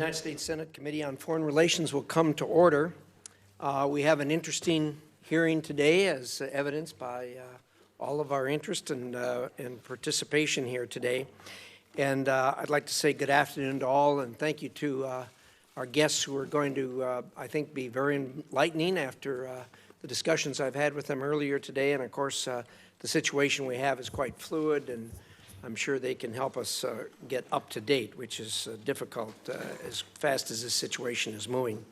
United States Senate Committee on Foreign Relations will come to order. We have an interesting hearing today, as evidenced by all of our interest and participation here today. And I'd like to say good afternoon to all, and thank you to our guests who are going to, I think, be very enlightening after the discussions I've had with them earlier today. And of course, the situation we have is quite fluid, and I'm sure they can help us get up to date, which is difficult as fast as this situation is moving.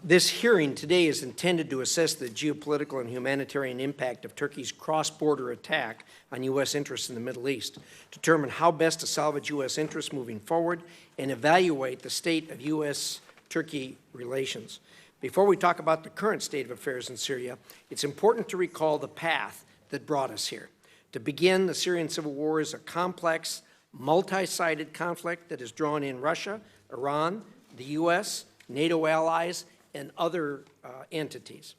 This hearing today is intended to assess the geopolitical and humanitarian impact of Turkey's cross-border attack on U.S. interests in the Middle East, determine how best to salvage U.S. interests moving forward, and evaluate the state of U.S.-Turkey relations. Before we talk about the current state of affairs in Syria, it's important to recall the path that brought us here. To begin, the Syrian civil war is a complex, multi-sided conflict that has drawn in Russia, Iran, the U.S., NATO allies, and other entities.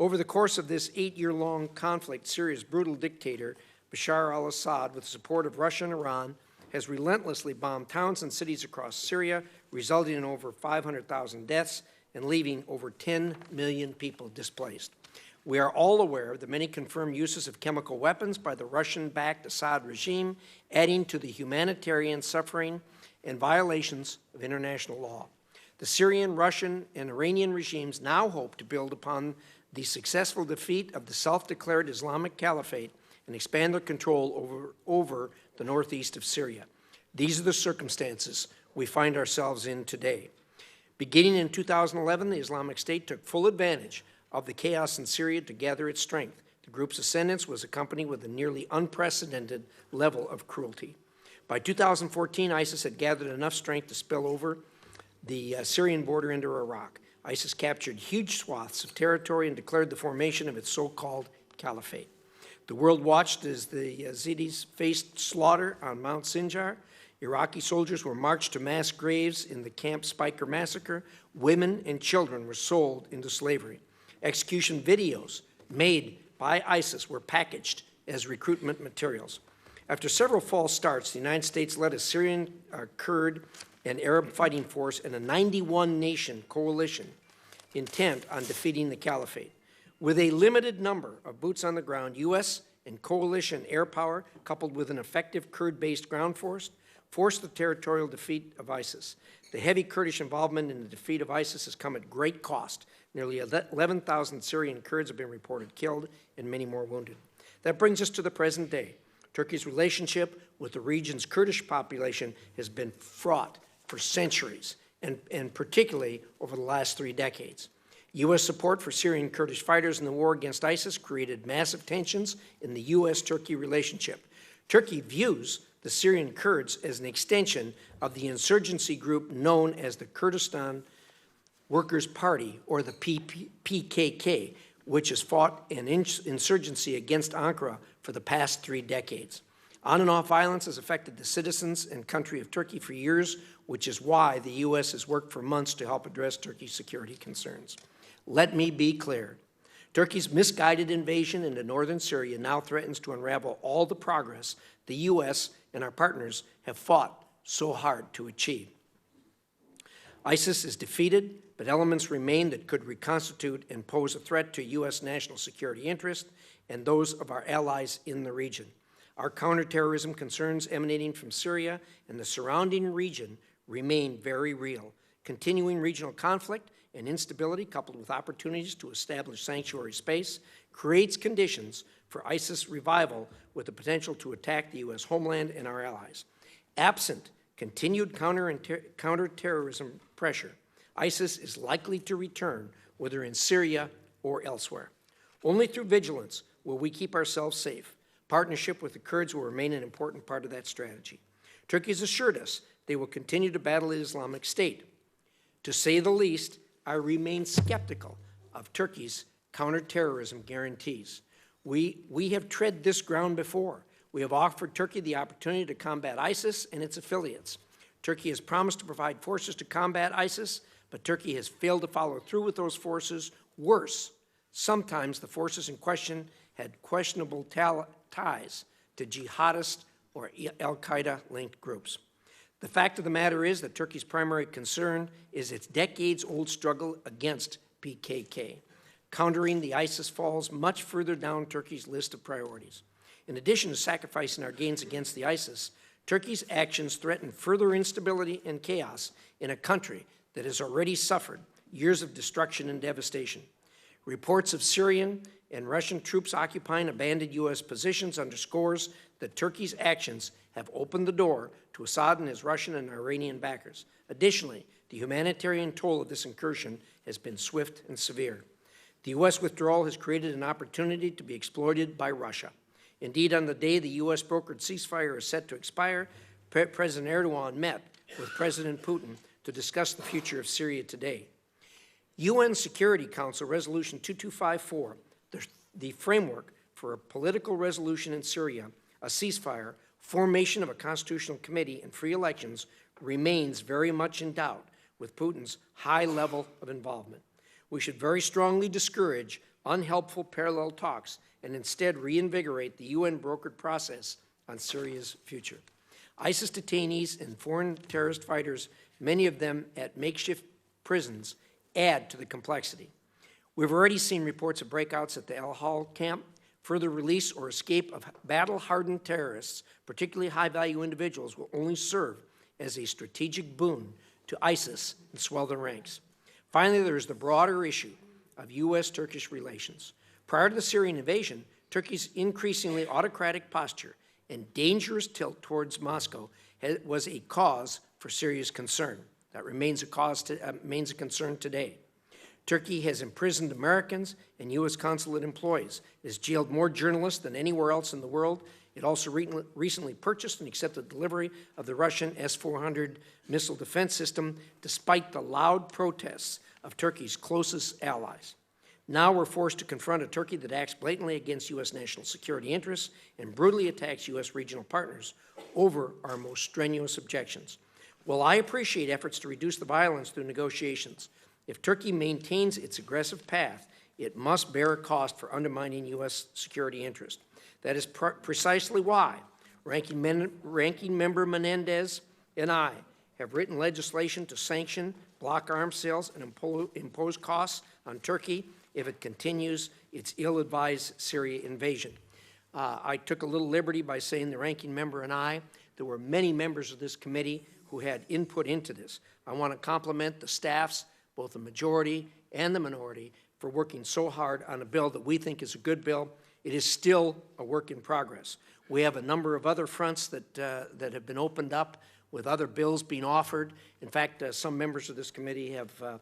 Over the course of this 8-year-long conflict, Syria's brutal dictator, Bashar al-Assad, with the support of Russia and Iran, has relentlessly bombed towns and cities across Syria, resulting in over 500,000 deaths and leaving over 10 million people displaced. We are all aware of the many confirmed uses of chemical weapons by the Russian-backed Assad regime, adding to the humanitarian suffering and violations of international law. The Syrian, Russian, and Iranian regimes now hope to build upon the successful defeat of the self-declared Islamic Caliphate and expand their control over the northeast of Syria. These are the circumstances we find ourselves in today. Beginning in 2011, the Islamic State took full advantage of the chaos in Syria to gather its strength. The group's ascendance was accompanied with a nearly unprecedented level of cruelty. By 2014, ISIS had gathered enough strength to spill over the Syrian border into Iraq. ISIS captured huge swaths of territory and declared the formation of its so-called caliphate. The world watched as the Yazidis faced slaughter on Mount Sinjar. Iraqi soldiers were marched to mass graves in the Camp Speicher massacre. Women and children were sold into slavery. Execution videos made by ISIS were packaged as recruitment materials. After several false starts, the United States led a Syrian, Kurd, and Arab fighting force and a 91-nation coalition intent on defeating the caliphate. With a limited number of boots on the ground, U.S. and coalition air power, coupled with an effective Kurd-based ground force, forced the territorial defeat of ISIS. The heavy Kurdish involvement in the defeat of ISIS has come at great cost. Nearly 11,000 Syrian Kurds have been reported killed and many more wounded. That brings us to the present day. Turkey's relationship with the region's Kurdish population has been fraught for centuries, and particularly over the last 3 decades. U.S. support for Syrian Kurdish fighters in the war against ISIS created massive tensions in the U.S.-Turkey relationship. Turkey views the Syrian Kurds as an extension of the insurgency group known as the Kurdistan Workers' Party, or the PKK, which has fought an insurgency against Ankara for the past 3 decades. On and off violence has affected the citizens and country of Turkey for years, which is why the U.S. has worked for months to help address Turkey's security concerns. Let me be clear. Turkey's misguided invasion into northern Syria now threatens to unravel all the progress the U.S. and our partners have fought so hard to achieve. ISIS is defeated, but elements remain that could reconstitute and pose a threat to U.S. national security interests and those of our allies in the region. Our counterterrorism concerns emanating from Syria and the surrounding region remain very real. Continuing regional conflict and instability, coupled with opportunities to establish sanctuary space, creates conditions for ISIS revival with the potential to attack the U.S. homeland and our allies. Absent continued counterterrorism pressure, ISIS is likely to return, whether in Syria or elsewhere. Only through vigilance will we keep ourselves safe. Partnership with the Kurds will remain an important part of that strategy. Turkey has assured us they will continue to battle the Islamic State. To say the least, I remain skeptical of Turkey's counterterrorism guarantees. We have tread this ground before. We have offered Turkey the opportunity to combat ISIS and its affiliates. Turkey has promised to provide forces to combat ISIS, but Turkey has failed to follow through with those forces. Worse, sometimes the forces in question had questionable ties to jihadist or al-Qaeda-linked groups. The fact of the matter is that Turkey's primary concern is its decades-old struggle against PKK. Countering the ISIS falls much further down Turkey's list of priorities. In addition to sacrificing our gains against the ISIS, Turkey's actions threaten further instability and chaos in a country that has already suffered years of destruction and devastation. Reports of Syrian and Russian troops occupying abandoned U.S. positions underscores that Turkey's actions have opened the door to Assad and his Russian and Iranian backers. Additionally, the humanitarian toll of this incursion has been swift and severe. The U.S. withdrawal has created an opportunity to be exploited by Russia. Indeed, on the day the U.S. brokered ceasefire is set to expire, President Erdogan met with President Putin to discuss the future of Syria today. UN Security Council Resolution 2254, the framework for a political resolution in Syria, a ceasefire, formation of a constitutional committee, and free elections remains very much in doubt with Putin's high level of involvement. We should very strongly discourage unhelpful parallel talks and instead reinvigorate the UN-brokered process on Syria's future. ISIS detainees and foreign terrorist fighters, many of them at makeshift prisons, add to the complexity. We've already seen reports of breakouts at the Al-Hol camp. Further release or escape of battle-hardened terrorists, particularly high-value individuals, will only serve as a strategic boon to ISIS and swell their ranks. Finally, there is the broader issue of U.S.-Turkish relations. Prior to the Syrian invasion, Turkey's increasingly autocratic posture and dangerous tilt towards Moscow was a cause for serious concern. That remains a concern today. Turkey has imprisoned Americans and U.S. consulate employees. It has jailed more journalists than anywhere else in the world. It also recently purchased and accepted delivery of the Russian S-400 missile defense system, despite the loud protests of Turkey's closest allies. Now we're forced to confront a Turkey that acts blatantly against U.S. national security interests and brutally attacks U.S. regional partners over our most strenuous objections. While I appreciate efforts to reduce the violence through negotiations, if Turkey maintains its aggressive path, it must bear a cost for undermining U.S. security interest. That is precisely why Ranking Member Menendez and I have written legislation to sanction, block arms sales, and impose costs on Turkey if it continues its ill-advised Syria invasion. I took a little liberty by saying the Ranking Member and I. There were many members of this committee who had input into this. I want to compliment the staffs, both the majority and the minority, for working so hard on a bill that we think is a good bill. It is still a work in progress. We have a number of other fronts that have been opened up with other bills being offered. In fact, some members of this committee have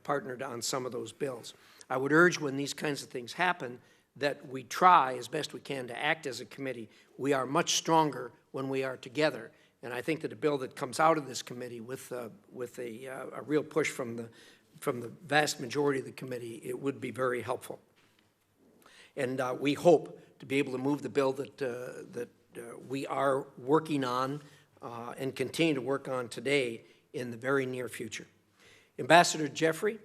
partnered on some of those bills. I would urge when these kinds of things happen that we try as best we can to act as a committee. We are much stronger when we are together. And I think that a bill that comes out of this committee with a real push from the vast majority of the committee, it would be very helpful. And we hope to be able to move the bill that we are working on and continue to work on today in the very near future. Ambassador Jeffrey,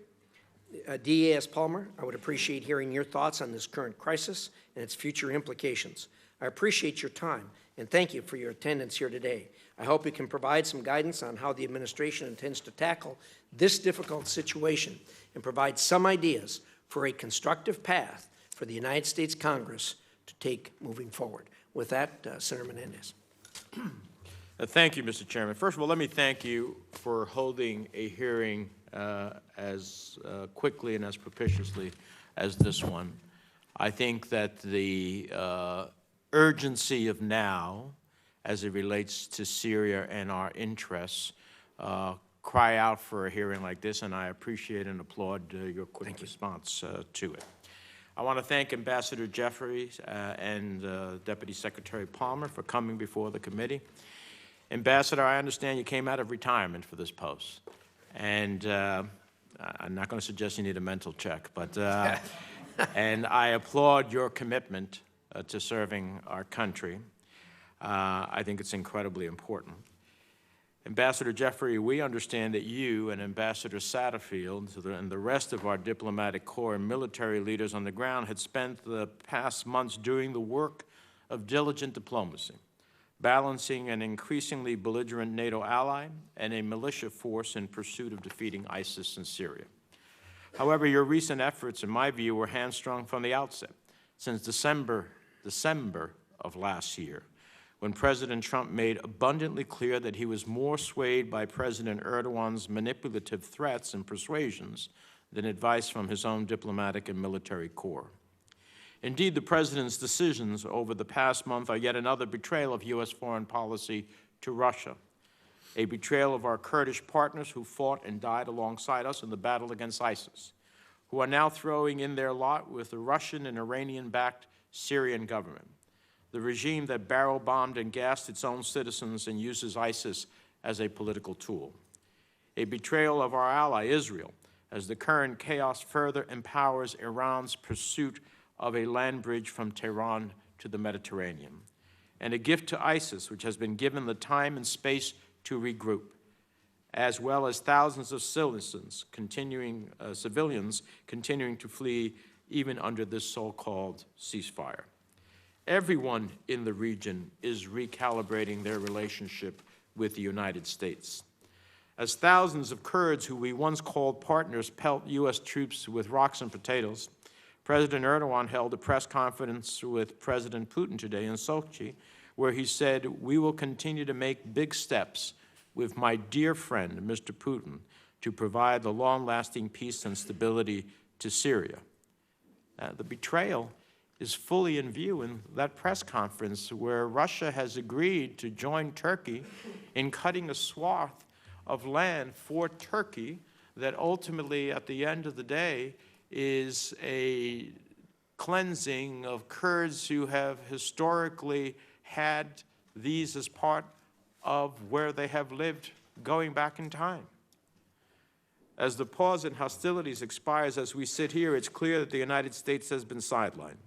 DAS Palmer, I would appreciate hearing your thoughts on this current crisis and its future implications. I appreciate your time and thank you for your attendance here today. I hope you can provide some guidance on how the administration intends to tackle this difficult situation and provide some ideas for a constructive path for the United States Congress to take moving forward. With that, Senator Menendez. Thank you, Mr. Chairman. First of all, let me thank you for holding a hearing as quickly and as propitiously as this one. I think that the urgency of now, as it relates to Syria and our interests, cry out for a hearing like this, and I appreciate and applaud your quick response to it. I want to thank Ambassador Jeffrey and Deputy Secretary Palmer for coming before the committee. Ambassador, I understand you came out of retirement for this post, and I'm not going to suggest you need a mental check, but and I applaud your commitment to serving our country. I think it's incredibly important. Ambassador Jeffrey, we understand that you and Ambassador Satterfield and the rest of our diplomatic corps and military leaders on the ground had spent the past months doing the work of diligent diplomacy, balancing an increasingly belligerent NATO ally and a militia force in pursuit of defeating ISIS in Syria. However, your recent efforts, in my view, were hamstrung from the outset. Since December of last year, when President Trump made abundantly clear that he was more swayed by President Erdogan's manipulative threats and persuasions than advice from his own diplomatic and military corps. Indeed, the President's decisions over the past month are yet another betrayal of U.S. foreign policy to Russia, a betrayal of our Kurdish partners who fought and died alongside us in the battle against ISIS, who are now throwing in their lot with the Russian and Iranian-backed Syrian government, the regime that barrel-bombed and gassed its own citizens and uses ISIS as a political tool. A betrayal of our ally, Israel, as the current chaos further empowers Iran's pursuit of a land bridge from Tehran to the Mediterranean, and a gift to ISIS, which has been given the time and space to regroup, as well as thousands of civilians continuing to flee even under this so-called ceasefire. Everyone in the region is recalibrating their relationship with the United States. As thousands of Kurds who we once called partners pelt U.S. troops with rocks and potatoes, President Erdogan held a press conference with President Putin today in Sochi, where he said, "We will continue to make big steps with my dear friend, Mr. Putin, to provide the long-lasting peace and stability to Syria." The betrayal is fully in view in that press conference where Russia has agreed to join Turkey in cutting a swath of land for Turkey that ultimately, at the end of the day, is a cleansing of Kurds who have historically had these as part of where they have lived going back in time. As the pause in hostilities expires as we sit here, it's clear that the United States has been sidelined.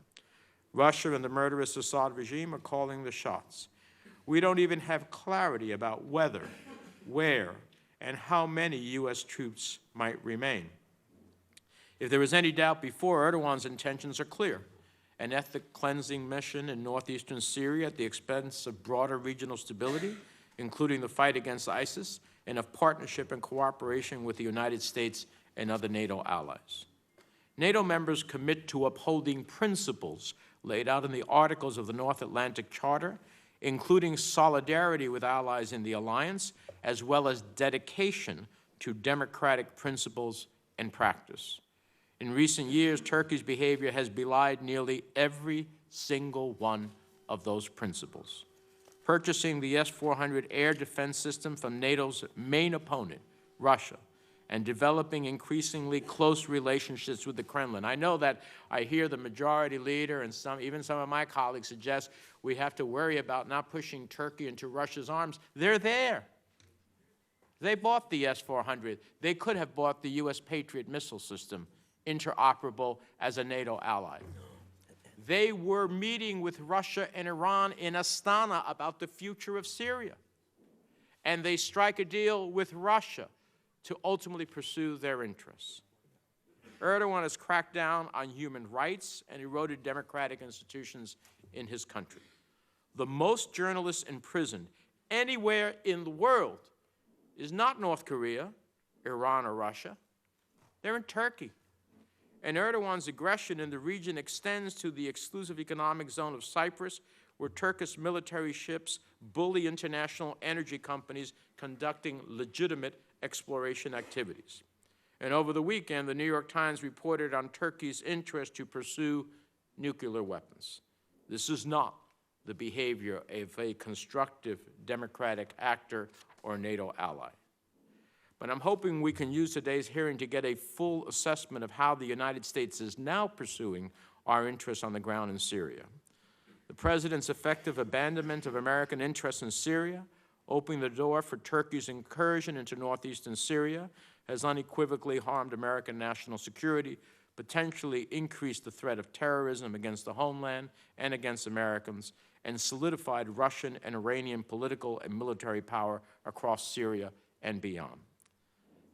Russia and the murderous Assad regime are calling the shots. We don't even have clarity about whether, where, and how many U.S. troops might remain. If there is any doubt before, Erdogan's intentions are clear: an ethnic cleansing mission in northeastern Syria at the expense of broader regional stability, including the fight against ISIS, and of partnership and cooperation with the United States and other NATO allies. NATO members commit to upholding principles laid out in the Articles of the North Atlantic Charter, including solidarity with allies in the alliance, as well as dedication to democratic principles and practice. In recent years, Turkey's behavior has belied nearly every single one of those principles. Purchasing the S-400 air defense system from NATO's main opponent, Russia, and developing increasingly close relationships with the Kremlin. I know that I hear the majority leader and even some of my colleagues suggest we have to worry about not pushing Turkey into Russia's arms. They're there. They bought the S-400. They could have bought the U.S. Patriot missile system, interoperable as a NATO ally. They were meeting with Russia and Iran in Astana about the future of Syria. And they strike a deal with Russia to ultimately pursue their interests. Erdogan has cracked down on human rights and eroded democratic institutions in his country. The most journalists imprisoned anywhere in the world is not North Korea, Iran, or Russia. They're in Turkey. And Erdogan's aggression in the region extends to the exclusive economic zone of Cyprus, where Turkish military ships bully international energy companies conducting legitimate exploration activities. And over the weekend, the New York Times reported on Turkey's interest to pursue nuclear weapons. This is not the behavior of a constructive democratic actor or NATO ally. But I'm hoping we can use today's hearing to get a full assessment of how the United States is now pursuing our interests on the ground in Syria. The President's effective abandonment of American interests in Syria, opening the door for Turkey's incursion into northeastern Syria, has unequivocally harmed American national security, potentially increased the threat of terrorism against the homeland and against Americans, and solidified Russian and Iranian political and military power across Syria and beyond.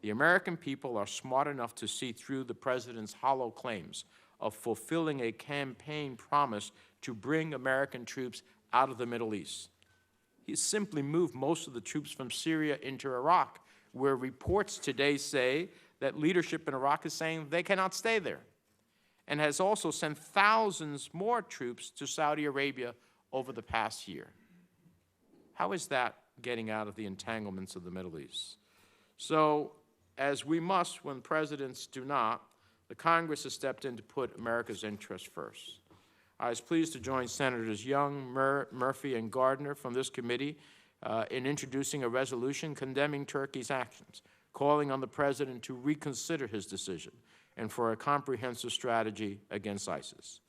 The American people are smart enough to see through the President's hollow claims of fulfilling a campaign promise to bring American troops out of the Middle East. He simply moved most of the troops from Syria into Iraq, where reports today say that leadership in Iraq is saying they cannot stay there, and has also sent thousands more troops to Saudi Arabia over the past year. How is that getting out of the entanglements of the Middle East? So, as we must when presidents do not, the Congress has stepped in to put America's interests first. I was pleased to join Senators Young, Murphy, and Gardner from this committee in introducing a resolution condemning Turkey's actions, calling on the President to reconsider his decision and for a comprehensive strategy against ISIS.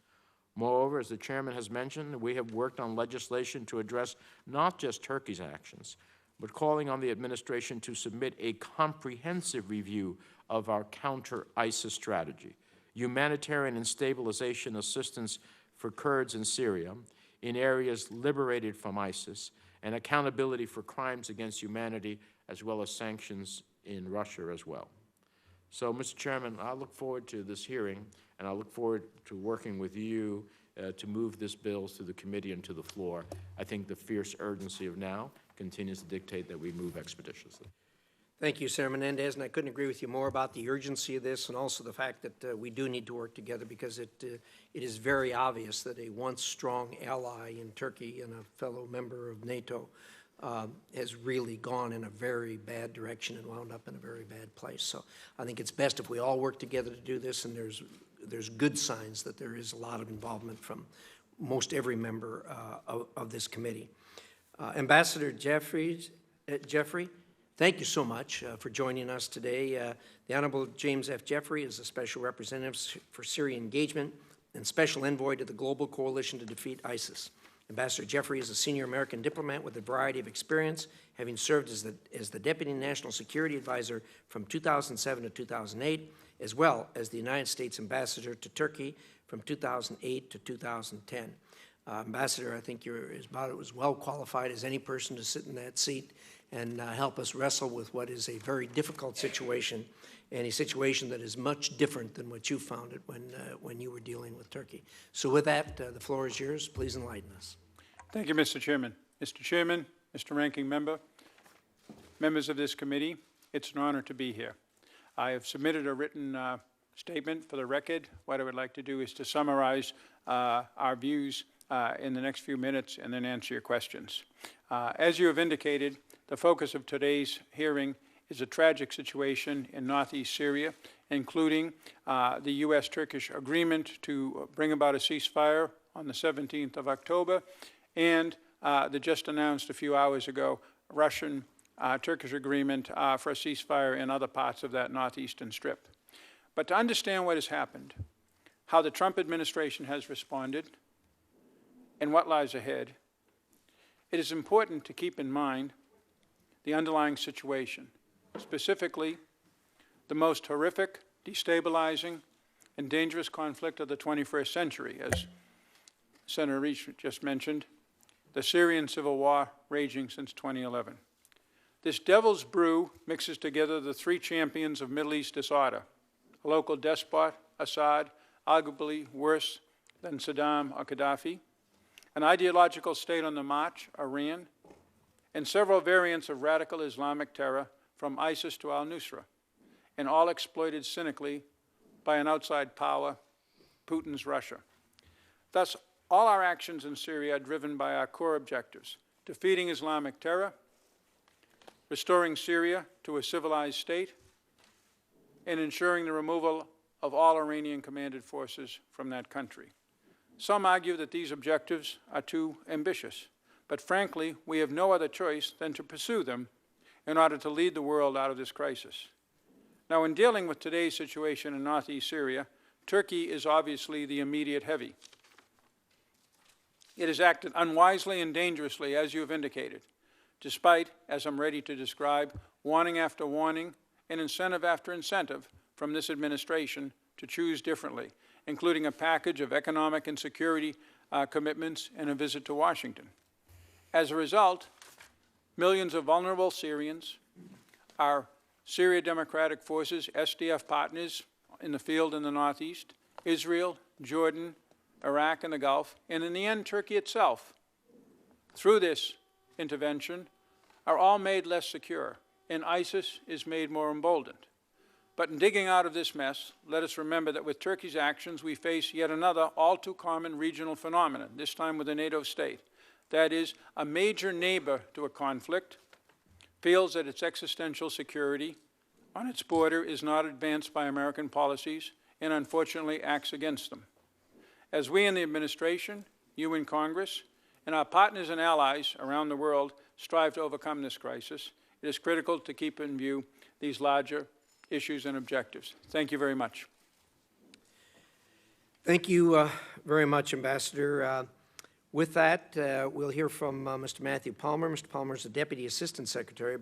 Moreover, as the Chairman has mentioned, we have worked on legislation to address not just Turkey's actions, but calling on the administration to submit a comprehensive review of our counter-ISIS strategy, humanitarian and stabilization assistance for Kurds in Syria, in areas liberated from ISIS, and accountability for crimes against humanity, as well as sanctions in Russia as well. So, Mr. Chairman, I look forward to this hearing, and I look forward to working with you to move this bill to the committee and to the floor. I think the fierce urgency of now continues to dictate that we move expeditiously. Thank you, Senator Menendez, and I couldn't agree with you more about the urgency of this and also the fact that we do need to work together, because it is very obvious that a once strong ally in Turkey and a fellow member of NATO has really gone in a very bad direction and wound up in a very bad place. So I think it's best if we all work together to do this, and there's good signs that there is a lot of involvement from most every member of this committee. Ambassador Jeffrey, thank you so much for joining us today. The Honorable James F. Jeffrey is the Special Representative for Syria Engagement and Special Envoy to the Global Coalition to Defeat ISIS. Ambassador Jeffrey is a senior American diplomat with a variety of experience, having served as the Deputy National Security Advisor from 2007 to 2008, as well as the United States Ambassador to Turkey from 2008 to 2010. Ambassador, I think you're about as well qualified as any person to sit in that seat and help us wrestle with what is a very difficult situation, and a situation that is much different than what you found it when you were dealing with Turkey. So with that, the floor is yours. Please enlighten us. Thank you, Mr. Chairman. Mr. Chairman, Mr. Ranking Member, members of this committee, it's an honor to be here. I have submitted a written statement for the record. What I would like to do is to summarize our views in the next few minutes and then answer your questions. As you have indicated, the focus of today's hearing is a tragic situation in northeast Syria, including the U.S.-Turkish agreement to bring about a ceasefire on the 17th of October, and the just announced a few hours ago Russian-Turkish agreement for a ceasefire in other parts of that northeastern strip. But to understand what has happened, how the Trump administration has responded, and what lies ahead, it is important to keep in mind the underlying situation, specifically the most horrific, destabilizing, and dangerous conflict of the 21st century, as Senator Reach just mentioned, the Syrian civil war raging since 2011. This devil's brew mixes together the three champions of Middle East disorder: a local despot, Assad, arguably worse than Saddam or Gaddafi, an ideological state on the march, Iran, and several variants of radical Islamic terror from ISIS to al-Nusra, and all exploited cynically by an outside power, Putin's Russia. Thus, all our actions in Syria are driven by our core objectives: defeating Islamic terror, restoring Syria to a civilized state, and ensuring the removal of all Iranian-commanded forces from that country. Some argue that these objectives are too ambitious, but frankly, we have no other choice than to pursue them in order to lead the world out of this crisis. Now, in dealing with today's situation in northeast Syria, Turkey is obviously the immediate heavy. It has acted unwisely and dangerously, as you have indicated, despite, as I'm ready to describe, warning after warning and incentive after incentive from this administration to choose differently, including a package of economic and security commitments and a visit to Washington. As a result, millions of vulnerable Syrians, our Syria Democratic Forces, SDF partners in the field in the northeast, Israel, Jordan, Iraq, and the Gulf, and in the end, Turkey itself, through this intervention are all made less secure, and ISIS is made more emboldened. But in digging out of this mess, let us remember that with Turkey's actions, we face yet another all too common regional phenomenon, this time with a NATO state. That is, a major neighbor to a conflict feels that its existential security on its border is not advanced by American policies and unfortunately acts against them. As we in the administration, you in Congress, and our partners and allies around the world strive to overcome this crisis, it is critical to keep in view these larger issues and objectives. Thank you very much. Thank you very much, Ambassador. With that, we'll hear from Mr. Matthew Palmer. Mr. Palmer is the Deputy Assistant Secretary,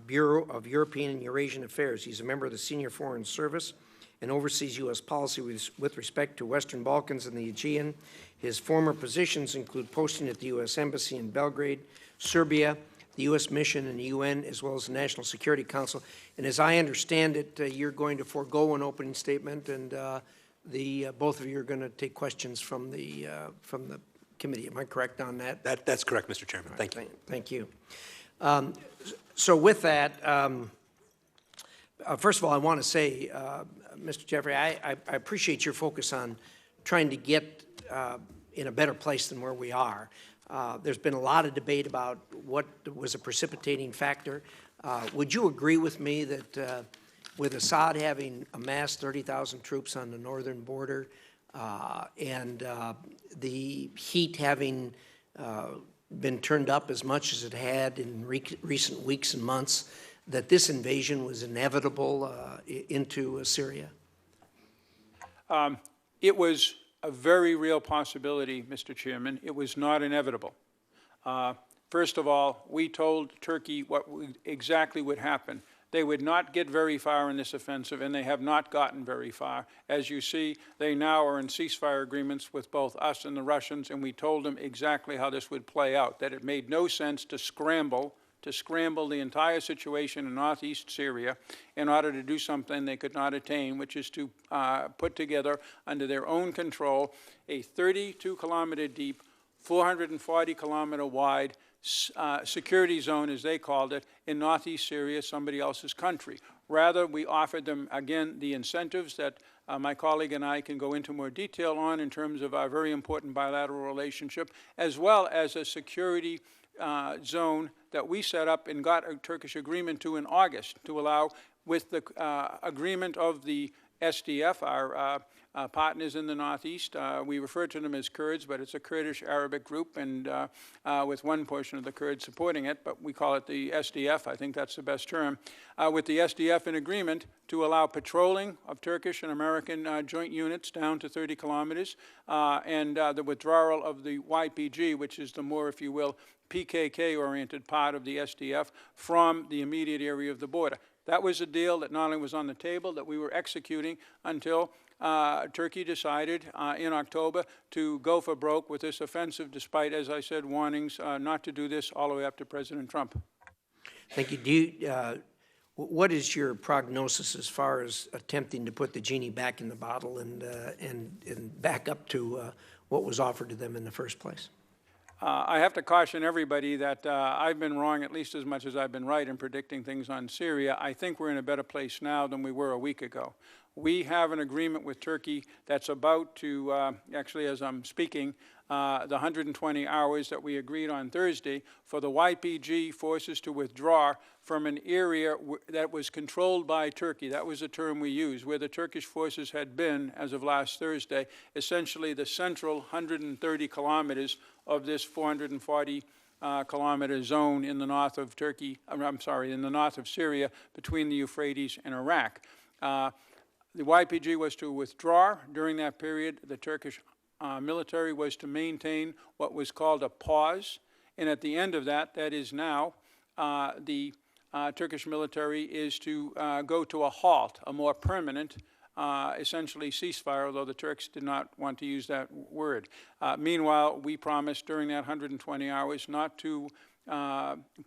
Bureau of European and Eurasian Affairs. He's a member of the Senior Foreign Service and oversees U.S. policy with respect to Western Balkans and the Aegean. His former positions include posting at the U.S. Embassy in Belgrade, Serbia, the U.S. mission in the UN, as well as the National Security Council. And as I understand it, you're going to forego an opening statement, and both of you are going to take questions from the committee. Am I correct on that? That's correct, Mr. Chairman. Thank you. Thank you. So with that, first of all, I want to say, Mr. Jeffrey, I appreciate your focus on trying to get in a better place than where we are. There's been a lot of debate about what was a precipitating factor. Would you agree with me that with Assad having amassed 30,000 troops on the northern border and the heat having been turned up as much as it had in recent weeks and months, that this invasion was inevitable into Syria? It was a very real possibility, Mr. Chairman. It was not inevitable. First of all, we told Turkey what exactly would happen. They would not get very far in this offensive, and they have not gotten very far. As you see, they now are in ceasefire agreements with both us and the Russians, and we told them exactly how this would play out, that it made no sense to scramble the entire situation in northeast Syria in order to do something they could not attain, which is to put together under their own control a 32-kilometer deep, 440-kilometer wide security zone, as they called it, in northeast Syria, somebody else's country. Rather, we offered them, again, the incentives that my colleague and I can go into more detail on in terms of our very important bilateral relationship, as well as a security zone that we set up and got a Turkish agreement to in August to allow, with the agreement of the SDF, our partners in the Northeast. We refer to them as Kurds, but it's a Kurdish Arabic group, and with one portion of the Kurds supporting it, but we call it the SDF. I think that's the best term. With the SDF in agreement to allow patrolling of Turkish and American joint units down to 30 kilometers, and the withdrawal of the YPG, which is the more, if you will, PKK-oriented part of the SDF from the immediate area of the border. That was a deal that not only was on the table, that we were executing until Turkey decided in October to go for broke with this offensive, despite, as I said, warnings not to do this all the way up to President Trump. Thank you. What is your prognosis as far as attempting to put the genie back in the bottle and back up to what was offered to them in the first place? I have to caution everybody that I've been wrong at least as much as I've been right in predicting things on Syria. I think we're in a better place now than we were a week ago. We have an agreement with Turkey that's about to, actually as I'm speaking, the 120 hours that we agreed on Thursday for the YPG forces to withdraw from an area that was controlled by Turkey. That was the term we used, where the Turkish forces had been as of last Thursday, essentially the central 130 kilometers of this 440 kilometer zone in the north of Turkey, in the north of Syria, between the Euphrates and Iraq. The YPG was to withdraw during that period. The Turkish military was to maintain what was called a pause. And at the end of that, that is now, the Turkish military is to go to a halt, a more permanent, essentially ceasefire, although the Turks did not want to use that word. Meanwhile, we promised during that 120 hours not to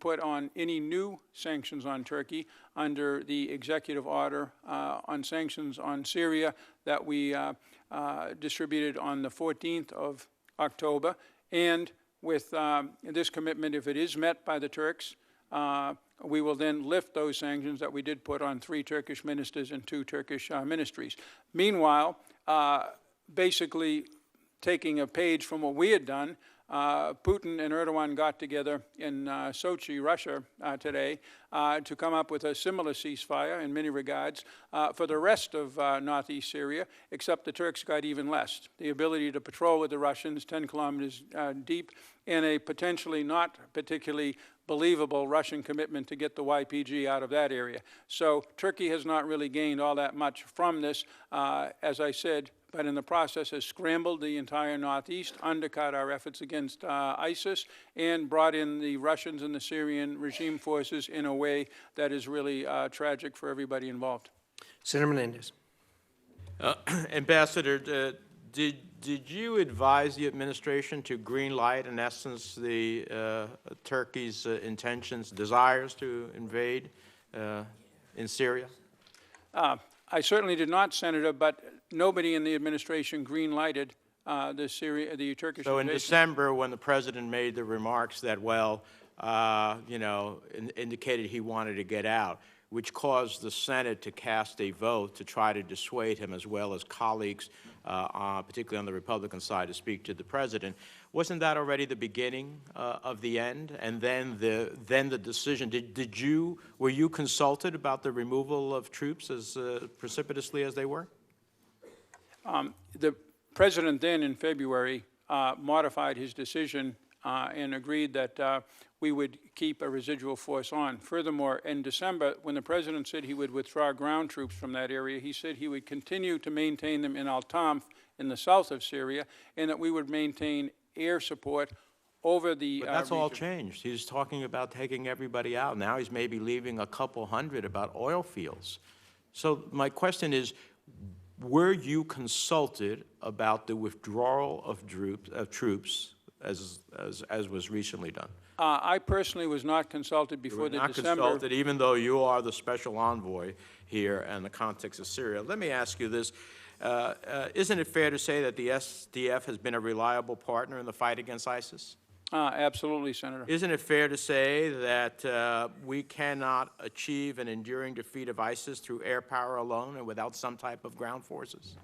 put on any new sanctions on Turkey under the executive order on sanctions on Syria that we distributed on the 14th of October. And with this commitment, if it is met by the Turks, we will then lift those sanctions that we did put on 3 Turkish ministers and 2 Turkish ministries. Meanwhile, basically taking a page from what we had done, Putin and Erdogan got together in Sochi, Russia, today to come up with a similar ceasefire in many regards for the rest of northeast Syria, except the Turks got even less. The ability to patrol with the Russians 10 kilometers deep in a potentially not particularly believable Russian commitment to get the YPG out of that area. So Turkey has not really gained all that much from this, as I said, but in the process has scrambled the entire Northeast, undercut our efforts against ISIS, and brought in the Russians and the Syrian regime forces in a way that is really tragic for everybody involved. Senator Menendez. Ambassador, did you advise the administration to green light, in essence, the Turkey's intentions, desires to invade in Syria? I certainly did not, Senator, but nobody in the administration green-lighted the Turkish So in invasion. December, when the president made the remarks that, well, indicated he wanted to get out, which caused the Senate to cast a vote to try to dissuade him, as well as colleagues, particularly on the Republican side, to speak to the president. Wasn't that already the beginning of the end? And then the decision. Were you consulted about the removal of troops as precipitously as they were? The president then, in February, modified his decision and agreed that we would keep a residual force on. Furthermore, in December, when the president said he would withdraw ground troops from that area, he said he would continue to maintain them in Al-Tamf in the south of Syria, and that we would maintain air support over the But that's region. all changed. He's talking about taking everybody out. Now he's maybe leaving a couple hundred about oil fields. So my question is, were you consulted about the withdrawal of troops as was recently done? I personally was not consulted before the Not December. consulted, even though you are the special envoy here in the context of Syria. Let me ask you this. Isn't it fair to say that the SDF has been a reliable partner in the fight against ISIS? Absolutely, Senator. Isn't it fair to say that we cannot achieve an enduring defeat of ISIS through air power alone and without some type of ground forces?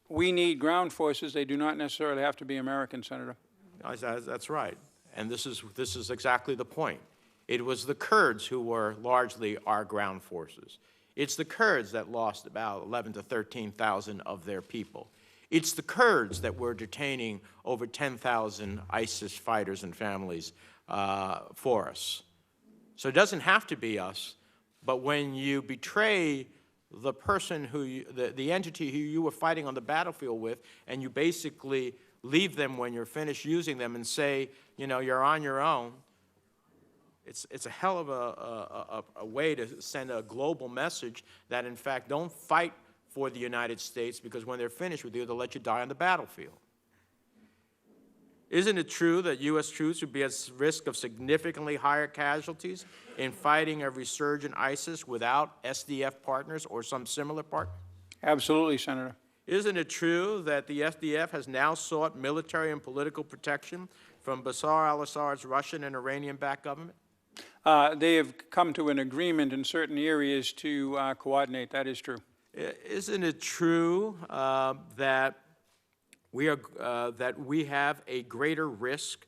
We need ground forces. They do not necessarily have to be American, Senator. That's right. And this is exactly the point. It was the Kurds who were largely our ground forces. It's the Kurds that lost about 11 to 13,000 of their people. It's the Kurds that were detaining over 10,000 ISIS fighters and families for us. So it doesn't have to be us, but when you betray the person the entity who you were fighting on the battlefield with, and you basically leave them when you're finished using them and say, you're on your own, it's a hell of a way to send a global message that, in fact, don't fight for the United States, because when they're finished with you, they'll let you die on the battlefield. Isn't it true that U.S. troops would be at risk of significantly higher casualties in fighting a resurgent ISIS without SDF partners or some similar partner? Absolutely, Senator. Isn't it true that the SDF has now sought military and political protection from Bashar al-Assad's Russian and Iranian-backed government? They have come to an agreement in certain areas to coordinate. That is true. Isn't it true that we have a greater risk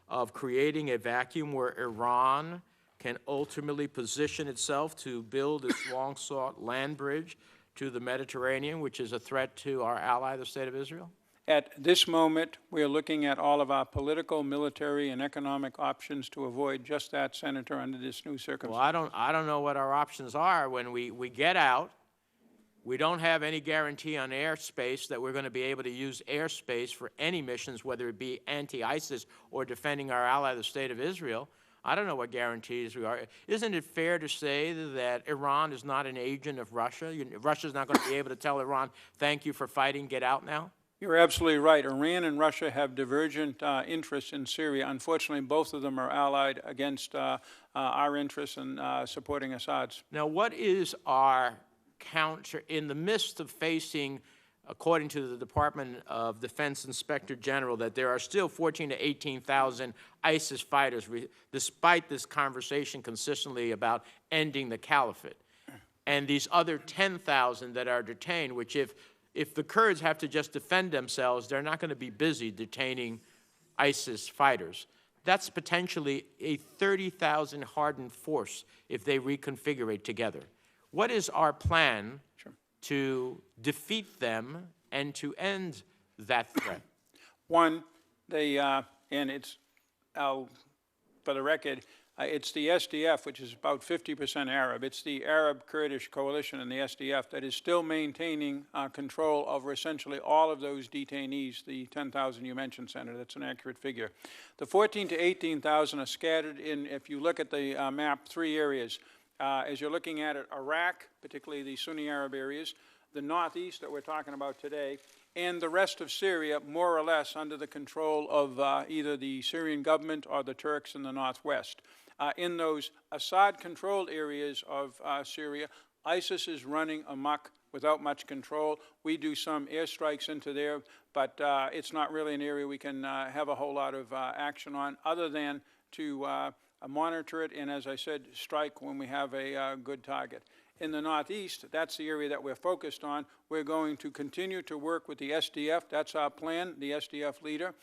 of creating a vacuum where Iran can ultimately position itself to build its long-sought land bridge to the Mediterranean, which is a threat to our ally, the State of Israel? At this moment, we are looking at all of our political, military, and economic options to avoid just that, Senator, under this new circumstance. Well, I don't know what our options are. When we get out, we don't have any guarantee on airspace that we're going to be able to use airspace for any missions, whether it be anti-ISIS or defending our ally, the State of Israel. I don't know what guarantees we are. Isn't it fair to say that Iran is not an agent of Russia? Russia's not going to be able to tell Iran, thank you for fighting, get out now? You're absolutely right. Iran and Russia have divergent interests in Syria. Unfortunately, both of them are allied against our interests in supporting Assad's. Now, what is our counter in the midst of facing according to the Department of Defense Inspector General, that there are still 14,000 to 18,000 ISIS fighters, despite this conversation consistently about ending the caliphate. And these other 10,000 that are detained, which if the Kurds have to just defend themselves, they're not going to be busy detaining ISIS fighters. That's potentially a 30,000 hardened force if they reconfigure it together. What is our plan to defeat them and to end that threat? One, and it's, for the record, it's the SDF, which is about 50% Arab. It's the Arab-Kurdish coalition and the SDF that is still maintaining control over essentially all of those detainees, the 10,000 you mentioned, Senator. That's an accurate figure. The 14,000 to 18,000 are scattered in, if you look at the map, 3 areas. As you're looking at it, Iraq, particularly the Sunni Arab areas, the northeast that we're talking about today, and the rest of Syria, more or less under the control of either the Syrian government or the Turks in the northwest. In those Assad-controlled areas of Syria, ISIS is running amok without much control. We do some airstrikes into there, but it's not really an area we can have a whole lot of action on, other than to monitor it and, as I said, strike when we have a good target. In the northeast, that's the area that we're focused on. We're going to continue to work with the SDF. That's our plan. The SDF leader,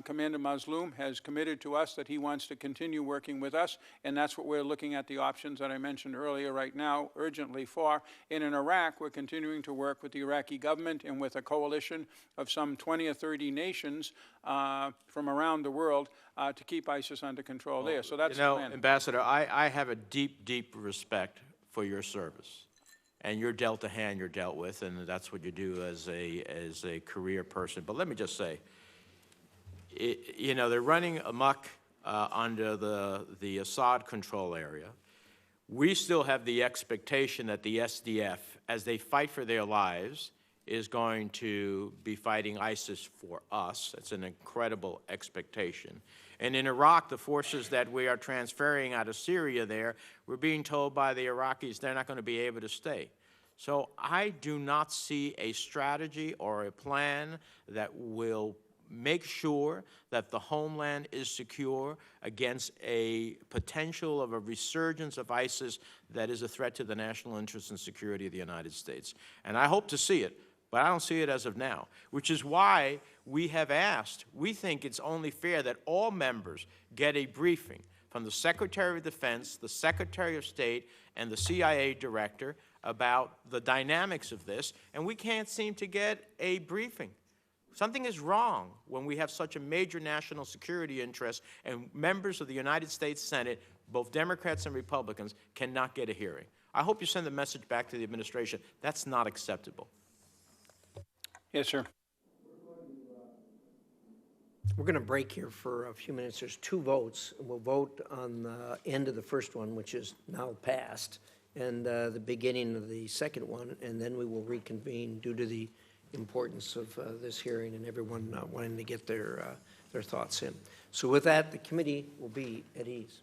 Commander Mazloum, has committed to us that he wants to continue working with us, and that's what we're looking at, the options that I mentioned earlier right now urgently for. And in Iraq, we're continuing to work with the Iraqi government and with a coalition of some 20 or 30 nations from around the world to keep ISIS under control there. So that's the plan. Ambassador, I have a deep, deep respect for your service, and you're dealt a hand you're dealt with, and that's what you do as a career person. But let me just say, they're running amok under the Assad control area. We still have the expectation that the SDF, as they fight for their lives, is going to be fighting ISIS for us. It's an incredible expectation. And in Iraq, the forces that we are transferring out of Syria there, we're being told by the Iraqis they're not going to be able to stay. So I do not see a strategy or a plan that will make sure that the homeland is secure against a potential of a resurgence of ISIS that is a threat to the national interest and security of the United States. And I hope to see it, but I don't see it as of now, which is why we have asked, we think it's only fair that all members get a briefing from the Secretary of Defense, the Secretary of State, and the CIA director about the dynamics of this, and we can't seem to get a briefing. Something is wrong when we have such a major national security interest and members of the United States Senate, both Democrats and Republicans, cannot get a hearing. I hope you send the message back to the administration. That's not acceptable. Yes, sir. We're going to break here for a few minutes. There's 2 votes, and we'll vote on the end of the first one, which is now passed, and the beginning of the second one, and then we will reconvene due to the importance of this hearing and everyone wanting to get their thoughts in. So with that, the committee will be at ease.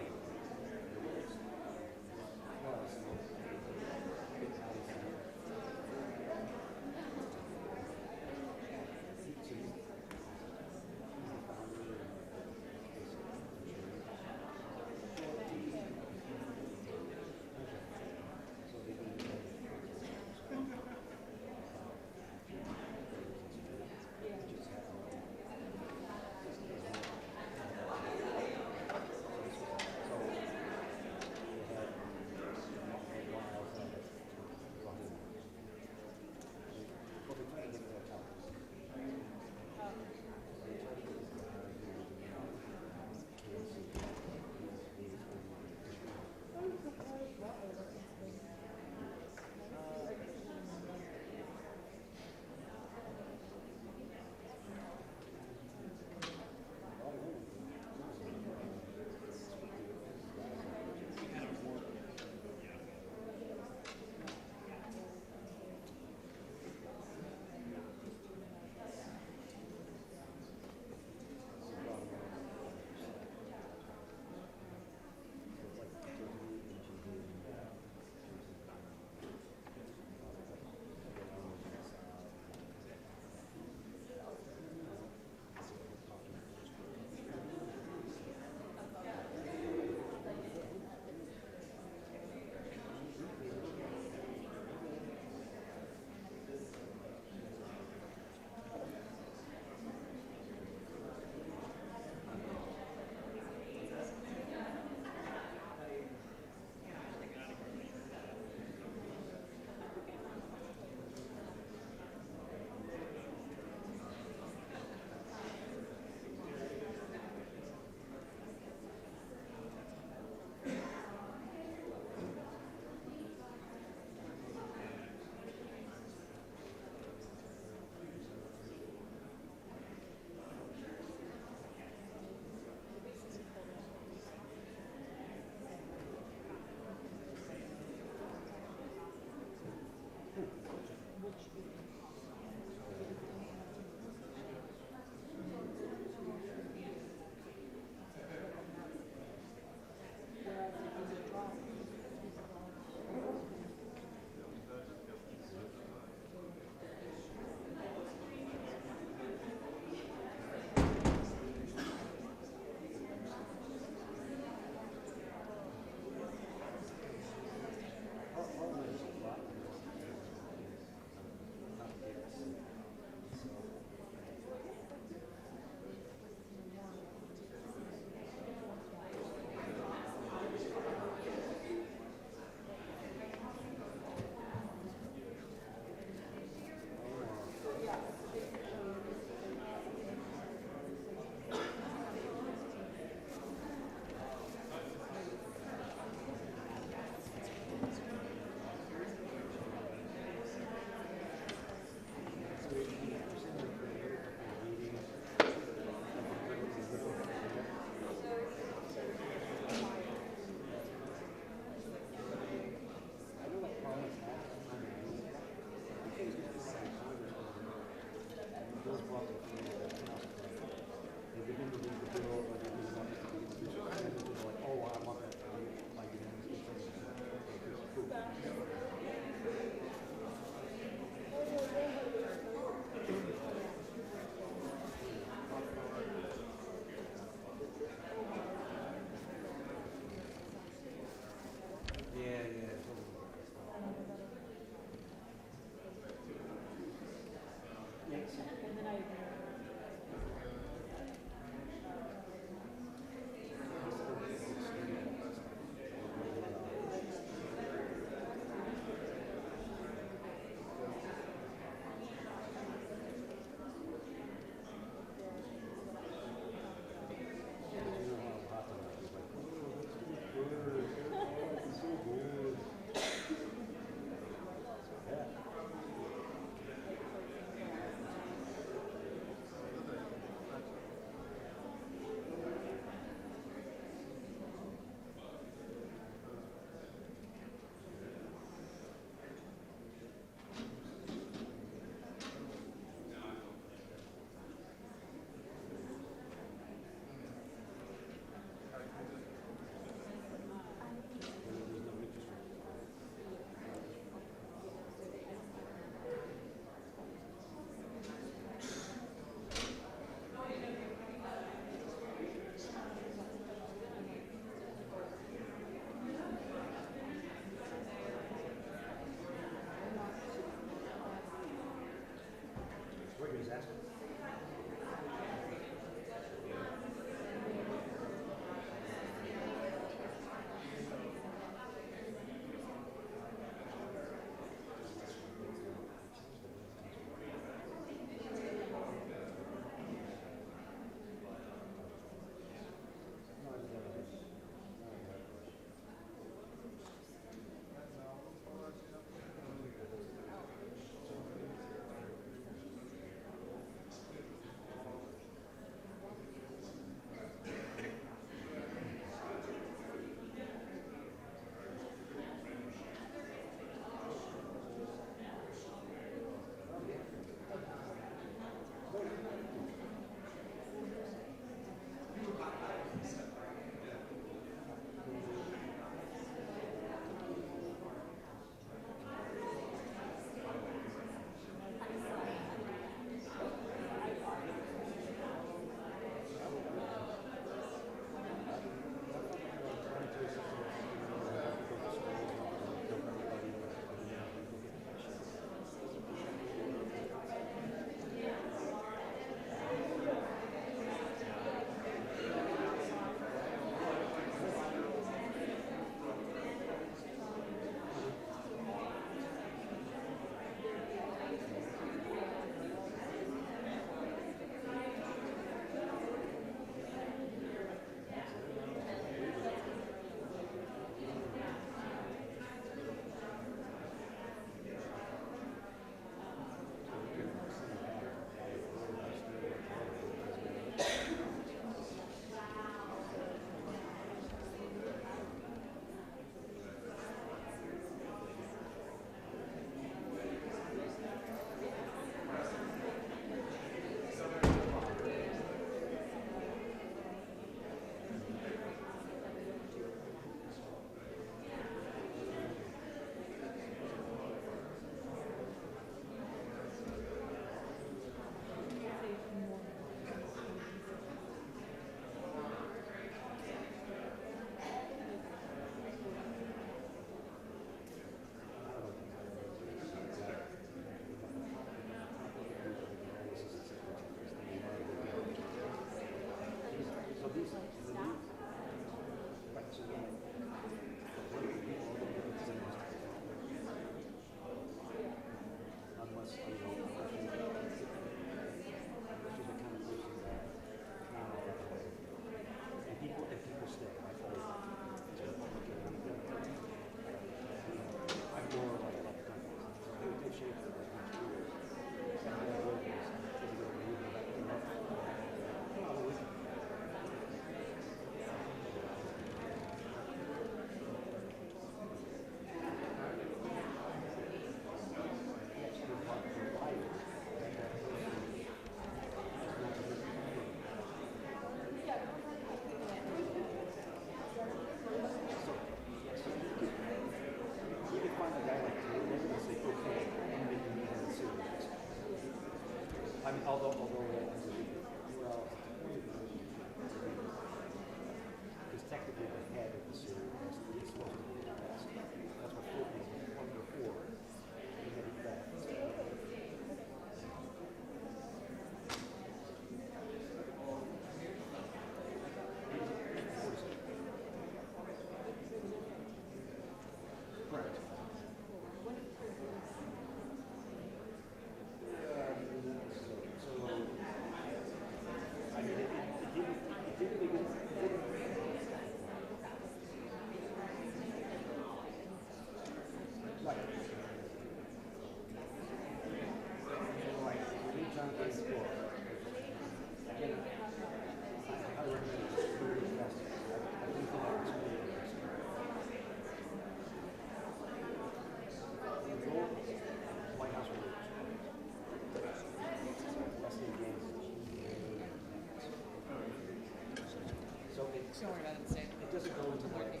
Don't worry about it, Stan. It doesn't go into working.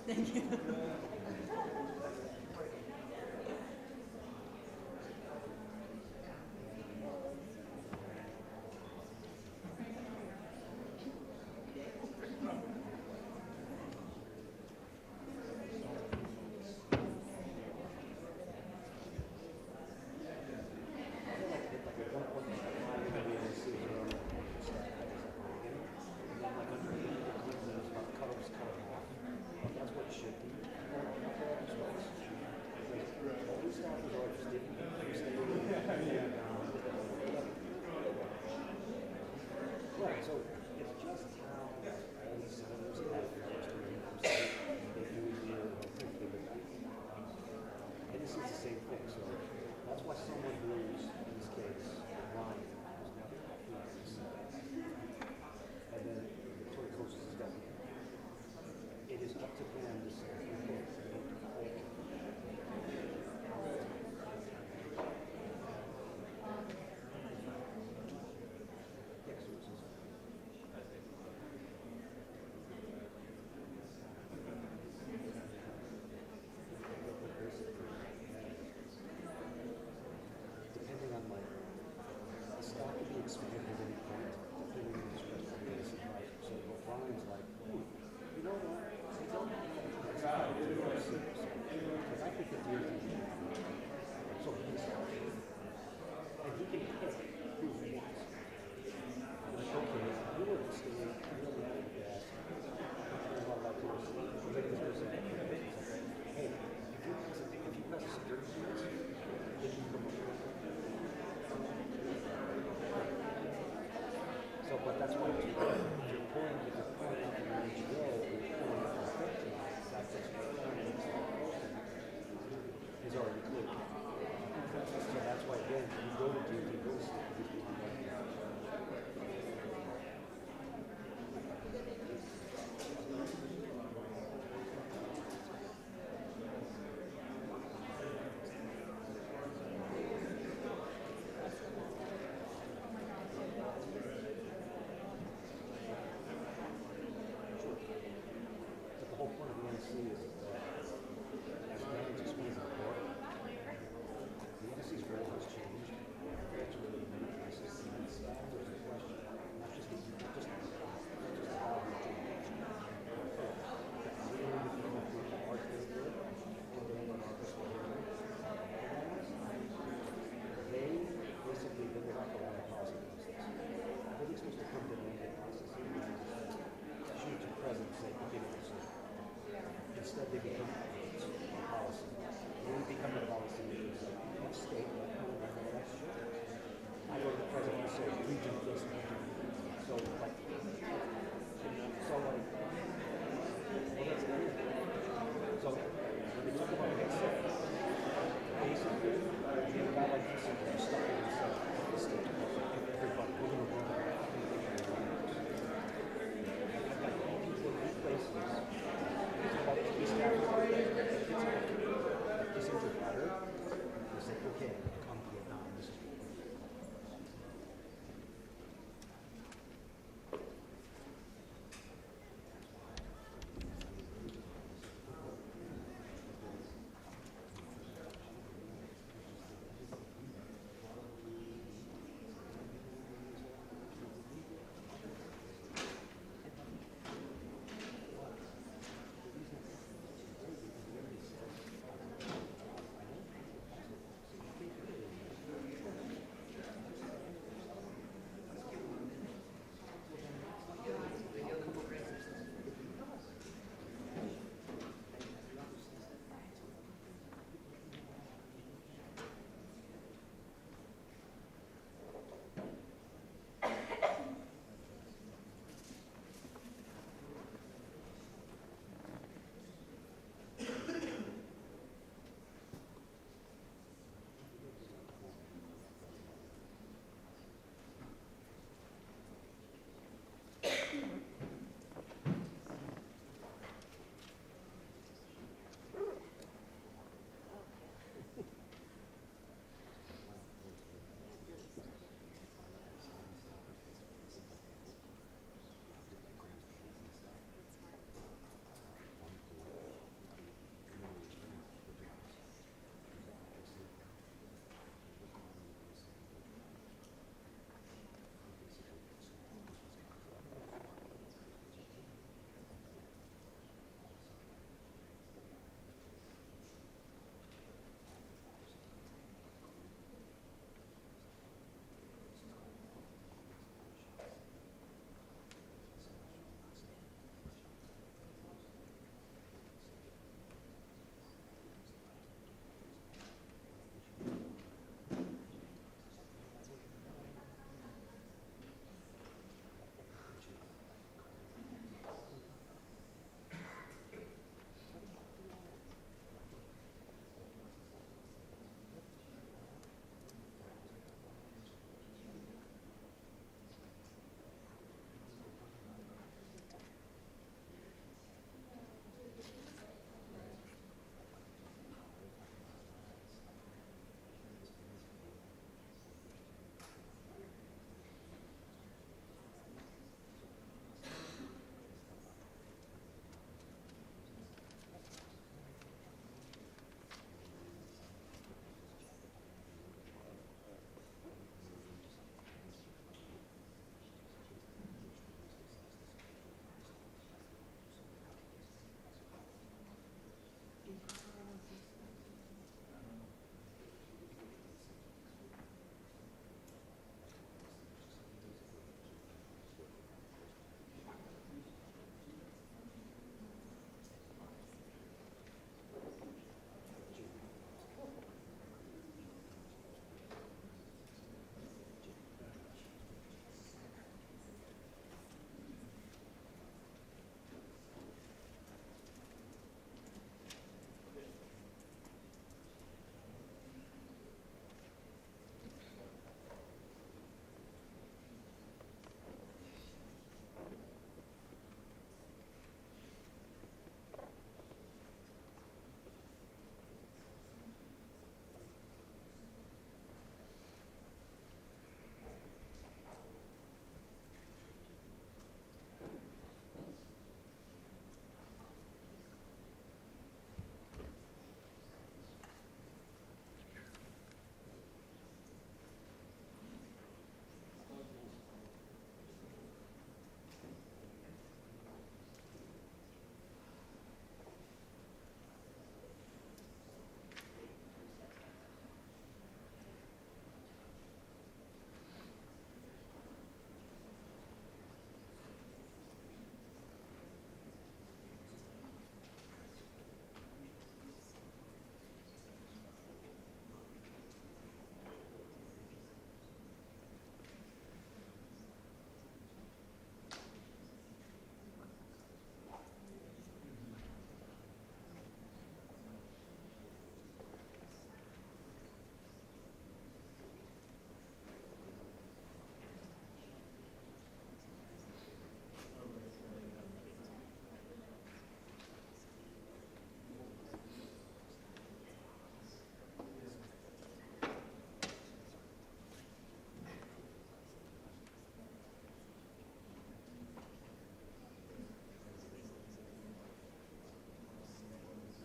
Thank you.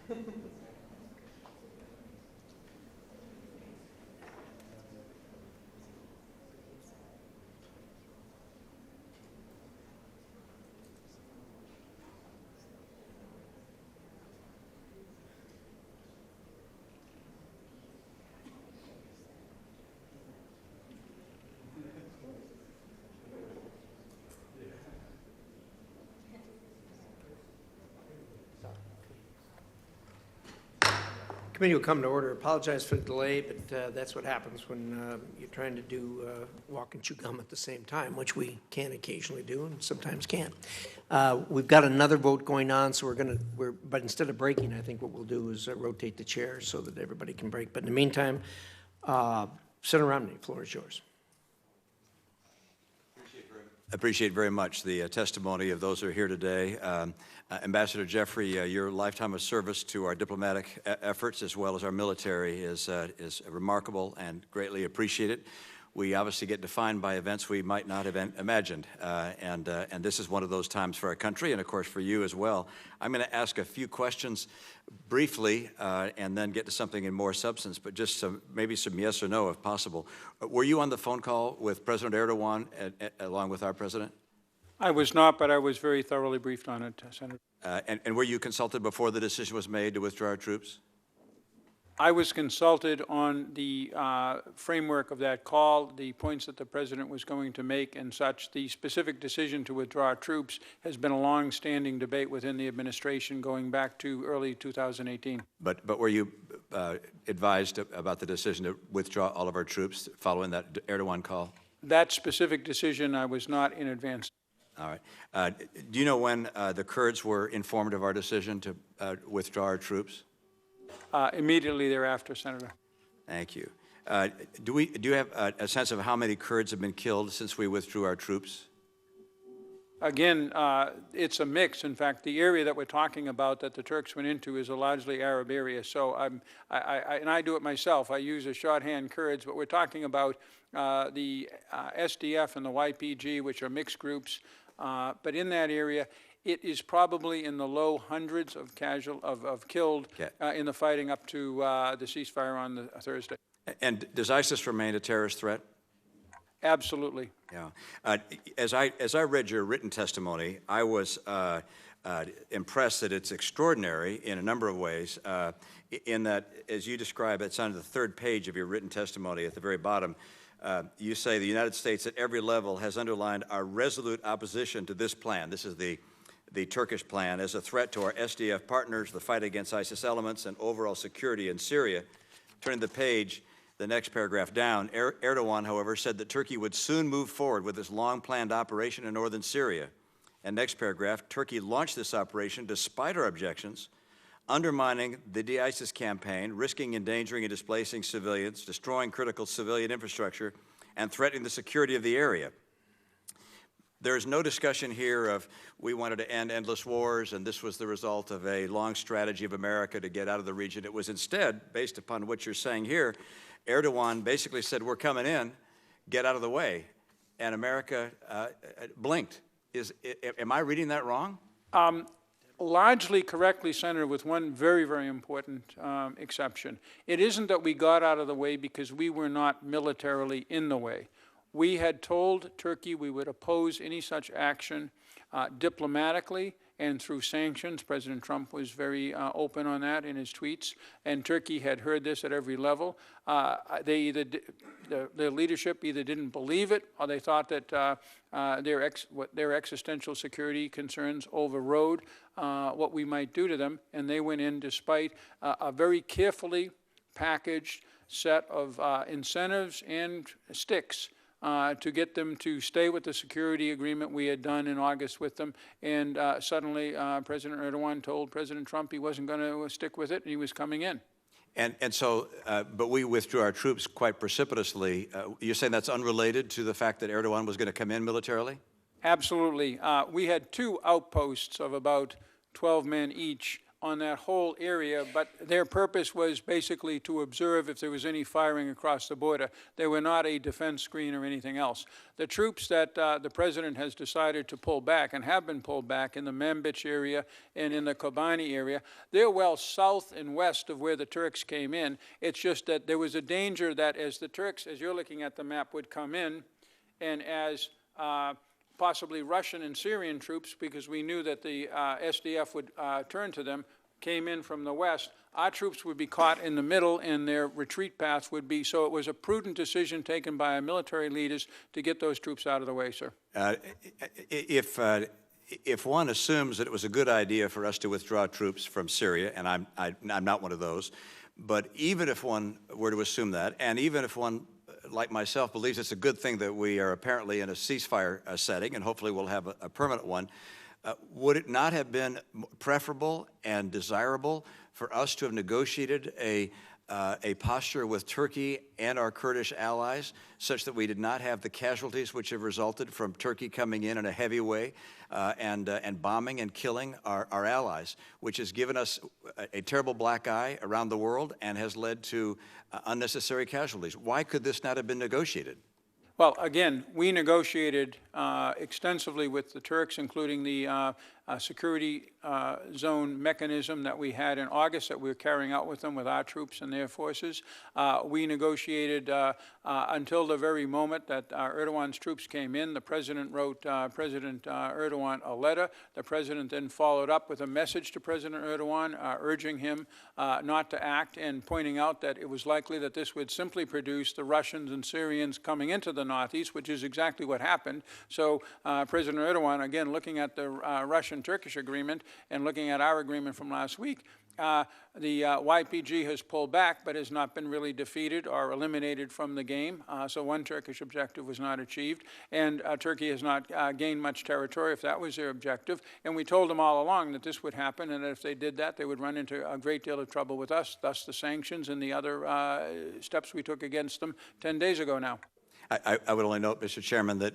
Committee will come to order. Apologize for the delay, but that's what happens when you're trying to do walk and chew gum at the same time, which we can occasionally do and sometimes can't. We've got another vote going on, so but instead of breaking, I think what we'll do is rotate the chairs so that everybody can break. But in the meantime, Senator Romney, the floor is yours. I appreciate very much the testimony of those who are here today. Ambassador Jeffrey, your lifetime of service to our diplomatic efforts as well as our military is remarkable and greatly appreciated. We obviously get defined by events we might not have imagined, and this is one of those times for our country and, of course, for you as well. I'm going to ask a few questions briefly and then get to something in more substance, but just maybe some yes or no if possible. Were you on the phone call with President Erdogan along with our president? I was not, but I was very thoroughly briefed on it, Senator. And were you consulted before the decision was made to withdraw our troops? I was consulted on the framework of that call, the points that the President was going to make and such. The specific decision to withdraw troops has been a long-standing debate within the administration going back to early 2018. But were you advised about the decision to withdraw all of our troops following that Erdogan call? That specific decision I was not in advance. All right. Do you know when the Kurds were informed of our decision to withdraw our troops? Immediately thereafter, Senator. Thank you. Do you have a sense of how many Kurds have been killed since we withdrew our troops? Again, it's a mix. In fact, the area that we're talking about that the Turks went into is a largely Arab area. So I do it myself. I use a shorthand Kurds, but we're talking about the SDF and the YPG, which are mixed groups. But in that area, it is probably in the low hundreds of killed in the fighting up to the ceasefire on the Thursday. And does ISIS remain a terrorist threat? Absolutely. Yeah. As I read your written testimony, I was impressed that it's extraordinary in a number of ways. In that, as you describe, it's on the third page of your written testimony at the very bottom. You say the United States at every level has underlined our resolute opposition to this plan. This is the Turkish plan as a threat to our SDF partners, the fight against ISIS elements, and overall security in Syria. Turning the page, the next paragraph down, Erdogan, however, said that Turkey would soon move forward with its long-planned operation in northern Syria. And next paragraph, Turkey launched this operation despite our objections, undermining the de-ISIS campaign, risking endangering and displacing civilians, destroying critical civilian infrastructure, and threatening the security of the area. There is no discussion here of we wanted to end endless wars and this was the result of a long strategy of America to get out of the region. It was instead, based upon what you're saying here, Erdogan basically said, we're coming in, get out of the way. And America blinked. Am I reading that wrong? Largely correctly, Senator, with one very, very important exception. It isn't that we got out of the way because we were not militarily in the way. We had told Turkey we would oppose any such action diplomatically and through sanctions. President Trump was very open on that in his tweets, and Turkey had heard this at every level. Their leadership either didn't believe it or they thought that their existential security concerns overrode what we might do to them, and they went in despite a very carefully packaged set of incentives and sticks to get them to stay with the security agreement we had done in August with them. And suddenly, President Erdogan told President Trump he wasn't going to stick with it, and he was coming in. And so, but we withdrew our troops quite precipitously. You're saying that's unrelated to the fact that Erdogan was going to come in militarily? Absolutely. We had two outposts of about 12 men each on that whole area, but their purpose was basically to observe if there was any firing across the border. They were not a defense screen or anything else. The troops that the president has decided to pull back and have been pulled back in the Manbij area and in the Kobani area, they're well south and west of where the Turks came in. It's just that there was a danger that as the Turks, as you're looking at the map, would come in, and as possibly Russian and Syrian troops, because we knew that the SDF would turn to them, came in from the west, our troops would be caught in the middle and their retreat path would be, so it was a prudent decision taken by our military leaders to get those troops out of the way, sir. If one assumes that it was a good idea for us to withdraw troops from Syria, and I'm not one of those, but even if one were to assume that, and even if one, like myself, believes it's a good thing that we are apparently in a ceasefire setting, and hopefully we'll have a permanent one, would it not have been preferable and desirable for us to have negotiated a posture with Turkey and our Kurdish allies such that we did not have the casualties which have resulted from Turkey coming in a heavy way and bombing and killing our allies, which has given us a terrible black eye around the world and has led to unnecessary casualties? Why could this not have been negotiated? Well, again, we negotiated extensively with the Turks, including the security zone mechanism that we had in August that we were carrying out with them with our troops and their forces. We negotiated until the very moment that Erdogan's troops came in. The president wrote President Erdogan a letter. The president then followed up with a message to President Erdogan urging him not to act and pointing out that it was likely that this would simply produce the Russians and Syrians coming into the northeast, which is exactly what happened. So President Erdogan, again, looking at the Russian-Turkish agreement and looking at our agreement from last week, the YPG has pulled back but has not been really defeated or eliminated from the game. So one Turkish objective was not achieved, and Turkey has not gained much territory if that was their objective. And we told them all along that this would happen, and that if they did that, they would run into a great deal of trouble with us, thus the sanctions and the other steps we took against them 10 days ago now. I would only note, Mr. Chairman, that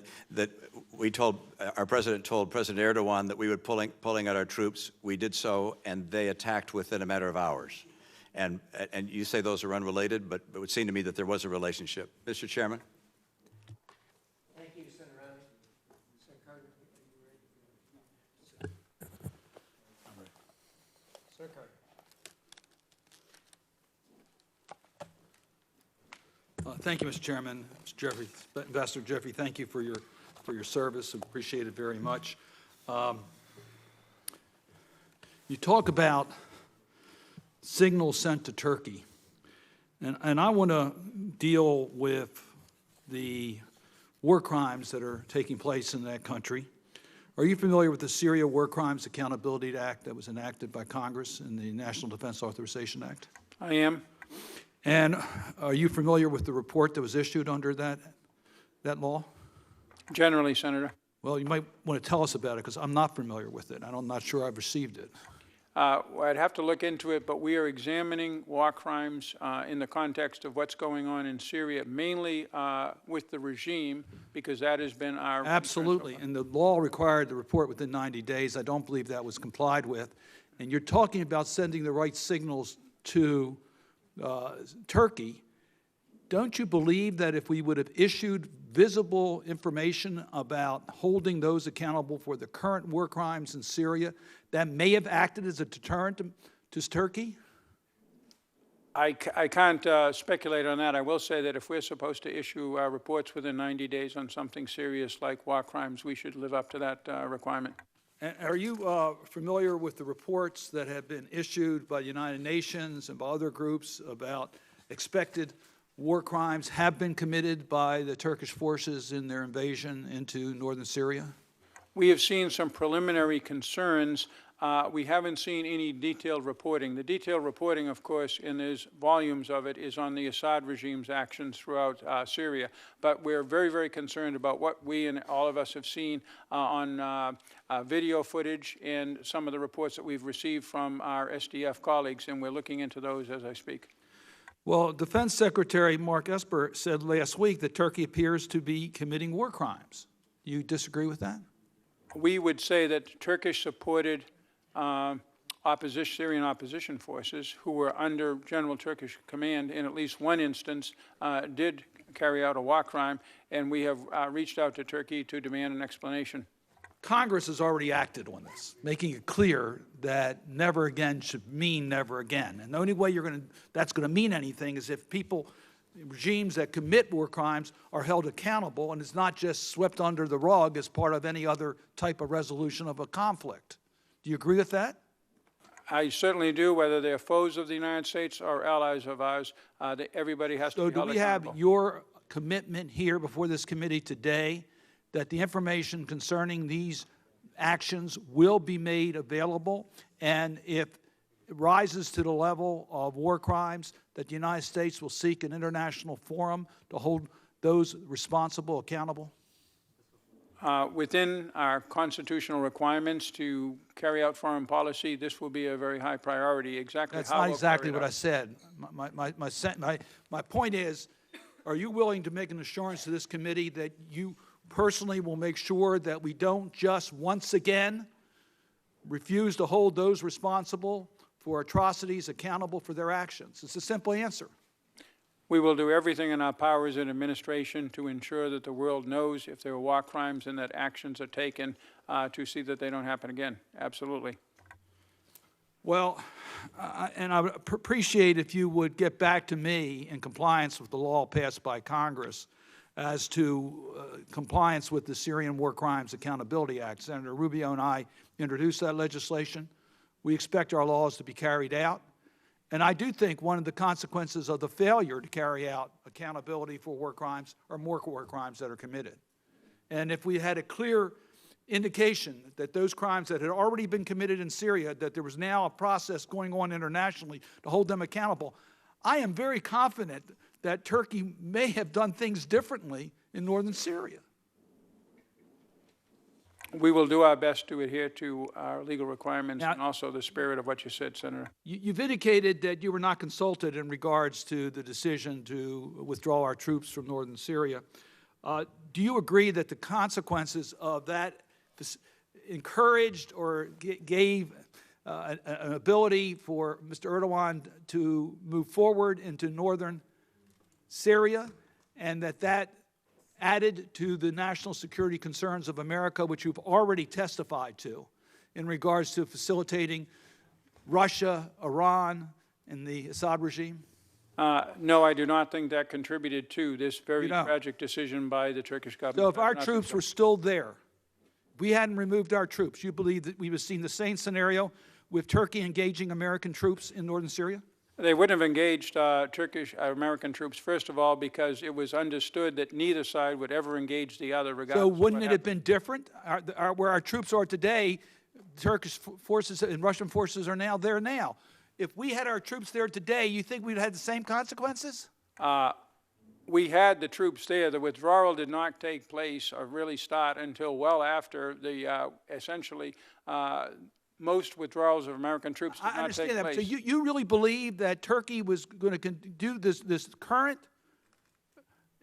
our president told President Erdogan that we would pulling out our troops. We did so, and they attacked within a matter of hours. And you say those are unrelated, but it would seem to me that there was a relationship. Mr. Chairman. Thank you, Senator Rowley. Senator Carter, are you ready? I'm ready. Senator Carter. Thank you, Mr. Chairman. Mr. Jeffrey, Ambassador Jeffrey, thank you for your service. Appreciate it very much. You talk about signals sent to Turkey, and I want to deal with the war crimes that are taking place in that country. Are you familiar with the Syria War Crimes Accountability Act that was enacted by Congress in the National Defense Authorization Act? I am. And are you familiar with the report that was issued under that law? Generally, Senator. Well, you might want to tell us about it, because I'm not familiar with it. I'm not sure I've received it. I'd have to look into it, but we are examining war crimes in the context of what's going on in Syria, mainly with the regime, because that has been our... Absolutely, and the law required the report within 90 days. I don't believe that was complied with. And you're talking about sending the right signals to Turkey. Don't you believe that if we would have issued visible information about holding those accountable for the current war crimes in Syria, that may have acted as a deterrent to Turkey? I can't speculate on that. I will say that if we're supposed to issue reports within 90 days on something serious like war crimes, we should live up to that requirement. And are you familiar with the reports that have been issued by the United Nations and by other groups about expected war crimes have been committed by the Turkish forces in their invasion into northern Syria? We have seen some preliminary concerns. We haven't seen any detailed reporting. The detailed reporting, of course, and there's volumes of it, is on the Assad regime's actions throughout Syria. But we're very, very concerned about what we and all of us have seen on video footage and some of the reports that we've received from our SDF colleagues, and we're looking into those as I speak. Well, Defense Secretary Mark Esper said last week that Turkey appears to be committing war crimes. Do you disagree with that? We would say that Turkish-supported Syrian opposition forces, who were under general Turkish command in at least one instance, did carry out a war crime, and we have reached out to Turkey to demand an explanation. Congress has already acted on this, making it clear that never again should mean never again. And the only way that's going to mean anything is if regimes that commit war crimes are held accountable and it's not just swept under the rug as part of any other type of resolution of a conflict. Do you agree with that? I certainly do, whether they're foes of the United States or allies of ours. Everybody has to be held accountable. So do we have your commitment here before this committee today that the information concerning these actions will be made available, and if it rises to the level of war crimes, that the United States will seek an international forum to hold those responsible accountable? Within our constitutional requirements to carry out foreign policy, this will be a very high priority. Exactly That's how not we'll exactly carry it what I out. said. My point is, are you willing to make an assurance to this committee that you personally will make sure that we don't just once again refuse to hold those responsible for atrocities accountable for their actions? It's a simple answer. We will do everything in our power as an administration to ensure that the world knows if there are war crimes and that actions are taken to see that they don't happen again. Absolutely. Well, I would appreciate if you would get back to me in compliance with the law passed by Congress as to compliance with the Syrian War Crimes Accountability Act. Senator Rubio and I introduced that legislation. We expect our laws to be carried out. And I do think one of the consequences of the failure to carry out accountability for war crimes are more war crimes that are committed. And if we had a clear indication that those crimes that had already been committed in Syria, that there was now a process going on internationally to hold them accountable, I am very confident that Turkey may have done things differently in northern Syria. We will do our best to adhere to our legal requirements Now, and also the spirit of what you said, Senator. You've indicated that you were not consulted in regards to the decision to withdraw our troops from northern Syria. Do you agree that the consequences of that encouraged or gave an ability for Mr. Erdogan to move forward into northern Syria, and that added to the national security concerns of America, which you've already testified to, in regards to facilitating Russia, Iran, and the Assad regime? No, I do not think that contributed to this very tragic decision by the Turkish government. So if our troops were still there, if we hadn't removed our troops, you believe that we would have seen the same scenario with Turkey engaging American troops in northern Syria? They wouldn't have engaged American troops, first of all, because it was understood that neither side would ever engage the other regardless So of what wouldn't it have happened. been different? Where our troops are today, Turkish forces and Russian forces are now there now. If we had our troops there today, you think we'd have had the same consequences? We had the troops there. The withdrawal did not take place or really start until well after the, essentially, most withdrawals of American troops did not take place. So you really believe that Turkey was going to do this current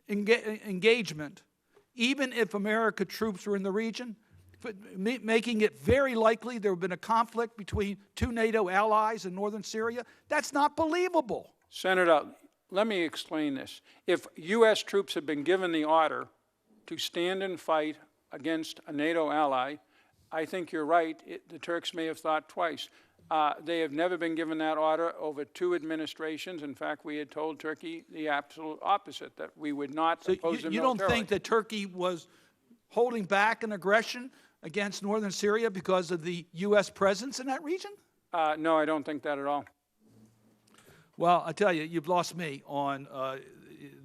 engagement, even if American troops were in the region, making it very likely there would have been a conflict between two NATO allies in northern Syria? That's not believable. Senator, let me explain this. If U.S. troops had been given the order to stand and fight against a NATO ally, I think you're right. The Turks may have thought twice. They have never been given that order over two administrations. In fact, we had told Turkey the absolute opposite, that we would not oppose them militarily. You don't think that Turkey was holding back an aggression against northern Syria because of the U.S. presence in that region? No, I don't think that at all. Well, I tell you, you've lost me on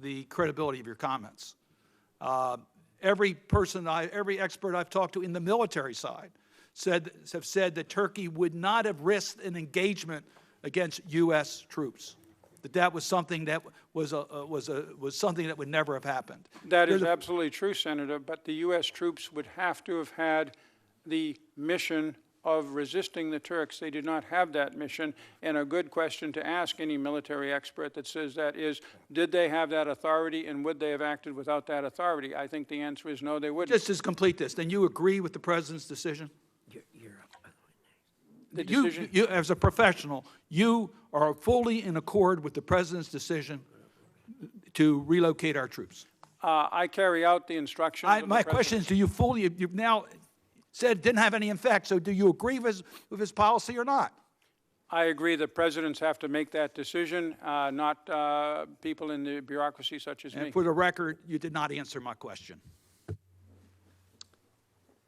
the credibility of your comments. Every expert I've talked to in the military side have said that Turkey would not have risked an engagement against U.S. troops. That was something that was something that would never have happened. That is absolutely true, Senator. But the U.S. troops would have to have had the mission of resisting the Turks. They did not have that mission. And a good question to ask any military expert that says that is, did they have that authority and would they have acted without that authority? I think the answer is no, they wouldn't. Just to complete this, then you agree with the President's decision? The You, decision, you, as a professional, you are fully in accord with the president's decision to relocate our troops. I carry out the instructions of the My President. question is, do you fully, you've now said it didn't have any effect, so do you agree with his policy or not? I agree that presidents have to make that decision, not people in the bureaucracy such as me. And for the record, you did not answer my question.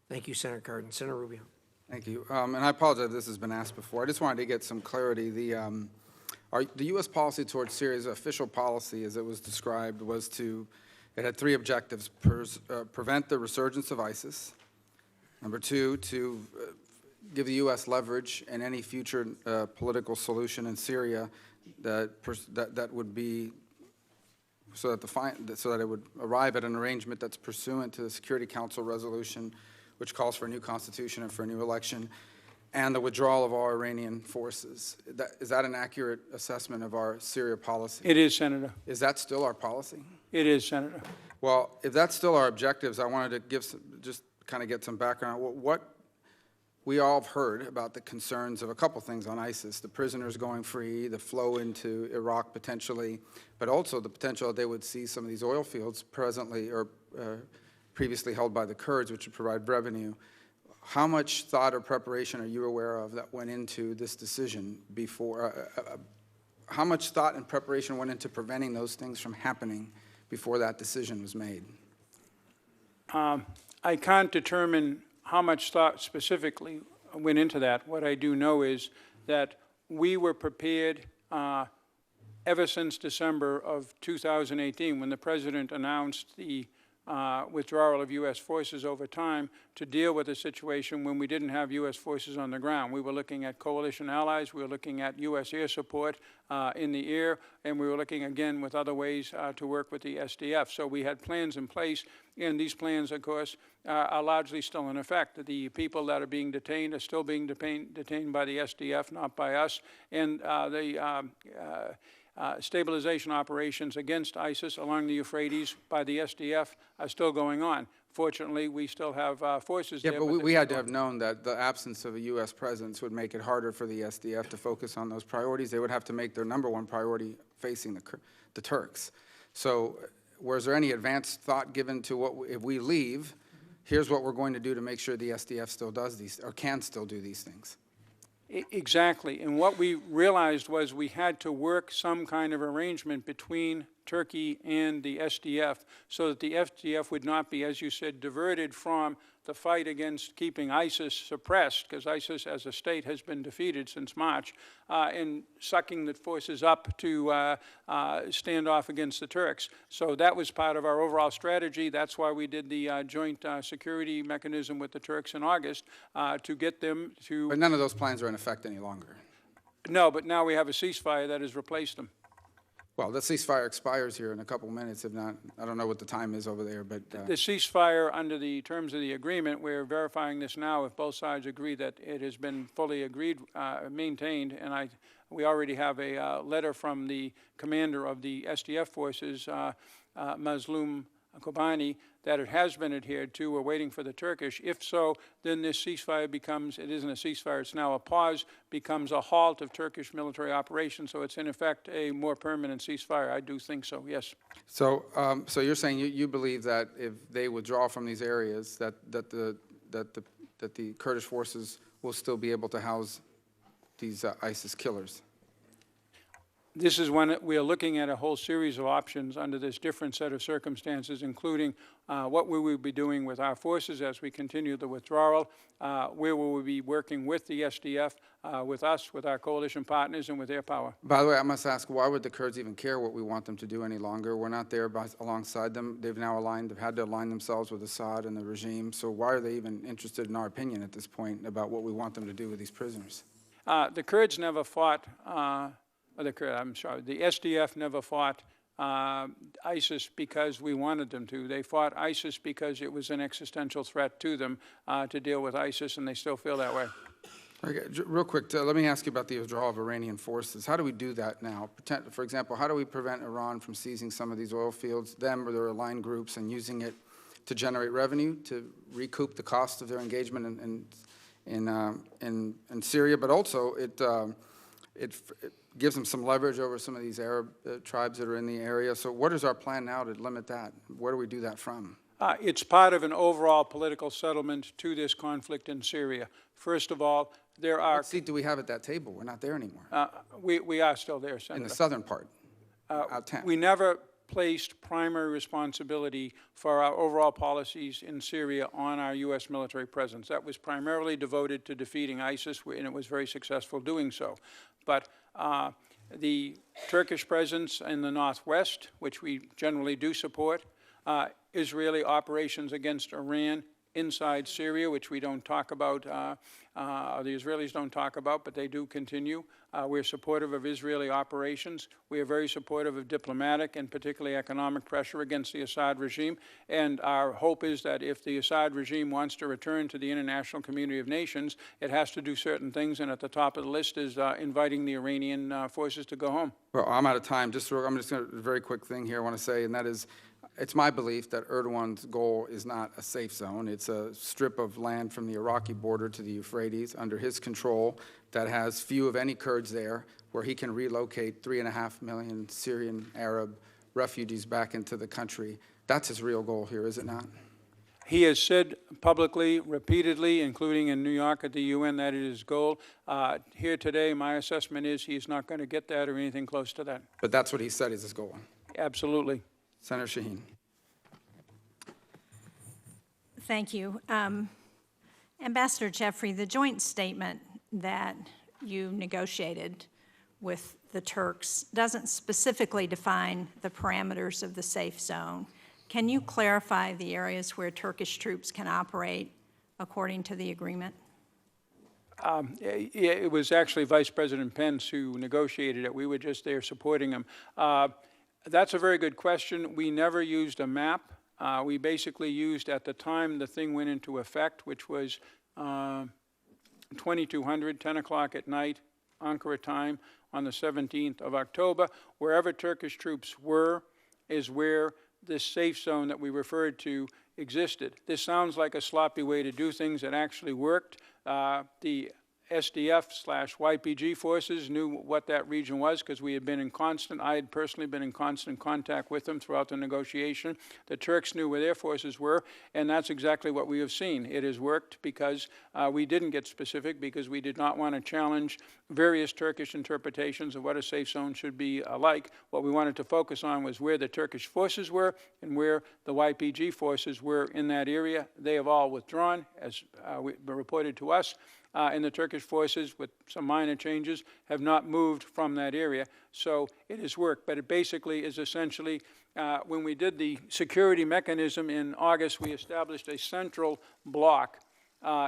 Thank you, Senator Cardin. Senator Rubio. Thank you. And I apologize if this has been asked before. I just wanted to get some clarity. The U.S. policy towards Syria's official policy, as it was described, was it had three objectives: prevent the resurgence of ISIS. Number two, to give the U.S. leverage in any future political solution in Syria that would be so that it would arrive at an arrangement that's pursuant to the Security Council resolution, which calls for a new constitution and for a new election, and the withdrawal of all Iranian forces. Is that an accurate assessment of our Syria policy? It is, Senator. Is that still our policy? It is, Senator. Well, if that's still our objectives, I wanted to just kind of get some background. What we all have heard about the concerns of a couple things on ISIS: the prisoners going free, the flow into Iraq potentially, but also the potential that they would see some of these oil fields presently or previously held by the Kurds, which would provide revenue. How much thought or preparation are you aware of that went into this decision before? How much thought and preparation went into preventing those things from happening before that decision was made? I can't determine how much thought specifically went into that. What I do know is that we were prepared ever since December of 2018, when the President announced the withdrawal of U.S. forces over time, to deal with a situation when we didn't have U.S. forces on the ground. We were looking at coalition allies, we were looking at U.S. air support in the air, and we were looking again with other ways to work with the SDF. So we had plans in place, and these plans, of course, are largely still in effect. The people that are being detained are still being detained by the SDF, not by us, and stabilization operations against ISIS along the Euphrates by the SDF are still going on. Fortunately, we still have forces there. Yeah, but we had to have known that the absence of a U.S. presence would make it harder for the SDF to focus on those priorities. They would have to make their number one priority facing the Turks. So was there any advanced thought given to what, if we leave, here's what we're going to do to make sure the SDF still does these, or can still do these things? Exactly. And what we realized was we had to work some kind of arrangement between Turkey and the SDF so that the SDF would not be, as you said, diverted from the fight against keeping ISIS suppressed, because ISIS as a state has been defeated since March, and sucking the forces up to stand off against the Turks. So that was part of our overall strategy. That's why we did the joint security mechanism with the Turks in August to get them to... But none of those plans are in effect any longer. No, but now we have a ceasefire that has replaced them. Well, the ceasefire expires here in a couple minutes, if not, I don't know what the time is over there, but... The ceasefire, under the terms of the agreement, we're verifying this now if both sides agree that it has been fully agreed, maintained, and we already have a letter from the commander of the SDF forces, Mazlum Kobani, that it has been adhered to. We're waiting for the Turkish. If so, then this ceasefire becomes, it isn't a ceasefire, it's now a pause, becomes a halt of Turkish military operations, so it's in effect a more permanent ceasefire. I do think so, yes. So, so you're saying you believe that if they withdraw from these areas, that the Kurdish forces will still be able to house these ISIS killers? This is when we are looking at a whole series of options under this different set of circumstances, including what we will be doing with our forces as we continue the withdrawal, where will we be working with the SDF, with us, with our coalition partners, and with air power. By the way, I must ask, why would the Kurds even care what we want them to do any longer? We're not there alongside them. They've now had to align themselves with Assad and the regime, so why are they even interested in our opinion at this point about what we want them to do with these prisoners? The Kurds never fought... the SDF never fought ISIS because we wanted them to. They fought ISIS because it was an existential threat to them to deal with ISIS, and they still feel that way. Okay, real quick, let me ask you about the withdrawal of Iranian forces. How do we do that now? For example, how do we prevent Iran from seizing some of these oil fields, them or their aligned groups, and using it to generate revenue, to recoup the cost of their engagement in Syria, but also it gives them some leverage over some of these Arab tribes that are in the area. So what is our plan now to limit that? Where do we do that from? It's part of an overall political settlement to this conflict in Syria. First of all, there are... What seat do we have at that table? We're not there anymore. We are still there, Senator. In the southern part, out 10. We never placed primary responsibility for our overall policies in Syria on our U.S. military presence. That was primarily devoted to defeating ISIS, and it was very successful doing so. But the Turkish presence in the northwest, which we generally do support, Israeli operations against Iran inside Syria, which we don't talk about, the Israelis don't talk about, but they do continue. We're supportive of Israeli operations. We are very supportive of diplomatic and particularly economic pressure against the Assad regime. And our hope is that if the Assad regime wants to return to the international community of nations, it has to do certain things. And at the top of the list is inviting the Iranian forces to go home. Well, I'm out of time. I'm just going to, a very quick thing here I want to say, and that is, it's my belief that Erdogan's goal is not a safe zone. It's a strip of land from the Iraqi border to the Euphrates under his control that has few of any Kurds there, where he can relocate 3.5 million Syrian Arab refugees back into the country. That's his real goal here, is it not? He has said publicly, repeatedly, including in New York at the UN, that it is his goal. Here today, my assessment is he's not going to get that or anything close to that. But that's what he said is his goal. Absolutely. Senator Shaheen. Thank you. Ambassador Jeffrey, the joint statement that you negotiated with the Turks doesn't specifically define the parameters of the safe zone. Can you clarify the areas where Turkish troops can operate according to the agreement? It was actually Vice President Pence who negotiated it. We were just there supporting him. That's a very good question. We never used a map. We basically used, at the time the thing went into effect, which was 2200, 10 o'clock at night, Ankara time, on the 17th of October. Wherever Turkish troops were is where this safe zone that we referred to existed. This sounds like a sloppy way to do things. It actually worked. The SDF/YPG forces knew what that region was because we had been in constant, I had personally been in constant contact with them throughout the negotiation. The Turks knew where their forces were, and that's exactly what we have seen. It has worked because we didn't get specific, because we did not want to challenge various Turkish interpretations of what a safe zone should be like. What we wanted to focus on was where the Turkish forces were and where the YPG forces were in that area. They have all withdrawn, as reported to us. And the Turkish forces, with some minor changes, have not moved from that area. So it has worked. But it basically is essentially, when we did the security mechanism in August, we established a central block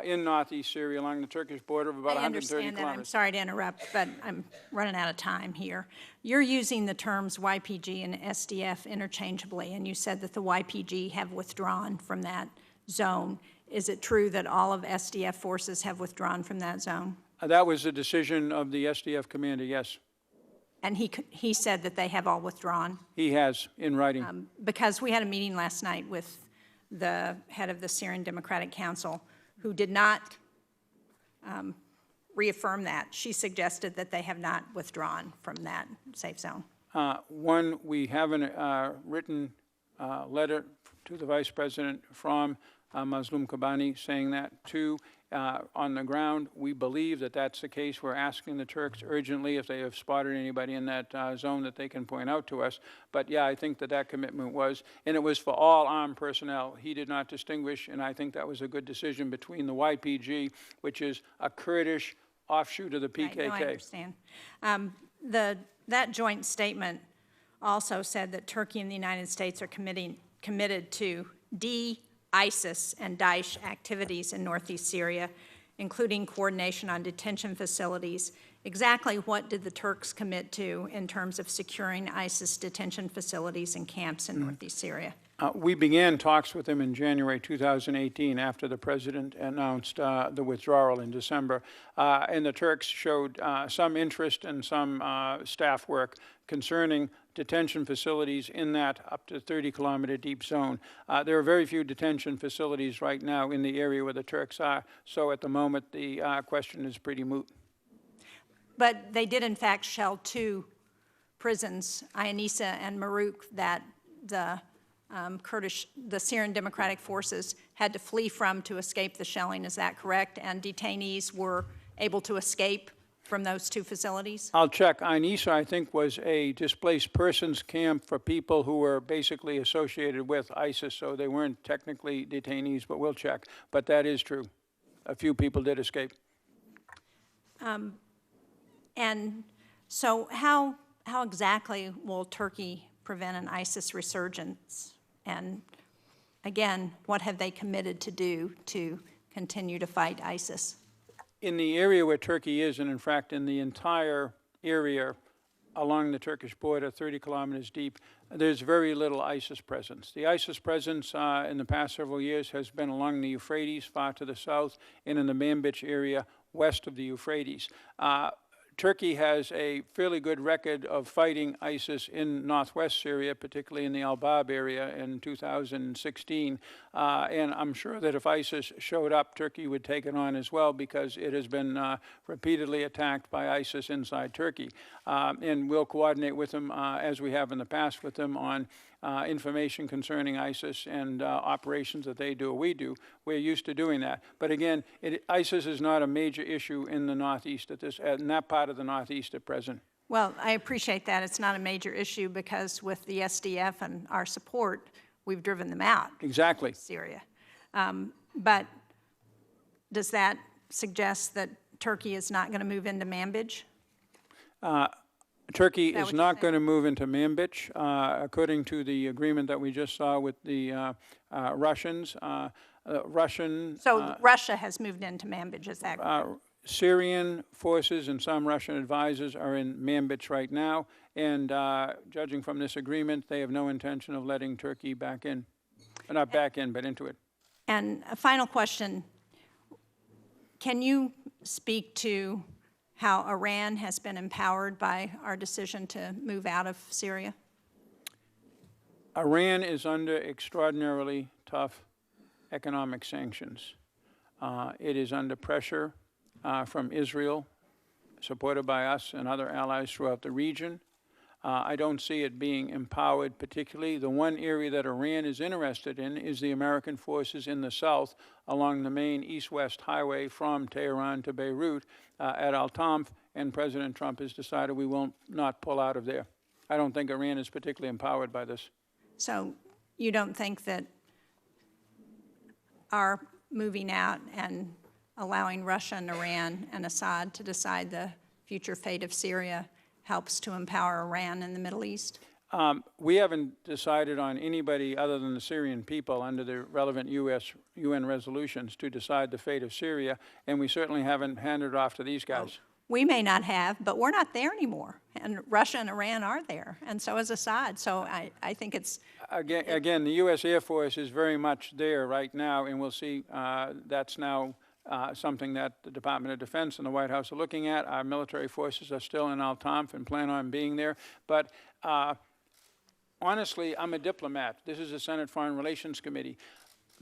in northeast Syria along the Turkish border of about 130 kilometers. I understand that. I'm sorry to interrupt, but I'm running out of time here. You're using the terms YPG and SDF interchangeably, and you said that the YPG have withdrawn from that zone. Is it true that all of SDF forces have withdrawn from that zone? That was the decision of the SDF commander, yes. And he said that they have all withdrawn? He has, in writing. Because we had a meeting last night with the head of the Syrian Democratic Council who did not reaffirm that. She suggested that they have not withdrawn from that safe zone. One, we have a written letter to the Vice President from Mazloum Kobani saying that. Two, on the ground, we believe that that's the case. We're asking the Turks urgently if they have spotted anybody in that zone that they can point out to us. But yeah, I think that that commitment was, and it was for all armed personnel. He did not distinguish, and I think that was a good decision between the YPG, which is a Kurdish offshoot of the PKK. Right, no, I understand. That joint statement also said that Turkey and the United States are committed to ISIS and Daesh activities in northeast Syria, including coordination on detention facilities. Exactly what did the Turks commit to in terms of securing ISIS detention facilities and camps in northeast Syria? We began talks with them in January 2018 after the president announced the withdrawal in December. And the Turks showed some interest and some staff work concerning detention facilities in that up to 30-kilometer deep zone. There are very few detention facilities right now in the area where the Turks are, so at the moment the question is pretty moot. But they did in fact shell 2 prisons, Ayanisa and Maruk, that the the Syrian Democratic Forces had to flee from to escape the shelling. Is that correct? And detainees were able to escape from those 2 facilities? I'll check. Ayanisa, I think, was a displaced persons camp for people who were basically associated with ISIS, so they weren't technically detainees, but we'll check. But that is true. A few people did escape. And so how exactly will Turkey prevent an ISIS resurgence? And again, what have they committed to do to continue to fight ISIS? In the area where Turkey is, and in fact in the entire area along the Turkish border, 30 kilometers deep, there's very little ISIS presence. The ISIS presence in the past several years has been along the Euphrates, far to the south, and in the Manbij area west of the Euphrates. Turkey has a fairly good record of fighting ISIS in northwest Syria, particularly in the Al-Bab area in 2016. And I'm sure that if ISIS showed up, Turkey would take it on as well, because it has been repeatedly attacked by ISIS inside Turkey. And we'll coordinate with them, as we have in the past with them, on information concerning ISIS and operations that they do or we do. We're used to doing that. But again, ISIS is not a major issue in the Northeast in that part of the Northeast at present. Well, I appreciate that. It's not a major issue because with the SDF and our support, we've driven them out. Exactly. Of Syria. But does that suggest that Turkey is not going to move into Manbij? Turkey is not going to move into Manbij, according to the agreement that we just saw with the Russians. Russia has moved into Manbij, is that correct? Syrian forces and some Russian advisors are in Manbij right now, and judging from this agreement, they have no intention of letting Turkey back in. Not back in, but into it. And a final question. Can you speak to how Iran has been empowered by our decision to move out of Syria? Iran is under extraordinarily tough economic sanctions. It is under pressure from Israel, supported by us and other allies throughout the region. I don't see it being empowered particularly. The one area that Iran is interested in is the American forces in the south along the main east-west highway from Tehran to Beirut at Al-Tamf, and President Trump has decided we will not pull out of there. I don't think Iran is particularly empowered by this. So you don't think that our moving out and allowing Russia and Iran and Assad to decide the future fate of Syria helps to empower Iran in the Middle East? We haven't decided on anybody other than the Syrian people under the relevant UN resolutions to decide the fate of Syria, and we certainly haven't handed it off to these guys. We may not have, but we're not there anymore, and Russia and Iran are there, and so is Assad. So I think it's... Again, the U.S. Air Force is very much there right now, and we'll see that's now something that the Department of Defense and the White House are looking at. Our military forces are still in Al-Tamf and plan on being there. But honestly, I'm a diplomat. This is a Senate Foreign Relations Committee.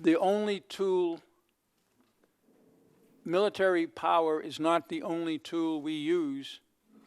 The only tool, military power is not the only tool we use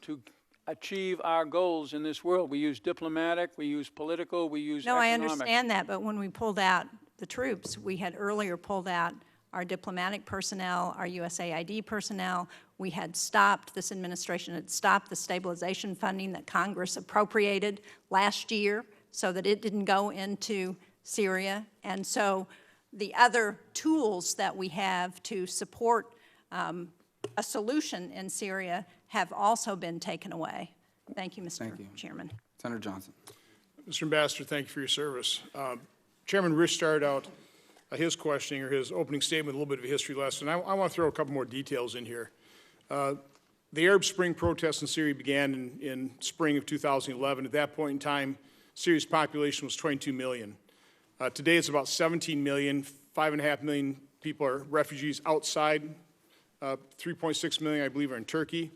to achieve our goals in this world. We use diplomatic, we use political, we use economic. No, I understand that, but when we pulled out the troops, we had earlier pulled out our diplomatic personnel, our USAID personnel. We had stopped, this administration had stopped the stabilization funding that Congress appropriated last year so that it didn't go into Syria. And so the other tools that we have to support a solution in Syria have also been taken away. Thank you, Mr. Chairman. Senator Johnson. Mr. Ambassador, thank you for your service. Chairman Risch started out his questioning or his opening statement with a little bit of a history lesson. I want to throw a couple more details in here. The Arab Spring protests in Syria began in spring of 2011. At that point in time, Syria's population was 22 million. Today it's about 17 million. 5.5 million people are refugees outside. 3.6 million, I believe, are in Turkey.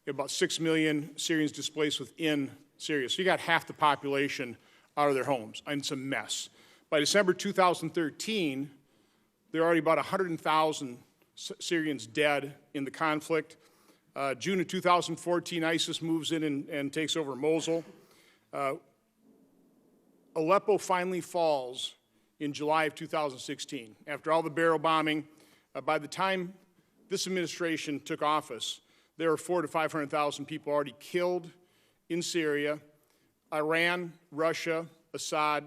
You have about 6 million Syrians displaced within Syria. So you got half the population out of their homes, and it's a mess. By December 2013, there are already about 100,000 Syrians dead in the conflict. June of 2014, ISIS moves in and takes over Mosul. Aleppo finally falls in July of 2016. After all the barrel bombing, by the time this administration took office, there were 400,000 to 500,000 people already killed in Syria. Iran, Russia, Assad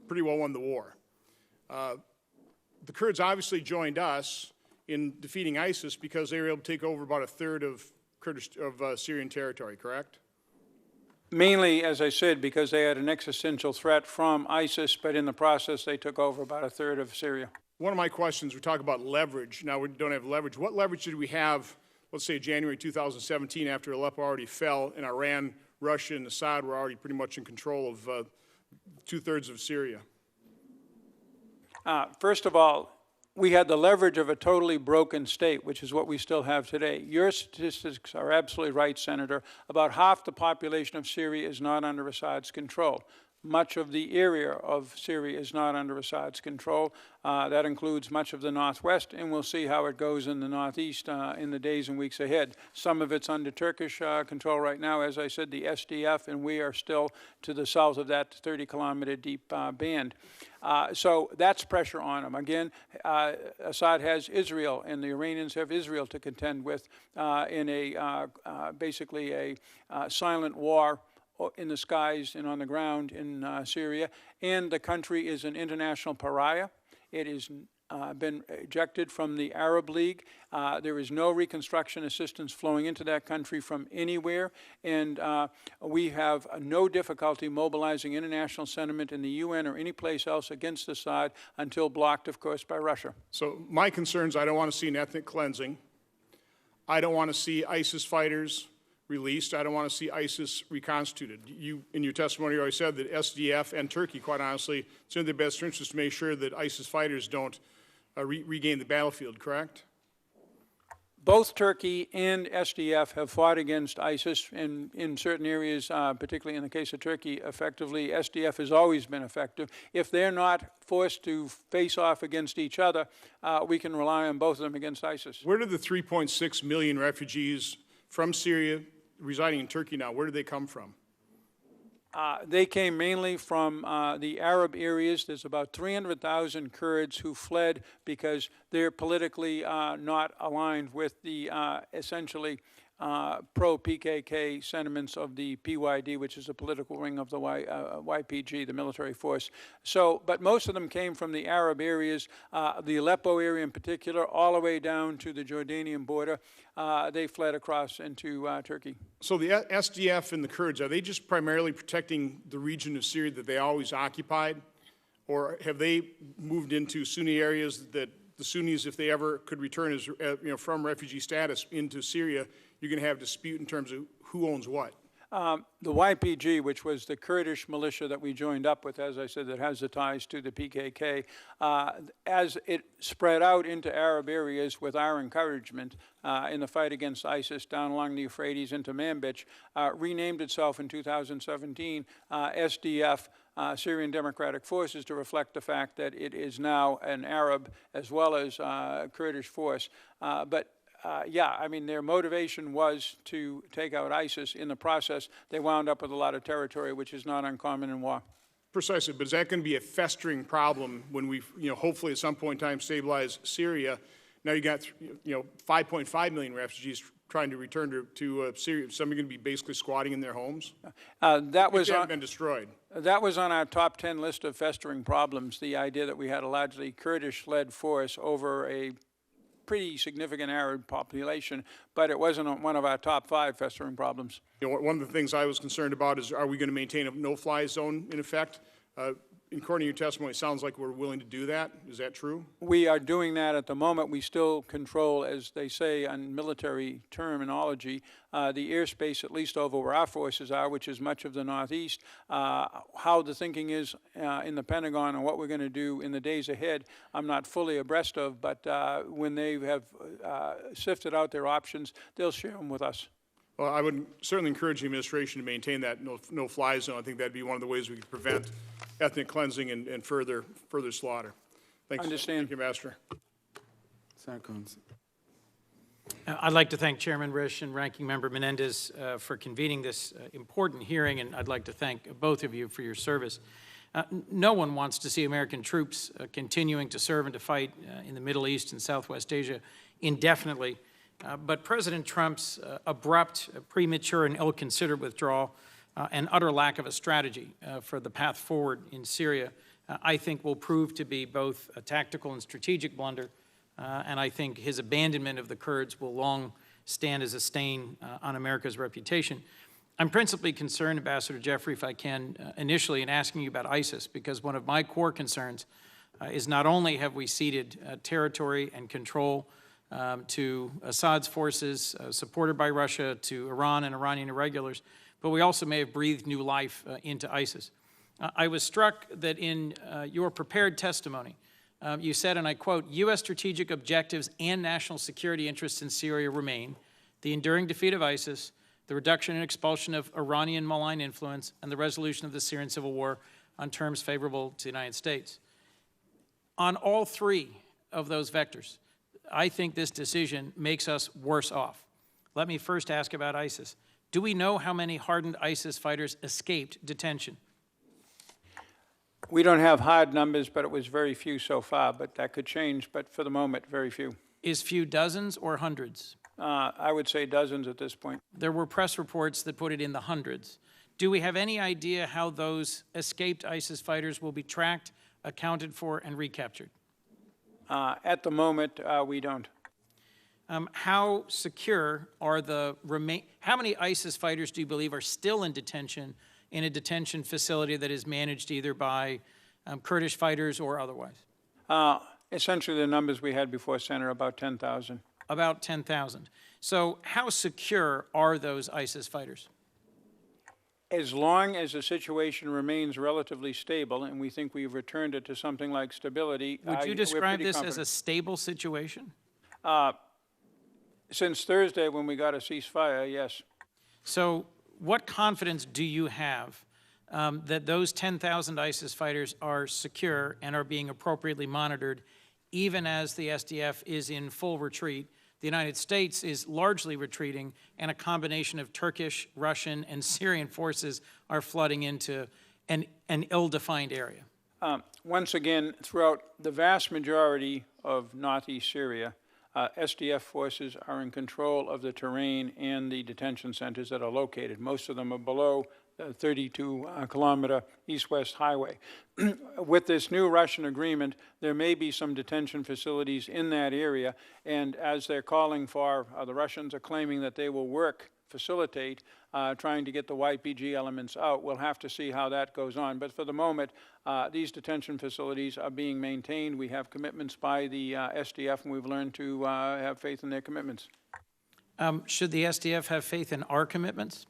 pretty well won the war. The Kurds obviously joined us in defeating ISIS because they were able to take over about a third of Syrian territory, correct? Mainly, as I said, because they had an existential threat from ISIS, but in the process, they took over about a third of Syria. One of my questions, we talk about leverage. Now, we don't have leverage. What leverage did we have, let's say, January 2017, after Aleppo already fell, and Iran, Russia, and Assad were already pretty much in control of two-thirds of Syria? First of all, we had the leverage of a totally broken state, which is what we still have today. Your statistics are absolutely right, Senator. About half the population of Syria is not under Assad's control. Much of the area of Syria is not under Assad's control. That includes much of the northwest, and we'll see how it goes in the northeast in the days and weeks ahead. Some of it's under Turkish control right now, as I said, the SDF, and we are still to the south of that 30-kilometer deep band. So that's pressure on them. Again, Assad has Israel, and the Iranians have Israel to contend with in a basically a silent war in the skies and on the ground in Syria, and the country is an international pariah. It has been ejected from the Arab League. There is no reconstruction assistance flowing into that country from anywhere, and we have no difficulty mobilizing international sentiment in the UN or any place else against Assad until blocked, of course, by Russia. So my concerns, I don't want to see an ethnic cleansing. I don't want to see ISIS fighters released. I don't want to see ISIS reconstituted. You, in your testimony, already said that SDF and Turkey, quite honestly, it's in their best interest to make sure that ISIS fighters don't regain the battlefield, correct? Both Turkey and SDF have fought against ISIS, and in certain areas, particularly in the case of Turkey, effectively, SDF has always been effective. If they're not forced to face off against each other, we can rely on both of them against ISIS. Where did the 3.6 million refugees from Syria residing in Turkey now, where did they come from? They came mainly from the Arab areas. There's about 300,000 Kurds who fled because they're politically not aligned with the essentially pro-PKK sentiments of the PYD, which is a political wing of the YPG, the military force. So, but most of them came from the Arab areas, the Aleppo area in particular, all the way down to the Jordanian border. They fled across into Turkey. So the SDF and the Kurds, are they just primarily protecting the region of Syria that they always occupied? Or have they moved into Sunni areas that the Sunnis, if they ever could return as, from refugee status into Syria, you're going to have dispute in terms of who owns what? The YPG, which was the Kurdish militia that we joined up with, as I said, that has the ties to the PKK, as it spread out into Arab areas with our encouragement in the fight against ISIS down along the Euphrates into Manbij, renamed itself in 2017 SDF, Syrian Democratic Forces, to reflect the fact that it is now an Arab as well as Kurdish force. Yeah, I mean, their motivation was to take out ISIS. In the process, they wound up with a lot of territory, which is not uncommon in war. Precisely, but is that going to be a festering problem when we, hopefully at some point in time stabilize Syria? Now you got, 5.5 million refugees trying to return to Syria. Some are going to be basically squatting in their homes. That was haven't been destroyed. That was on our top 10 list of festering problems. The idea that we had a largely Kurdish-led force over a pretty significant Arab population, but it wasn't one of our top 5 festering problems. One of the things I was concerned about is, are we going to maintain a no-fly zone in effect? According to your testimony, it sounds like we're willing to do that. Is that true? We are doing that at the moment. We still control, as they say on military terminology, the airspace, at least over where our forces are, which is much of the Northeast. How the thinking is in the Pentagon and what we're going to do in the days ahead, I'm not fully abreast of, but when they have sifted out their options, they'll share them with us. Well, I would certainly encourage the administration to maintain that no-fly zone. I think that'd be one of the ways we could prevent ethnic cleansing and further slaughter. Thanks. Understand. Thank you, Ambassador. Senator Coons. I'd like to thank Chairman Risch and Ranking Member Menendez for convening this important hearing, and I'd like to thank both of you for your service. No one wants to see American troops continuing to serve and to fight in the Middle East and Southwest Asia indefinitely, but President Trump's abrupt, premature, and ill-considered withdrawal and utter lack of a strategy for the path forward in Syria, I think will prove to be both a tactical and strategic blunder, and I think his abandonment of the Kurds will long stand as a stain on America's reputation. I'm principally concerned, Ambassador Jeffrey, if I can, initially in asking you about ISIS, because one of my core concerns is not only have we ceded territory and control to Assad's forces, supported by Russia, to Iran and Iranian irregulars, but we also may have breathed new life into ISIS. I was struck that in your prepared testimony, you said, and I quote, U.S. strategic objectives and national security interests in Syria remain the enduring defeat of ISIS, the reduction and expulsion of Iranian malign influence, and the resolution of the Syrian civil war on terms favorable to the United States. On all three of those vectors, I think this decision makes us worse off. Let me first ask about ISIS. Do we know how many hardened ISIS fighters escaped detention? We don't have hard numbers, but it was very few so far, but that could change, but for the moment, very few. Is few dozens or hundreds? I would say dozens at this point. There were press reports that put it in the hundreds. Do we have any idea how those escaped ISIS fighters will be tracked, accounted for, and recaptured? At the moment, we don't. How secure are the how many ISIS fighters do you believe are still in detention in a detention facility that is managed either by Kurdish fighters or otherwise? Essentially, the numbers we had before, Senator, about 10,000. About 10,000. So how secure are those ISIS fighters? As long as the situation remains relatively stable, and we think we've returned it to something like stability, would you we're describe pretty this confident. as a stable situation? Since Thursday, when we got a ceasefire, yes. So what confidence do you have that those 10,000 ISIS fighters are secure and are being appropriately monitored, even as the SDF is in full retreat, the United States is largely retreating, and a combination of Turkish, Russian, and Syrian forces are flooding into an ill-defined area? Once again, throughout the vast majority of northeast Syria, SDF forces are in control of the terrain and the detention centers that are located. Most of them are below the 32-kilometer east-west highway. With this new Russian agreement, there may be some detention facilities in that area, and as they're calling for, the Russians are claiming that they will facilitate trying to get the YPG elements out. We'll have to see how that goes on. But for the moment, these detention facilities are being maintained. We have commitments by the SDF, and we've learned to have faith in their commitments. Should the SDF have faith in our commitments?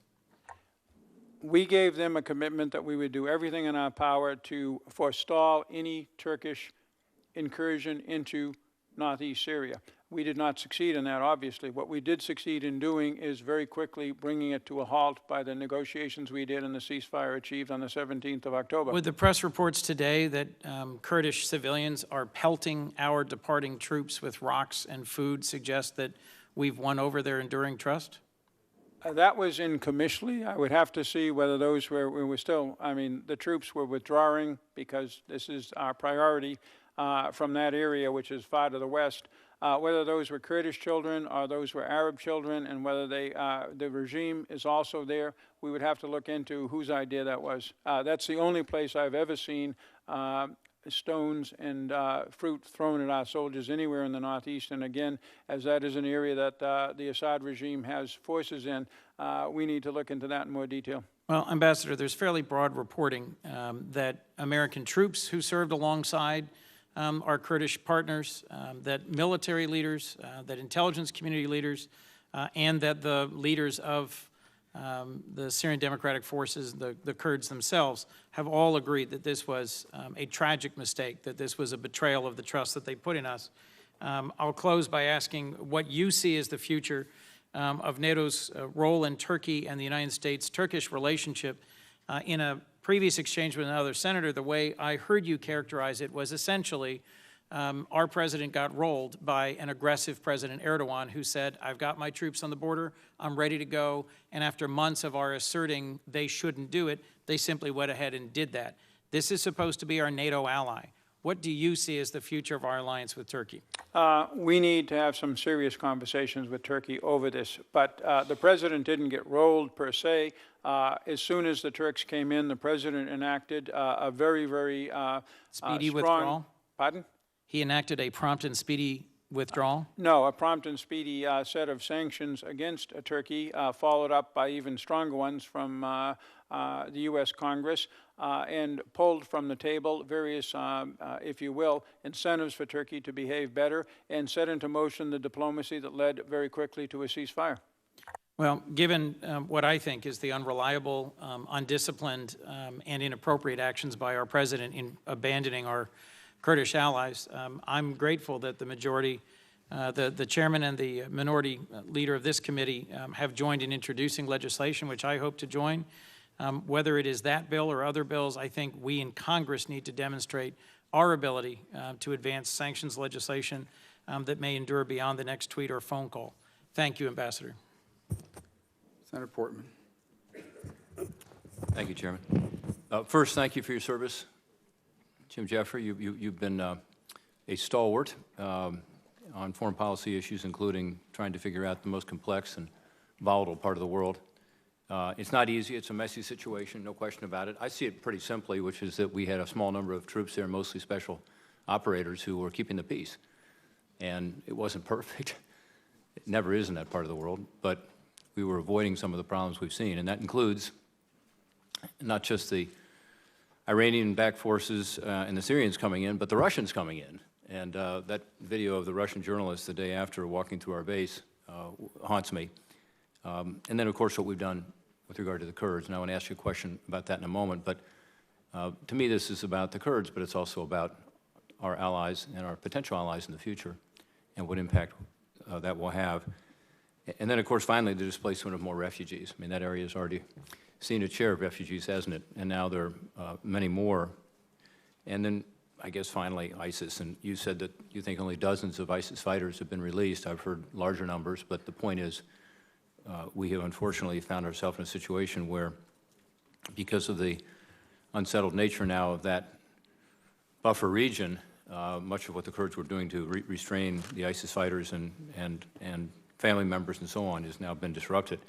We gave them a commitment that we would do everything in our power to forestall any Turkish incursion into northeast Syria. We did not succeed in that, obviously. What we did succeed in doing is very quickly bringing it to a halt by the negotiations we did and the ceasefire achieved on the 17th of October. With the press reports today that Kurdish civilians are pelting our departing troops with rocks and food suggest that we've won over their enduring trust? That was in Comishli. I would have to see whether those were still, I mean, the troops were withdrawing because this is our priority from that area, which is far to the west. Whether those were Kurdish children or those were Arab children, and whether the regime is also there, we would have to look into whose idea that was. That's the only place I've ever seen stones and fruit thrown at our soldiers anywhere in the northeast. And again, as that is an area that the Assad regime has forces in, we need to look into that in more detail. Well, Ambassador, there's fairly broad reporting that American troops who served alongside our Kurdish partners, that military leaders, that intelligence community leaders, and that the leaders of the Syrian Democratic Forces, the Kurds themselves, have all agreed that this was a tragic mistake, that this was a betrayal of the trust that they put in us. I'll close by asking what you see as the future of NATO's role in Turkey and the United States-Turkish relationship. In a previous exchange with another senator, the way I heard you characterize it was essentially our president got rolled by an aggressive President Erdogan who said, I've got my troops on the border, I'm ready to go, and after months of our asserting they shouldn't do it, they simply went ahead and did that. This is supposed to be our NATO ally. What do you see as the future of our alliance with Turkey? We need to have some serious conversations with Turkey over this, but the president didn't get rolled per se. As soon as the Turks came in, the president enacted a very, very Speedy strong... withdrawal? Pardon? He enacted a prompt and speedy withdrawal? No, a prompt and speedy set of sanctions against Turkey, followed up by even stronger ones from the U.S. Congress, and pulled from the table various, if you will, incentives for Turkey to behave better, and set into motion the diplomacy that led very quickly to a ceasefire. Well, given what I think is the unreliable, undisciplined, and inappropriate actions by our president in abandoning our Kurdish allies, I'm grateful that the majority, the chairman and the minority leader of this committee have joined in introducing legislation, which I hope to join. Whether it is that bill or other bills, I think we in Congress need to demonstrate our ability to advance sanctions legislation that may endure beyond the next tweet or phone call. Thank you, Ambassador. Senator Portman. Thank you, Chairman. First, thank you for your service. Jim Jeffrey, you've been a stalwart on foreign policy issues, including trying to figure out the most complex and volatile part of the world. It's not easy. It's a messy situation, no question about it. I see it pretty simply, which is that we had a small number of troops there, mostly special operators, who were keeping the peace. And it wasn't perfect. It never is in that part of the world. But we were avoiding some of the problems we've seen. And that includes not just the Iranian-backed forces and the Syrians coming in, but the Russians coming in. And that video of the Russian journalist the day after walking through our base haunts me. And then, of course, what we've done with regard to the Kurds. And I want to ask you a question about that in a moment. But to me, this is about the Kurds, but it's also about our allies and our potential allies in the future and what impact that will have. And then, of course, finally, the displacement of more refugees. I mean, that area has already seen its share of refugees, hasn't it? And now there are many more. And then, I guess, finally, ISIS. And you said that you think only dozens of ISIS fighters have been released. I've heard larger numbers, but the point is we have unfortunately found ourselves in a situation where, because of the unsettled nature now of that buffer region, much of what the Kurds were doing to restrain the ISIS fighters and family members and so on has now been disrupted.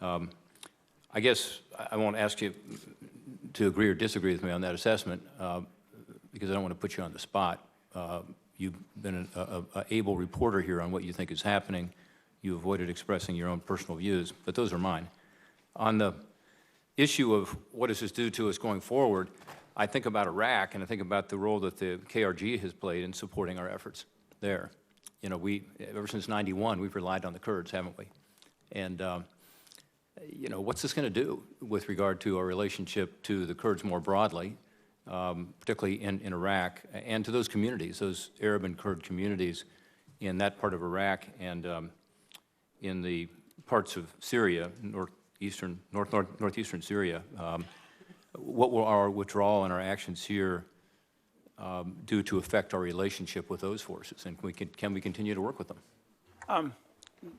I guess I won't ask you to agree or disagree with me on that assessment because I don't want to put you on the spot. You've been an able reporter here on what you think is happening. You avoided expressing your own personal views, but those are mine. On the issue of what does this do to us going forward, I think about Iraq and I think about the role that the KRG has played in supporting our efforts there. You know, ever since '91, we've relied on the Kurds, haven't we? And you know, what's this going to do with regard to our relationship to the Kurds more broadly, particularly in Iraq, and to those communities, those Arab and Kurd communities in that part of Iraq and in the parts of Syria, northeastern Syria? What will our withdrawal and our actions here do to affect our relationship with those forces, and can we continue to work with them?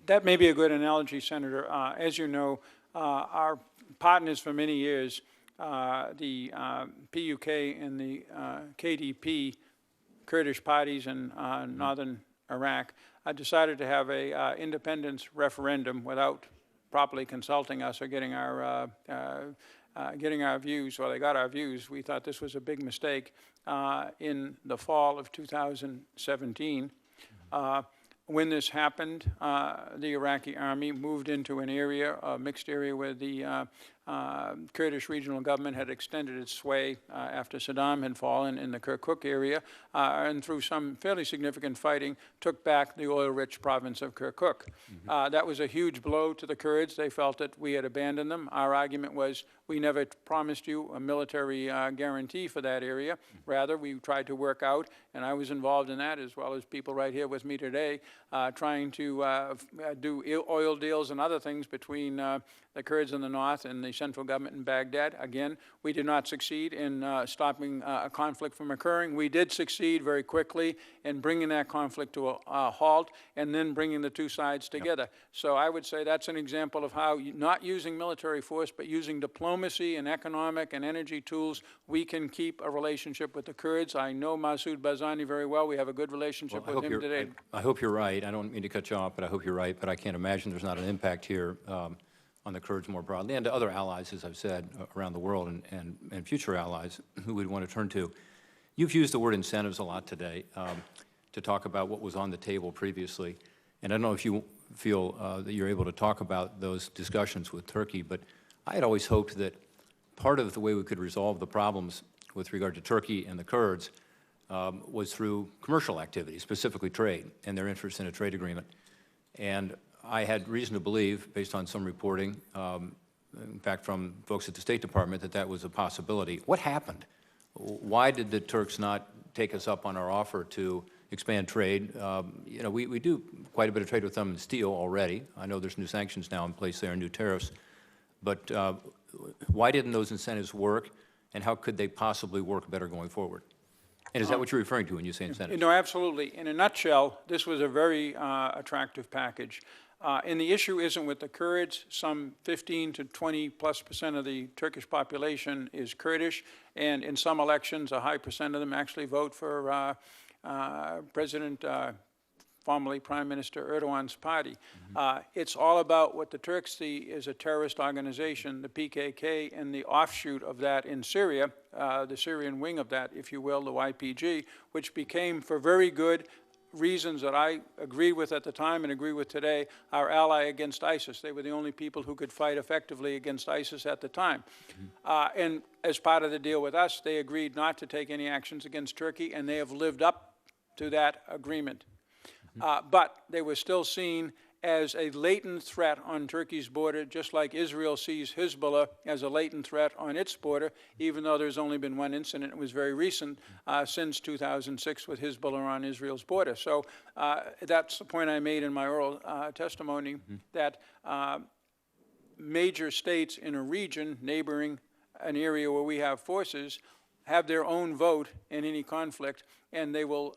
That may be a good analogy, Senator. As you know, our partners for many years, the PUK and the KDP, Kurdish parties in northern Iraq, decided to have a independence referendum without properly consulting us or getting our views. Well, they got our views. We thought this was a big mistake. In the fall of 2017, when this happened, the Iraqi army moved into an area, a mixed area, where the Kurdish regional government had extended its sway after Saddam had fallen in the Kirkuk area, and through some fairly significant fighting, took back the oil-rich province of Kirkuk. That was a huge blow to the Kurds. They felt that we had abandoned them. Our argument was, we never promised you a military guarantee for that area. Rather, we tried to work out, and I was involved in that, as well as people right here with me today, trying to do oil deals and other things between the Kurds in the north and the central government in Baghdad. Again, we did not succeed in stopping a conflict from occurring. We did succeed very quickly in bringing that conflict to a halt and then bringing the two sides together. So I would say that's an example of how, not using military force, but using diplomacy and economic and energy tools, we can keep a relationship with the Kurds. I know Masoud Barzani very well. We have a good relationship with him today. I hope you're right. I don't mean to cut you off, but I hope you're right. But I can't imagine there's not an impact here on the Kurds more broadly, and to other allies, as I've said, around the world, and future allies who we'd want to turn to. You've used the word incentives a lot today to talk about what was on the table previously. And I don't know if you feel that you're able to talk about those discussions with Turkey, but I had always hoped that part of the way we could resolve the problems with regard to Turkey and the Kurds was through commercial activity, specifically trade, and their interest in a trade agreement. And I had reason to believe, based on some reporting, in fact from folks at the State Department, that that was a possibility. What happened? Why did the Turks not take us up on our offer to expand trade? You know, we do quite a bit of trade with them in steel already. I know there's new sanctions now in place there, new tariffs. But why didn't those incentives work, and how could they possibly work better going forward? And is that what you're referring to when you say incentives? No, absolutely. In a nutshell, this was a very attractive package. And the issue isn't with the Kurds. Some 15 to 20+% of the Turkish population is Kurdish, and in some elections, a high percent of them actually vote for formerly Prime Minister Erdogan's party. It's all about what the Turks see as a terrorist organization, the PKK, and the offshoot of that in Syria, the Syrian wing of that, if you will, the YPG, which became, for very good reasons that I agreed with at the time and agree with today, our ally against ISIS. They were the only people who could fight effectively against ISIS at the time. And as part of the deal with us, they agreed not to take any actions against Turkey, and they have lived up to that agreement. But they were still seen as a latent threat on Turkey's border, just like Israel sees Hezbollah as a latent threat on its border, even though there's only been one incident, it was very recent, since 2006 with Hezbollah on Israel's border. So that's the point I made in my oral testimony, that major states in a region neighboring an area where we have forces have their own vote in any conflict, and they will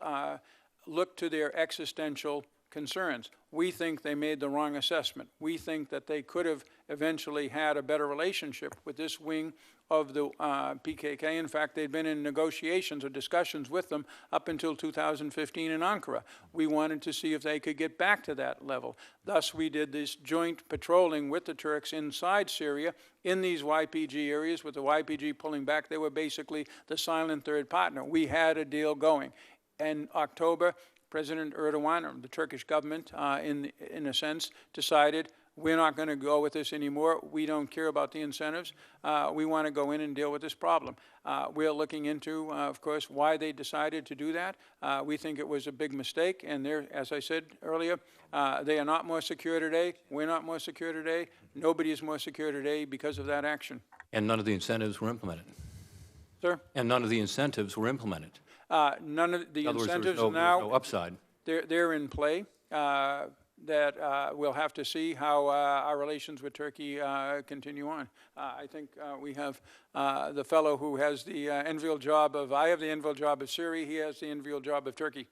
look to their existential concerns. We think they made the wrong assessment. We think that they could have eventually had a better relationship with this wing of the PKK. In fact, they'd been in negotiations or discussions with them up until 2015 in Ankara. We wanted to see if they could get back to that level. Thus, we did this joint patrolling with the Turks inside Syria in these YPG areas. With the YPG pulling back, they were basically the silent third partner. We had a deal going. In October, President Erdogan, or the Turkish government, in a sense, decided we're not going to go with this anymore. We don't care about the incentives. We want to go in and deal with this problem. We're looking into, of course, why they decided to do that. We think it was a big mistake, and they're, as I said earlier, they are not more secure today. We're not more secure today. Nobody is more secure today because of that action. And none of the incentives were implemented. Sir? And none of the incentives were implemented. None of the In other words, incentives there was now, no upside. they're in play. That we'll have to see how our relations with Turkey continue on. I think we have the fellow who has the enviable job of, I have the enviable job of Syria, he has the enviable job of Turkey.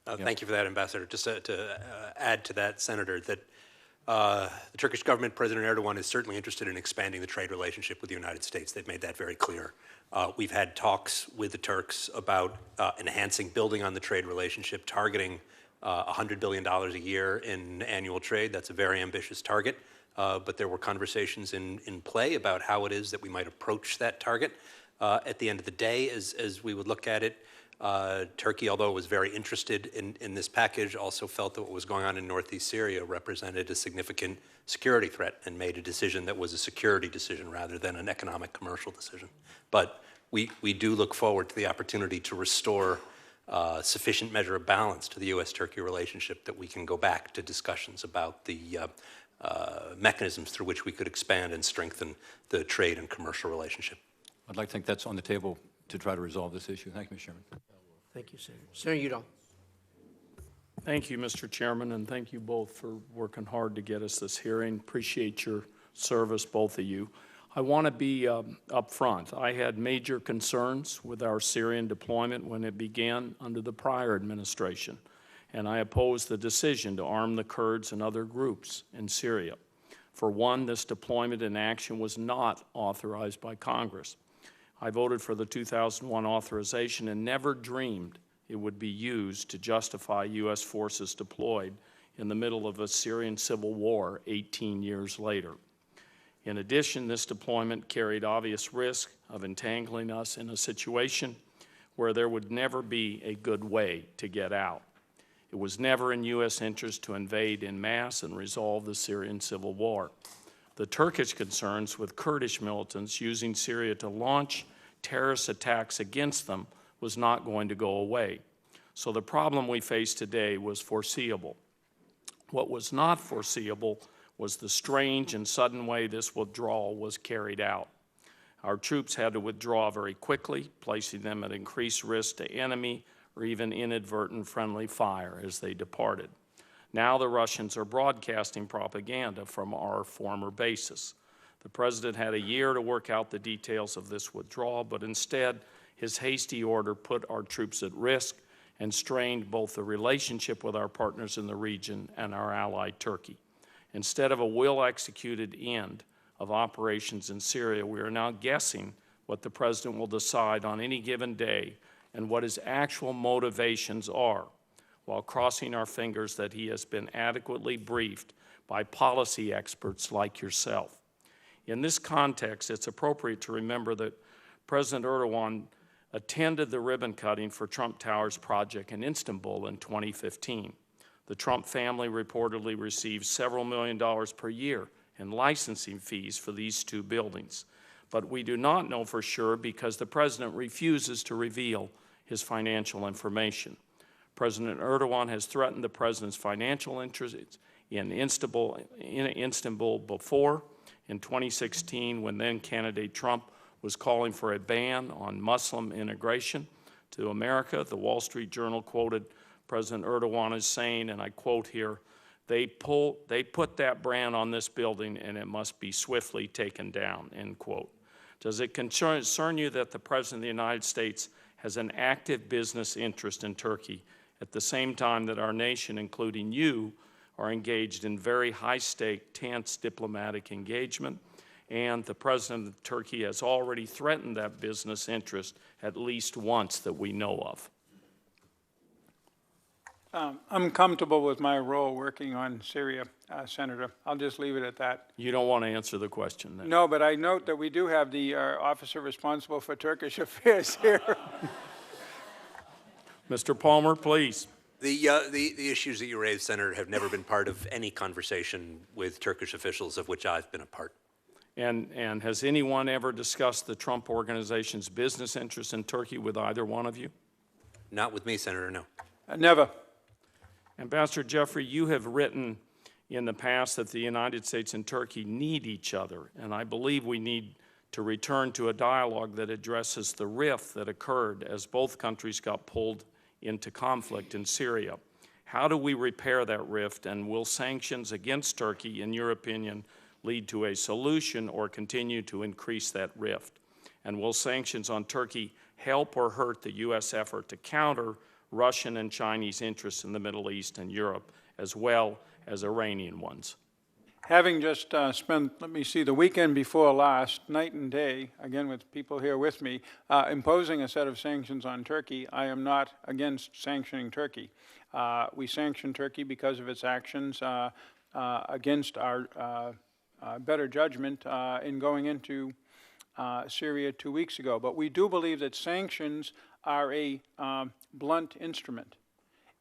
Thank you for that, Ambassador. Just to add to that, Senator, that the Turkish government, President Erdogan, is certainly interested in expanding the trade relationship with the United States. They've made that very clear. We've had talks with the Turks about enhancing, building on the trade relationship, targeting $100 billion a year in annual trade. That's a very ambitious target, but there were conversations in play about how it is that we might approach that target. At the end of the day, as we would look at it, Turkey, although it was very interested in this package, also felt that what was going on in northeast Syria represented a significant security threat and made a decision that was a security decision rather than an economic commercial decision. But we do look forward to the opportunity to restore sufficient measure of balance to the U.S.-Turkey relationship that we can go back to discussions about the mechanisms through which we could expand and strengthen the trade and commercial relationship. I'd like to think that's on the table to try to resolve this issue. Thank you, Mr. Chairman. Thank you, Senator. Senator Udall. Thank you, Mr. Chairman, and thank you both for working hard to get us this hearing. Appreciate your service, both of you. I want to be upfront. I had major concerns with our Syrian deployment when it began under the prior administration, and I opposed the decision to arm the Kurds and other groups in Syria. For one, this deployment in action was not authorized by Congress. I voted for the 2001 authorization and never dreamed it would be used to justify U.S. forces deployed in the middle of a Syrian civil war 18 years later. In addition, this deployment carried obvious risk of entangling us in a situation where there would never be a good way to get out. It was never in U.S. interest to invade en masse and resolve the Syrian civil war. The Turkish concerns with Kurdish militants using Syria to launch terrorist attacks against them was not going to go away. So the problem we face today was foreseeable. What was not foreseeable was the strange and sudden way this withdrawal was carried out. Our troops had to withdraw very quickly, placing them at increased risk to enemy or even inadvertent friendly fire as they departed. Now the Russians are broadcasting propaganda from our former bases. The president had a year to work out the details of this withdrawal, but instead his hasty order put our troops at risk and strained both the relationship with our partners in the region and our ally Turkey. Instead of a well-executed end of operations in Syria, we are now guessing what the president will decide on any given day and what his actual motivations are, while crossing our fingers that he has been adequately briefed by policy experts like yourself. In this context, it's appropriate to remember that President Erdogan attended the ribbon cutting for Trump Towers project in Istanbul in 2015. The Trump family reportedly received several $million per year in licensing fees for these two buildings. But we do not know for sure because the president refuses to reveal his financial information. President Erdogan has threatened the president's financial interests in Istanbul before. In 2016, when then candidate Trump was calling for a ban on Muslim immigration to America, the Wall Street Journal quoted President Erdogan as saying, and I quote here, they put that brand on this building and it must be swiftly taken down, end quote. Does it concern you that the President of the United States has an active business interest in Turkey at the same time that our nation, including you, are engaged in very high-stake, tense diplomatic engagement, and the President of Turkey has already threatened that business interest at least once that we know of? I'm comfortable with my role working on Syria, Senator. I'll just leave it at that. You don't want to answer the question then? No, but I note that we do have the officer responsible for Turkish affairs here. Mr. Palmer, please. The issues that you raised, Senator, have never been part of any conversation with Turkish officials of which I've been a part. And has anyone ever discussed the Trump Organization's business interests in Turkey with either one of you? Not with me, Senator, no. Never. Ambassador Jeffrey, you have written in the past that the United States and Turkey need each other, and I believe we need to return to a dialogue that addresses the rift that occurred as both countries got pulled into conflict in Syria. How do we repair that rift, and will sanctions against Turkey, in your opinion, lead to a solution or continue to increase that rift? And will sanctions on Turkey help or hurt the U.S. effort to counter Russian and Chinese interests in the Middle East and Europe, as well as Iranian ones? Having just spent, the weekend before last, night and day, again with people here with me, imposing a set of sanctions on Turkey, I am not against sanctioning Turkey. We sanction Turkey because of its actions against our better judgment in going into Syria 2 weeks ago. But we do believe that sanctions are a blunt instrument,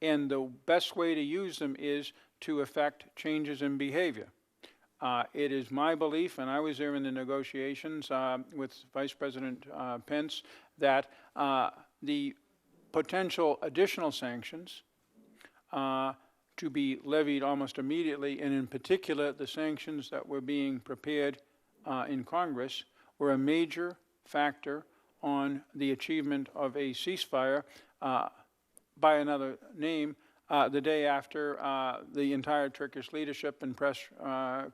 and the best way to use them is to effect changes in behavior. It is my belief, and I was there in the negotiations with Vice President Pence, that the potential additional sanctions to be levied almost immediately, and in particular the sanctions that were being prepared in Congress, were a major factor on the achievement of a ceasefire by another name the day after the entire Turkish leadership and press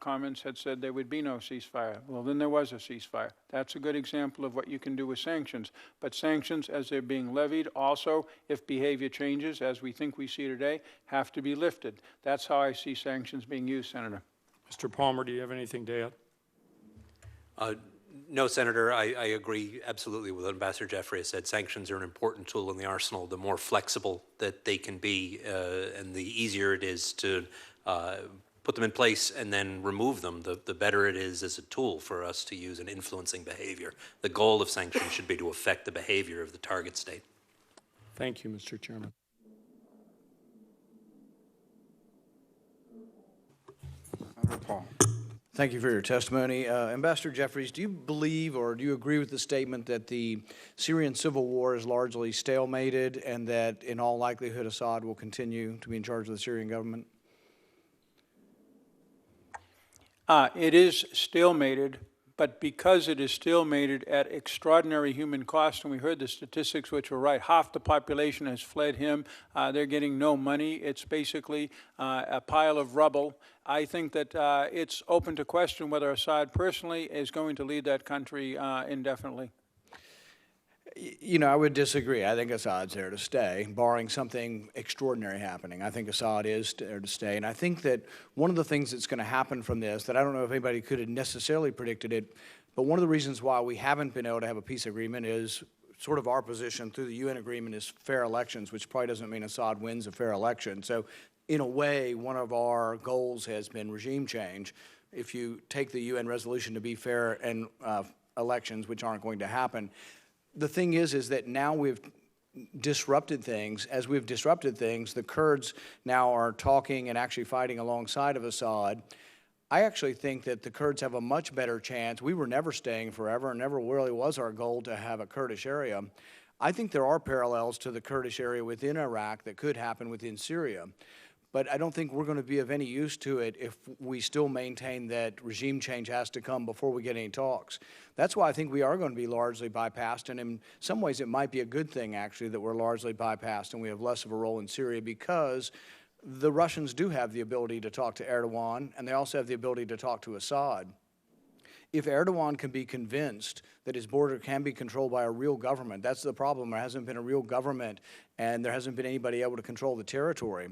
comments had said there would be no ceasefire. Well, then there was a ceasefire. That's a good example of what you can do with sanctions. But sanctions, as they're being levied, also, if behavior changes, as we think we see today, have to be lifted. That's how I see sanctions being used, Senator. Mr. Palmer, do you have anything to add? No, Senator, I agree absolutely with what Ambassador Jeffrey has said. Sanctions are an important tool in the arsenal. The more flexible that they can be and the easier it is to put them in place and then remove them, the better it is as a tool for us to use in influencing behavior. The goal of sanctions should be to affect the behavior of the target state. Thank you, Mr. Chairman. Senator Paul. Thank you for your testimony. Ambassador Jeffries, do you believe or do you agree with the statement that the Syrian civil war is largely stalemated and that in all likelihood Assad will continue to be in charge of the Syrian government? It is stalemated, but because it is stalemated at extraordinary human cost, and we heard the statistics which were right, half the population has fled him, they're getting no money, it's basically a pile of rubble. I think that it's open to question whether Assad personally is going to lead that country indefinitely. You know, I would disagree. I think Assad's there to stay, barring something extraordinary happening. I think Assad is there to stay. And I think that one of the things that's going to happen from this, that I don't know if anybody could have necessarily predicted it, but one of the reasons why we haven't been able to have a peace agreement is sort of our position through the UN agreement is fair elections, which probably doesn't mean Assad wins a fair election. So in a way, one of our goals has been regime change. If you take the UN resolution to be fair and elections, which aren't going to happen, the thing is that now we've disrupted things. As we've disrupted things, the Kurds now are talking and actually fighting alongside of Assad. I actually think that the Kurds have a much better chance. We were never staying forever, and never really was our goal to have a Kurdish area. I think there are parallels to the Kurdish area within Iraq that could happen within Syria. But I don't think we're going to be of any use to it if we still maintain that regime change has to come before we get any talks. That's why I think we are going to be largely bypassed, and in some ways it might be a good thing, actually, that we're largely bypassed and we have less of a role in Syria, because the Russians do have the ability to talk to Erdogan, and they also have the ability to talk to Assad. If Erdogan can be convinced that his border can be controlled by a real government, that's the problem. There hasn't been a real government, and there hasn't been anybody able to control the territory.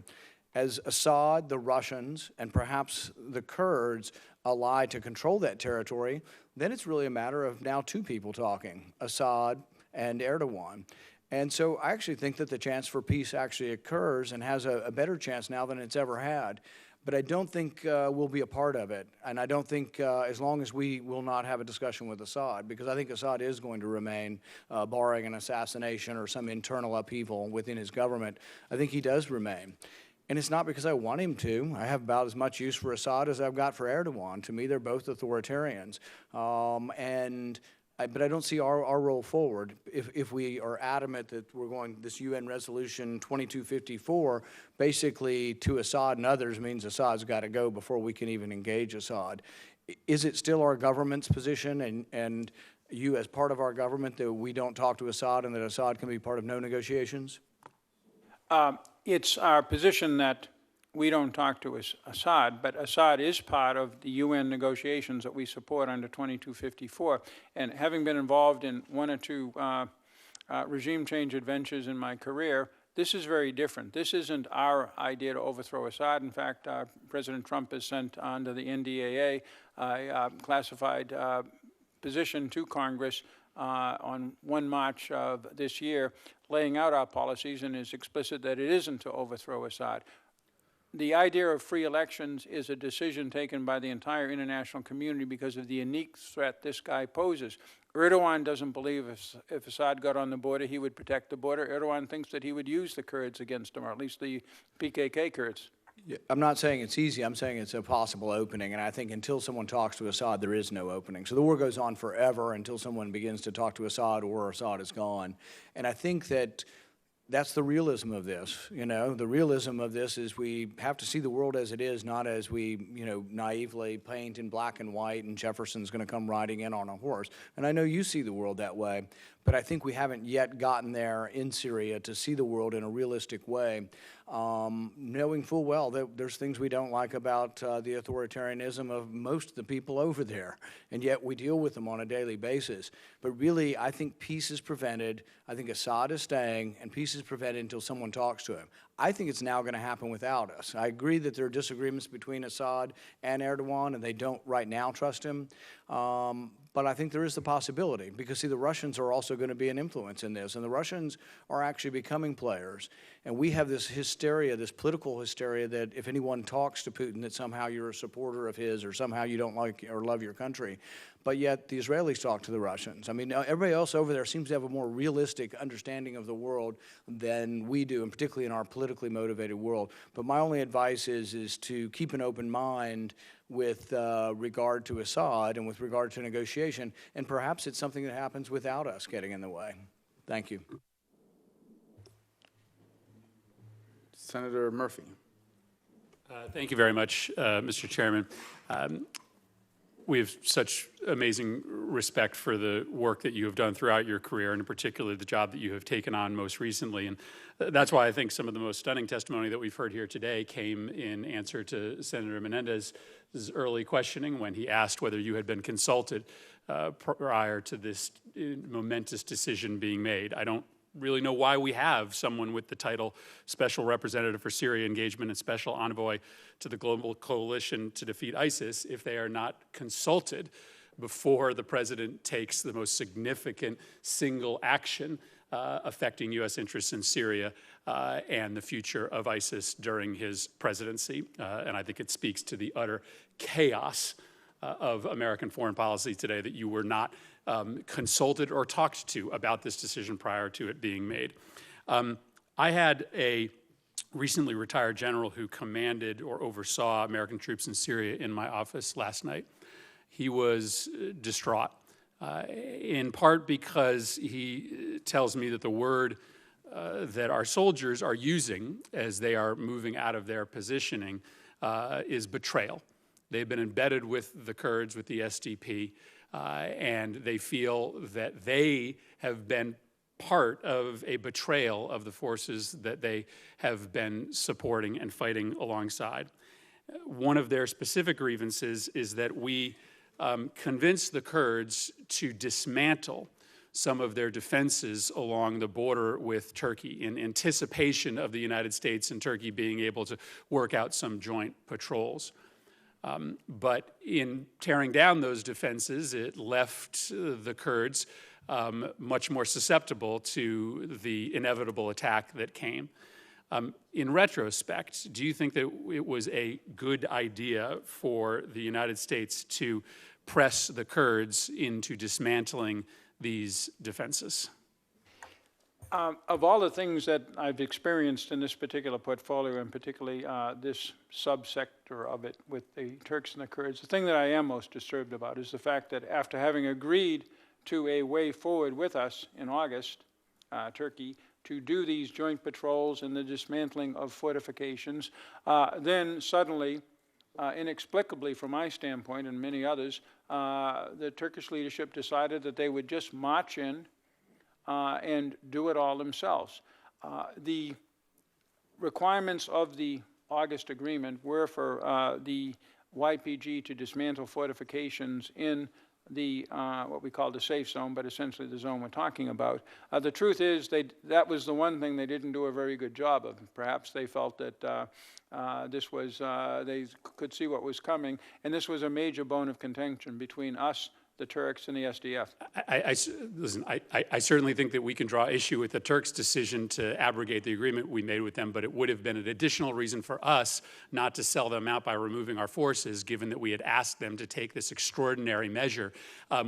As Assad, the Russians, and perhaps the Kurds ally to control that territory, then it's really a matter of now two people talking, Assad and Erdogan. And so I actually think that the chance for peace actually occurs and has a better chance now than it's ever had. But I don't think we'll be a part of it. And I don't think as long as we will not have a discussion with Assad, because I think Assad is going to remain, barring an assassination or some internal upheaval within his government, I think he does remain. And it's not because I want him to. I have about as much use for Assad as I've got for Erdogan. To me, they're both authoritarians. But I don't see our role forward if we are adamant that we're going, this UN resolution 2254, basically to Assad and others means Assad's got to go before we can even engage Assad. Is it still our government's position and you as part of our government that we don't talk to Assad and that Assad can be part of no negotiations? It's our position that we don't talk to Assad, but Assad is part of the UN negotiations that we support under 2254. And having been involved in one or two regime change adventures in my career, this is very different. This isn't our idea to overthrow Assad. In fact, President Trump has sent under the NDAA a classified position to Congress on 1 March of this year, laying out our policies, and is explicit that it isn't to overthrow Assad. The idea of free elections is a decision taken by the entire international community because of the unique threat this guy poses. Erdogan doesn't believe if Assad got on the border, he would protect the border. Erdogan thinks that he would use the Kurds against him, or at least the PKK Kurds. I'm not saying it's easy. I'm saying it's a possible opening. And I think until someone talks to Assad, there is no opening. So the war goes on forever until someone begins to talk to Assad or Assad is gone. And I think that that's the realism of this. You know, the realism of this is we have to see the world as it is, not as we, you know, naively paint in black and white and Jefferson's going to come riding in on a horse. And I know you see the world that way, but I think we haven't yet gotten there in Syria to see the world in a realistic way, knowing full well that there's things we don't like about the authoritarianism of most of the people over there, and yet we deal with them on a daily basis. But really, I think peace is prevented. I think Assad is staying, and peace is prevented until someone talks to him. I think it's now going to happen without us. I agree that there are disagreements between Assad and Erdogan, and they don't right now trust him. But I think there is the possibility, because, see, the Russians are also going to be an influence in this, and the Russians are actually becoming players. And we have this hysteria, this political hysteria, that if anyone talks to Putin, that somehow you're a supporter of his, or somehow you don't like or love your country. But yet the Israelis talk to the Russians. I mean, everybody else over there seems to have a more realistic understanding of the world than we do, and particularly in our politically motivated world. But my only advice is to keep an open mind with regard to Assad and with regard to negotiation, and perhaps it's something that happens without us getting in the way. Thank you. Senator Murphy. Thank you very much, Mr. Chairman. We have such amazing respect for the work that you have done throughout your career, and in particular the job that you have taken on most recently. And that's why I think some of the most stunning testimony that we've heard here today came in answer to Senator Menendez's early questioning when he asked whether you had been consulted prior to this momentous decision being made. I don't really know why we have someone with the title Special Representative for Syria Engagement and Special Envoy to the Global Coalition to Defeat ISIS if they are not consulted before the president takes the most significant single action affecting U.S. interests in Syria and the future of ISIS during his presidency. And I think it speaks to the utter chaos of American foreign policy today that you were not consulted or talked to about this decision prior to it being made. I had a recently retired general who commanded or oversaw American troops in Syria in my office last night. He was distraught, in part because he tells me that the word that our soldiers are using as they are moving out of their positioning is betrayal. They've been embedded with the Kurds, with the SDP, and they feel that they have been part of a betrayal of the forces that they have been supporting and fighting alongside. One of their specific grievances is that we convinced the Kurds to dismantle some of their defenses along the border with Turkey in anticipation of the United States and Turkey being able to work out some joint patrols. But in tearing down those defenses, it left the Kurds much more susceptible to the inevitable attack that came. In retrospect, do you think that it was a good idea for the United States to press the Kurds into dismantling these defenses? Of all the things that I've experienced in this particular portfolio, and particularly this subsector of it with the Turks and the Kurds, the thing that I am most disturbed about is the fact that after having agreed to a way forward with us in August, Turkey, to do these joint patrols and the dismantling of fortifications, then suddenly, inexplicably from my standpoint and many others, the Turkish leadership decided that they would just march in and do it all themselves. The requirements of the August agreement were for the YPG to dismantle fortifications in the what we call the safe zone, but essentially the zone we're talking about. The truth is that was the one thing they didn't do a very good job of. Perhaps they felt that this was, they could see what was coming, and this was a major bone of contention between us, the Turks and the SDF? Listen, I certainly think that we can draw issue with the Turks' decision to abrogate the agreement we made with them, but it would have been an additional reason for us not to sell them out by removing our forces, given that we had asked them to take this extraordinary measure,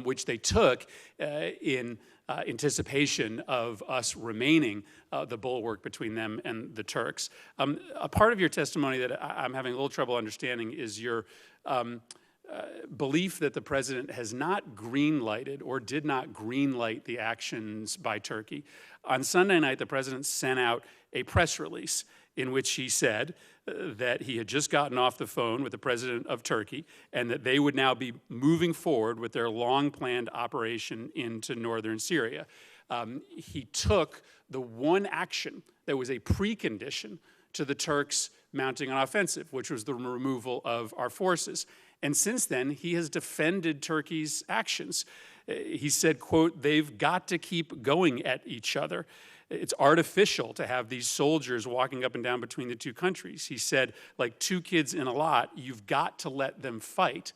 which they took in anticipation of us remaining the bulwark between them and the Turks. A part of your testimony that I'm having a little trouble understanding is your belief that the president has not green-lighted or did not green-light the actions by Turkey. On Sunday night, the president sent out a press release in which he said that he had just gotten off the phone with the president of Turkey and that they would now be moving forward with their long-planned operation into northern Syria. He took the one action that was a precondition to the Turks mounting an offensive, which was the removal of our forces. And since then, he has defended Turkey's actions. He said, quote, they've got to keep going at each other. It's artificial to have these soldiers walking up and down between the two countries. He said, like two kids in a lot, you've got to let them fight.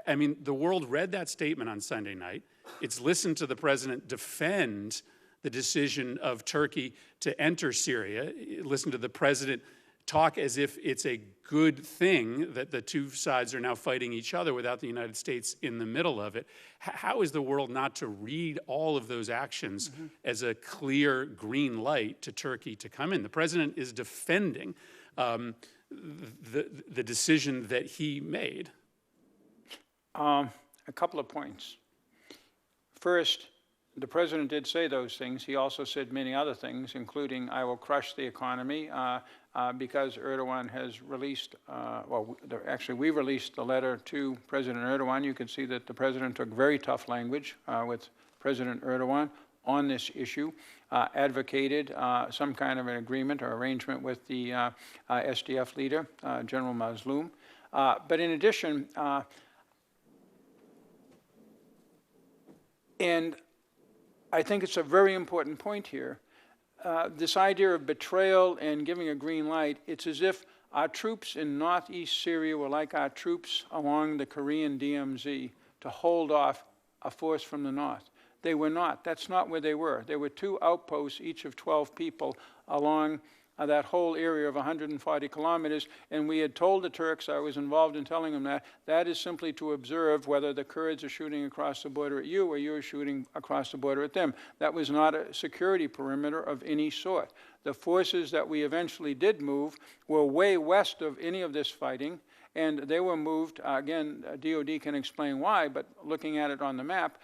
I mean, the world read that statement on Sunday night. It's listened to the president defend the decision of Turkey to enter Syria. Listen to the president talk as if it's a good thing that the two sides are now fighting each other without the United States in the middle of it. How is the world not to read all of those actions as a clear green light to Turkey to come in? The president is defending the decision that he made. A couple of points. First, the president did say those things. He also said many other things, including, I will crush the economy, because Erdogan has released, we released the letter to President Erdogan. You can see that the president took very tough language with President Erdogan on this issue, advocated some kind of an agreement or arrangement with the SDF leader, General Mazloum. But in addition, and I think it's a very important point here, this idea of betrayal and giving a green light, it's as if our troops in northeast Syria were like our troops along the Korean DMZ to hold off a force from the north. They were not. That's not where they were. There were two outposts, each of 12 people, along that whole area of 140 kilometers, and we had told the Turks, I was involved in telling them that is simply to observe whether the Kurds are shooting across the border at you or you are shooting across the border at them. That was not a security perimeter of any sort. The forces that we eventually did move were way west of any of this fighting, and they were moved, again, DOD can explain why, but looking at it on the map,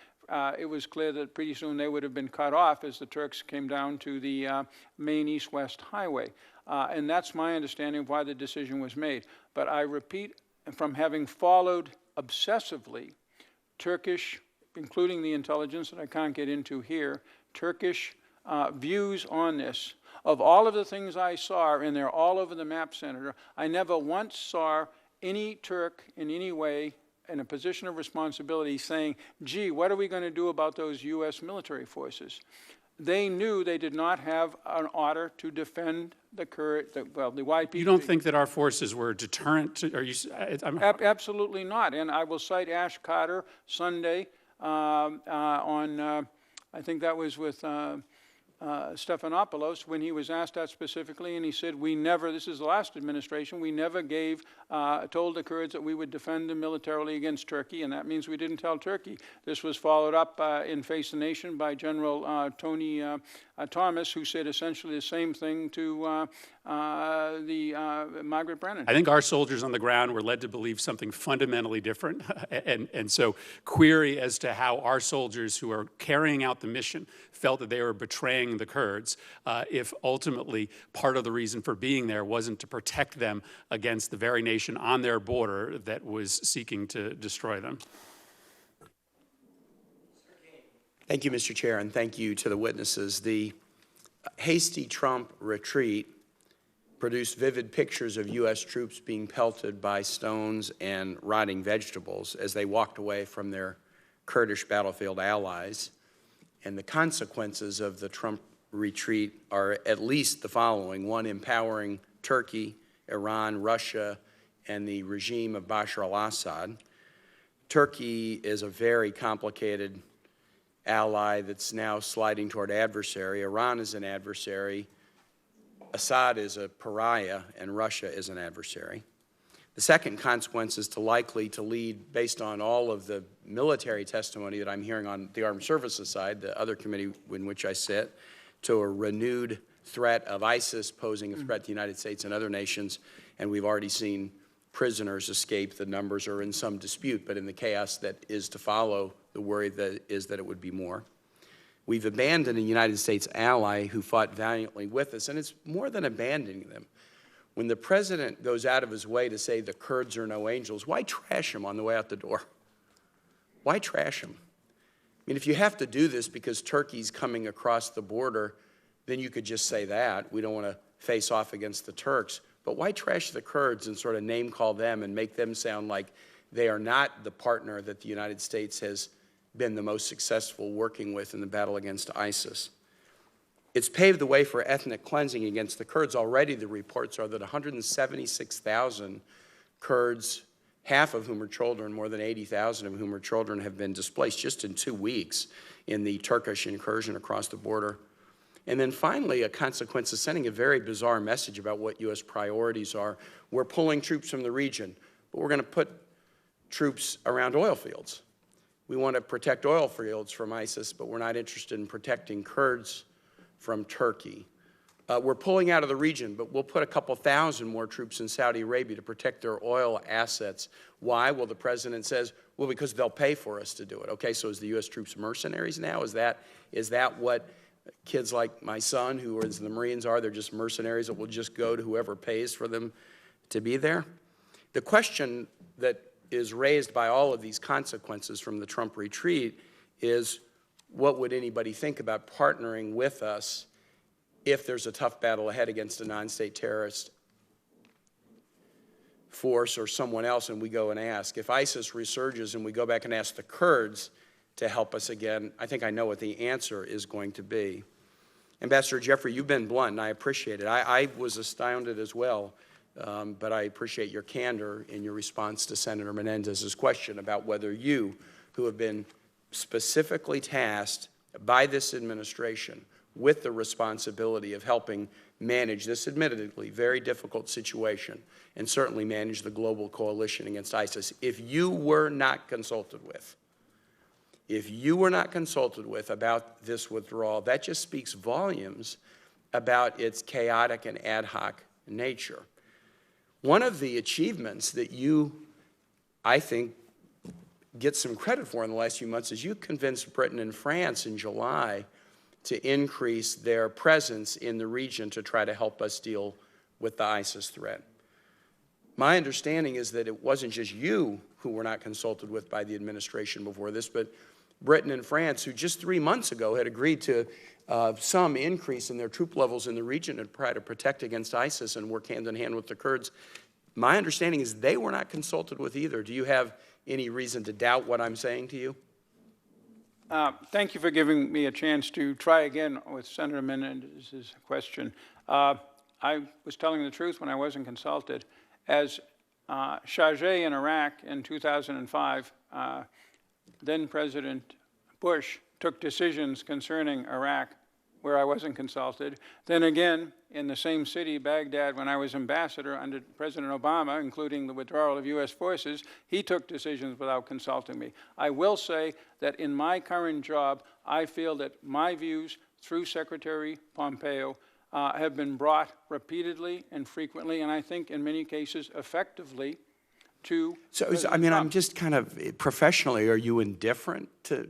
it was clear that pretty soon they would have been cut off as the Turks came down to the main east-west highway. And that's my understanding of why the decision was made. But I repeat, from having followed obsessively Turkish, including the intelligence that I can't get into here, Turkish views on this, of all of the things I saw, and they're all over the map, Senator, I never once saw any Turk in any way in a position of responsibility saying, gee, what are we going to do about those U.S. military forces? They knew they did not have an order to defend the YPG. You don't think that our forces were a deterrent to, are you? Absolutely not. And I will cite Ash Carter Sunday on, I think that was with Stephanopoulos, when he was asked that specifically, and he said, we never, this is the last administration, we never told the Kurds that we would defend them militarily against Turkey, and that means we didn't tell Turkey. This was followed up in Face the Nation by General Tony Thomas, who said essentially the same thing to Margaret Brennan. I think our soldiers on the ground were led to believe something fundamentally different, and so query as to how our soldiers who are carrying out the mission felt that they were betraying the Kurds, if ultimately part of the reason for being there wasn't to protect them against the very nation on their border that was seeking to destroy them. Thank you, Mr. Chair, and thank you to the witnesses. The hasty Trump retreat produced vivid pictures of U.S. troops being pelted by stones and rotting vegetables as they walked away from their Kurdish battlefield allies. And the consequences of the Trump retreat are at least the following. One, empowering Turkey, Iran, Russia, and the regime of Bashar al-Assad. Turkey is a very complicated ally that's now sliding toward adversary. Iran is an adversary. Assad is a pariah, and Russia is an adversary. The second consequence is likely to lead, based on all of the military testimony that I'm hearing on the armed services side, the other committee in which I sit, to a renewed threat of ISIS posing a threat to the United States and other nations, and we've already seen prisoners escape. The numbers are in some dispute, but in the chaos that is to follow, the worry is that it would be more. We've abandoned a United States ally who fought valiantly with us, and it's more than abandoning them. When the president goes out of his way to say the Kurds are no angels, why trash him on the way out the door? Why trash him? I mean, if you have to do this because Turkey's coming across the border, then you could just say that. We don't want to face off against the Turks. But why trash the Kurds and sort of name call them and make them sound like they are not the partner that the United States has been the most successful working with in the battle against ISIS? It's paved the way for ethnic cleansing against the Kurds. Already the reports are that 176,000 Kurds, half of whom are children, more than 80,000 of whom are children, have been displaced just in 2 weeks in the Turkish incursion across the border. And then finally, a consequence is sending a very bizarre message about what U.S. priorities are. We're pulling troops from the region, but we're going to put troops around oil fields. We want to protect oil fields from ISIS, but we're not interested in protecting Kurds from Turkey. We're pulling out of the region, but we'll put a couple thousand more troops in Saudi Arabia to protect their oil assets. Why? Well, the president says, well, because they'll pay for us to do it. Okay, so is the U.S. troops mercenaries now? Is that what kids like my son who is in the Marines are? They're just mercenaries that will just go to whoever pays for them to be there? The question that is raised by all of these consequences from the Trump retreat is, what would anybody think about partnering with us if there's a tough battle ahead against a non-state terrorist force or someone else, and we go and ask? If ISIS resurges and we go back and ask the Kurds to help us again, I think I know what the answer is going to be. Ambassador Jeffrey, you've been blunt, and I appreciate it. I was astounded as well, but I appreciate your candor in your response to Senator Menendez's question about whether you, who have been specifically tasked by this administration with the responsibility of helping manage this admittedly very difficult situation and certainly manage the global coalition against ISIS, if you were not consulted with about this withdrawal, that just speaks volumes about its chaotic and ad hoc nature. One of the achievements that you, I think, get some credit for in the last few months is you convinced Britain and France in July to increase their presence in the region to try to help us deal with the ISIS threat. My understanding is that it wasn't just you who were not consulted with by the administration before this, but Britain and France, who just 3 months ago had agreed to some increase in their troop levels in the region to try to protect against ISIS and work hand in hand with the Kurds. My understanding is they were not consulted with either. Do you have any reason to doubt what I'm saying to you? Thank you for giving me a chance to try again with Senator Menendez's question. I was telling the truth when I wasn't consulted. As Chargé in Iraq in 2005, then President Bush took decisions concerning Iraq where I wasn't consulted. Then again, in the same city, Baghdad, when I was ambassador under President Obama, including the withdrawal of U.S. forces, he took decisions without consulting me. I will say that in my current job, I feel that my views through Secretary Pompeo have been brought repeatedly and frequently, and I think in many cases effectively, to I mean, I'm just kind of, professionally, are you indifferent to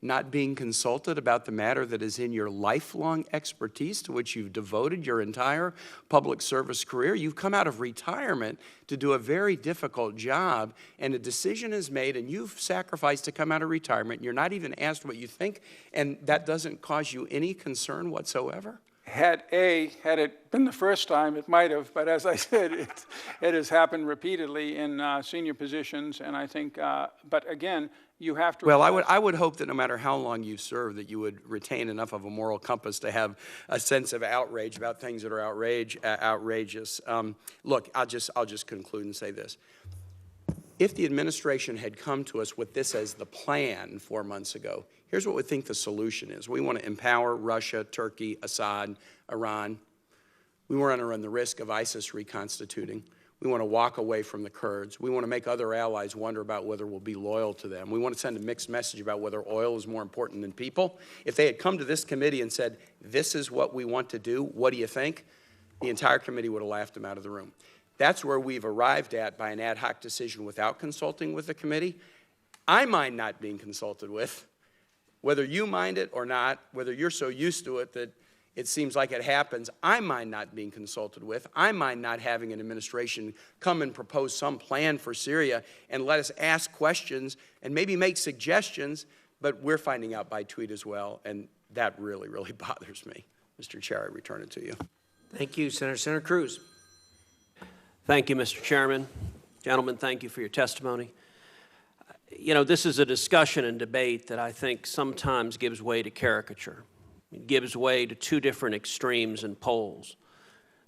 not being consulted about the matter that is in your lifelong expertise to which you've devoted your entire public service career? You've come out of retirement to do a very difficult job, and a decision is made, and you've sacrificed to come out of retirement, and you're not even asked what you think, and that doesn't cause you any concern whatsoever? Had it been the first time, it might have, but as I said, it has happened repeatedly in senior positions, and I think, but again, you have to... Well, I would hope that no matter how long you've served, that you would retain enough of a moral compass to have a sense of outrage about things that are outrageous. Look, I'll just conclude and say this. If the administration had come to us with this as the plan 4 months ago, here's what we think the solution is. We want to empower Russia, Turkey, Assad, Iran. We want to run the risk of ISIS reconstituting. We want to walk away from the Kurds. We want to make other allies wonder about whether we'll be loyal to them. We want to send a mixed message about whether oil is more important than people. If they had come to this committee and said, this is what we want to do, what do you think? The entire committee would have laughed them out of the room. That's where we've arrived at by an ad hoc decision without consulting with the committee. I mind not being consulted with. Whether you mind it or not, whether you're so used to it that it seems like it happens, I mind not being consulted with. I mind not having an administration come and propose some plan for Syria and let us ask questions and maybe make suggestions, but we're finding out by tweet as well, and that really, really bothers me. Mr. Chair, I return it to you. Thank you, Senator. Senator Cruz. Thank you, Mr. Chairman. Gentlemen, thank you for your testimony. You know, this is a discussion and debate that I think sometimes gives way to caricature. It gives way to two different extremes and poles.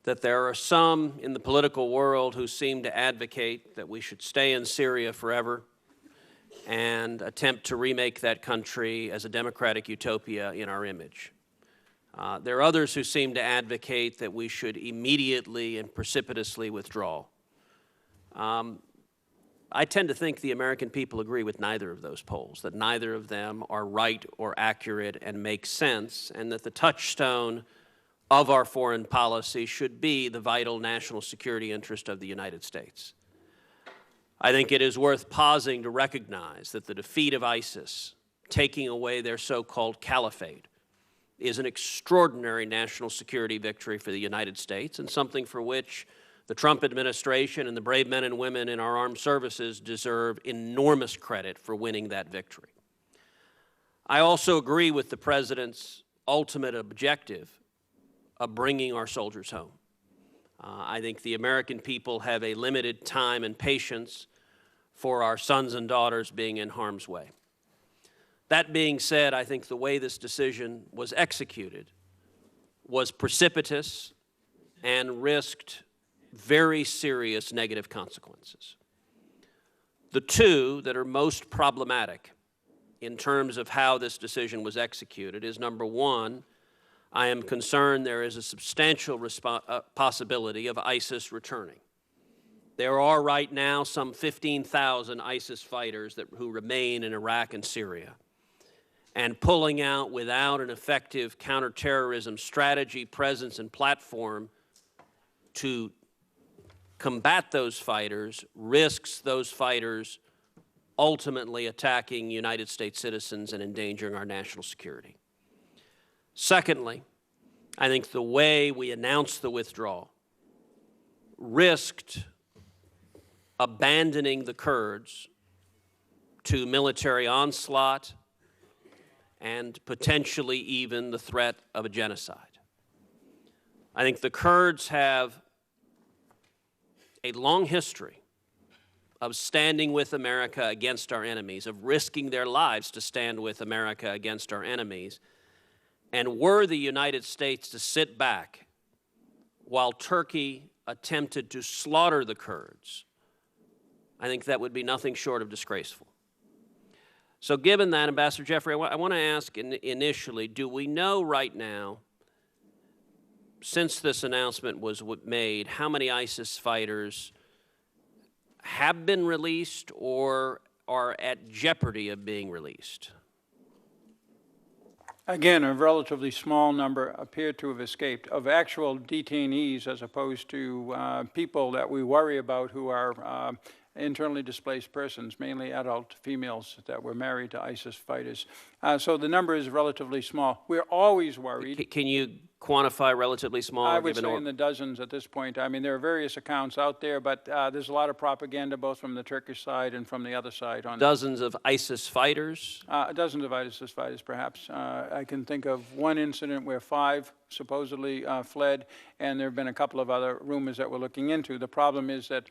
That there are some in the political world who seem to advocate that we should stay in Syria forever and attempt to remake that country as a democratic utopia in our image. There are others who seem to advocate that we should immediately and precipitously withdraw. I tend to think the American people agree with neither of those polls, that neither of them are right or accurate and make sense, and that the touchstone of our foreign policy should be the vital national security interest of the United States. I think it is worth pausing to recognize that the defeat of ISIS, taking away their so-called caliphate, is an extraordinary national security victory for the United States and something for which the Trump administration and the brave men and women in our armed services deserve enormous credit for winning that victory. I also agree with the President's ultimate objective of bringing our soldiers home. I think the American people have a limited time and patience for our sons and daughters being in harm's way. That being said, I think the way this decision was executed was precipitous and risked very serious negative consequences. The two that are most problematic in terms of how this decision was executed is, number one, I am concerned there is a substantial possibility of ISIS returning. There are right now some 15,000 ISIS fighters who remain in Iraq and Syria. And pulling out without an effective counterterrorism strategy, presence, and platform to combat those fighters risks those fighters ultimately attacking United States citizens and endangering our national security. Secondly, I think the way we announced the withdrawal risked abandoning the Kurds to military onslaught and potentially even the threat of a genocide. I think the Kurds have a long history of standing with America against our enemies, of risking their lives to stand with America against our enemies. And were the United States to sit back while Turkey attempted to slaughter the Kurds, I think that would be nothing short of disgraceful. So given that, Ambassador Jeffrey, I want to ask initially, do we know right now, since this announcement was made, how many ISIS fighters have been released or are at jeopardy of being released? Again, a relatively small number appear to have escaped of actual detainees as opposed to people that we worry about who are internally displaced persons, mainly adult females that were married to ISIS fighters. So the number is relatively small. We're always worried. Can you quantify relatively small? I would say in the dozens at this point. I mean, there are various accounts out there, but there's a lot of propaganda both from the Turkish side and from the other side. On dozens of ISIS fighters? Dozens of ISIS fighters, perhaps. I can think of one incident where 5 supposedly fled, and there have been a couple of other rumors that we're looking into. The problem is that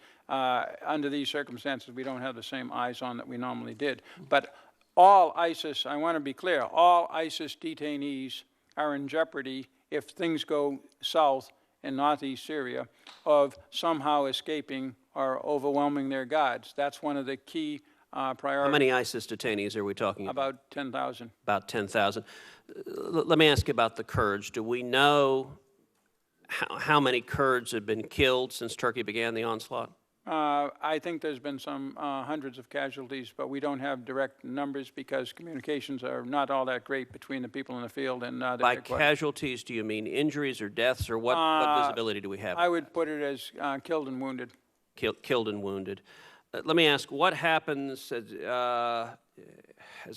under these circumstances, we don't have the same eyes on that we normally did. But all ISIS, I want to be clear, all ISIS detainees are in jeopardy if things go south in northeast Syria of somehow escaping or overwhelming their guards. That's one of the key priorities. How many ISIS detainees are we talking about? About 10,000. About 10,000. Let me ask you about the Kurds. Do we know how many Kurds have been killed since Turkey began the onslaught? I think there's been some hundreds of casualties, but we don't have direct numbers because communications are not all that great between the people in the field and the By headquarters. casualties, do you mean injuries or deaths, or what visibility do we have? I would put it as killed and wounded. Killed and wounded. Let me ask, what happens, as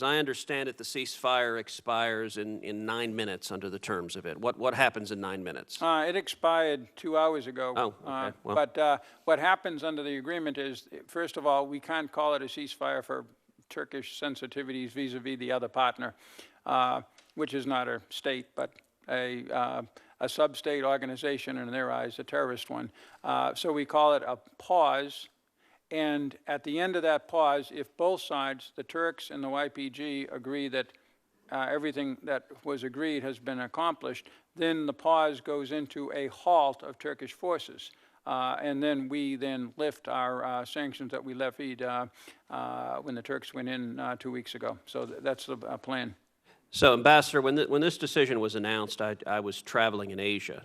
I understand it, the ceasefire expires in 9 minutes under the terms of it. What happens in 9 minutes? It expired 2 hours ago. Oh, okay. Well. But what happens under the agreement is, first of all, we can't call it a ceasefire for Turkish sensitivities vis-a-vis the other partner, which is not a state, but a sub-state organization, and in their eyes, a terrorist one. So we call it a pause. And at the end of that pause, if both sides, the Turks and the YPG, agree that everything that was agreed has been accomplished, then the pause goes into a halt of Turkish forces. And then we then lift our sanctions that we levied when the Turks went in 2 weeks ago. So that's the plan. So, Ambassador, when this decision was announced, I was traveling in Asia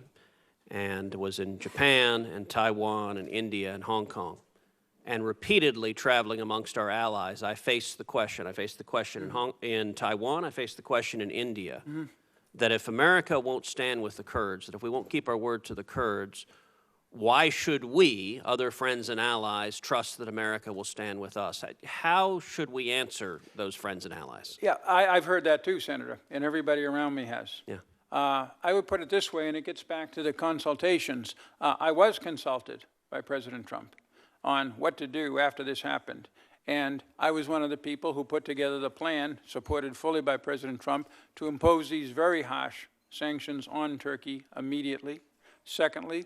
and was in Japan and Taiwan and India and Hong Kong. And repeatedly traveling amongst our allies, I faced the question. I faced the question in Taiwan. I faced the question in India, that if America won't stand with the Kurds, that if we won't keep our word to the Kurds, why should we, other friends and allies, trust that America will stand with us? How should we answer those friends and allies? Yeah, I've heard that too, Senator, and everybody around me has. Yeah. I would put it this way, and it gets back to the consultations. I was consulted by President Trump on what to do after this happened. And I was one of the people who put together the plan, supported fully by President Trump, to impose these very harsh sanctions on Turkey immediately. Secondly,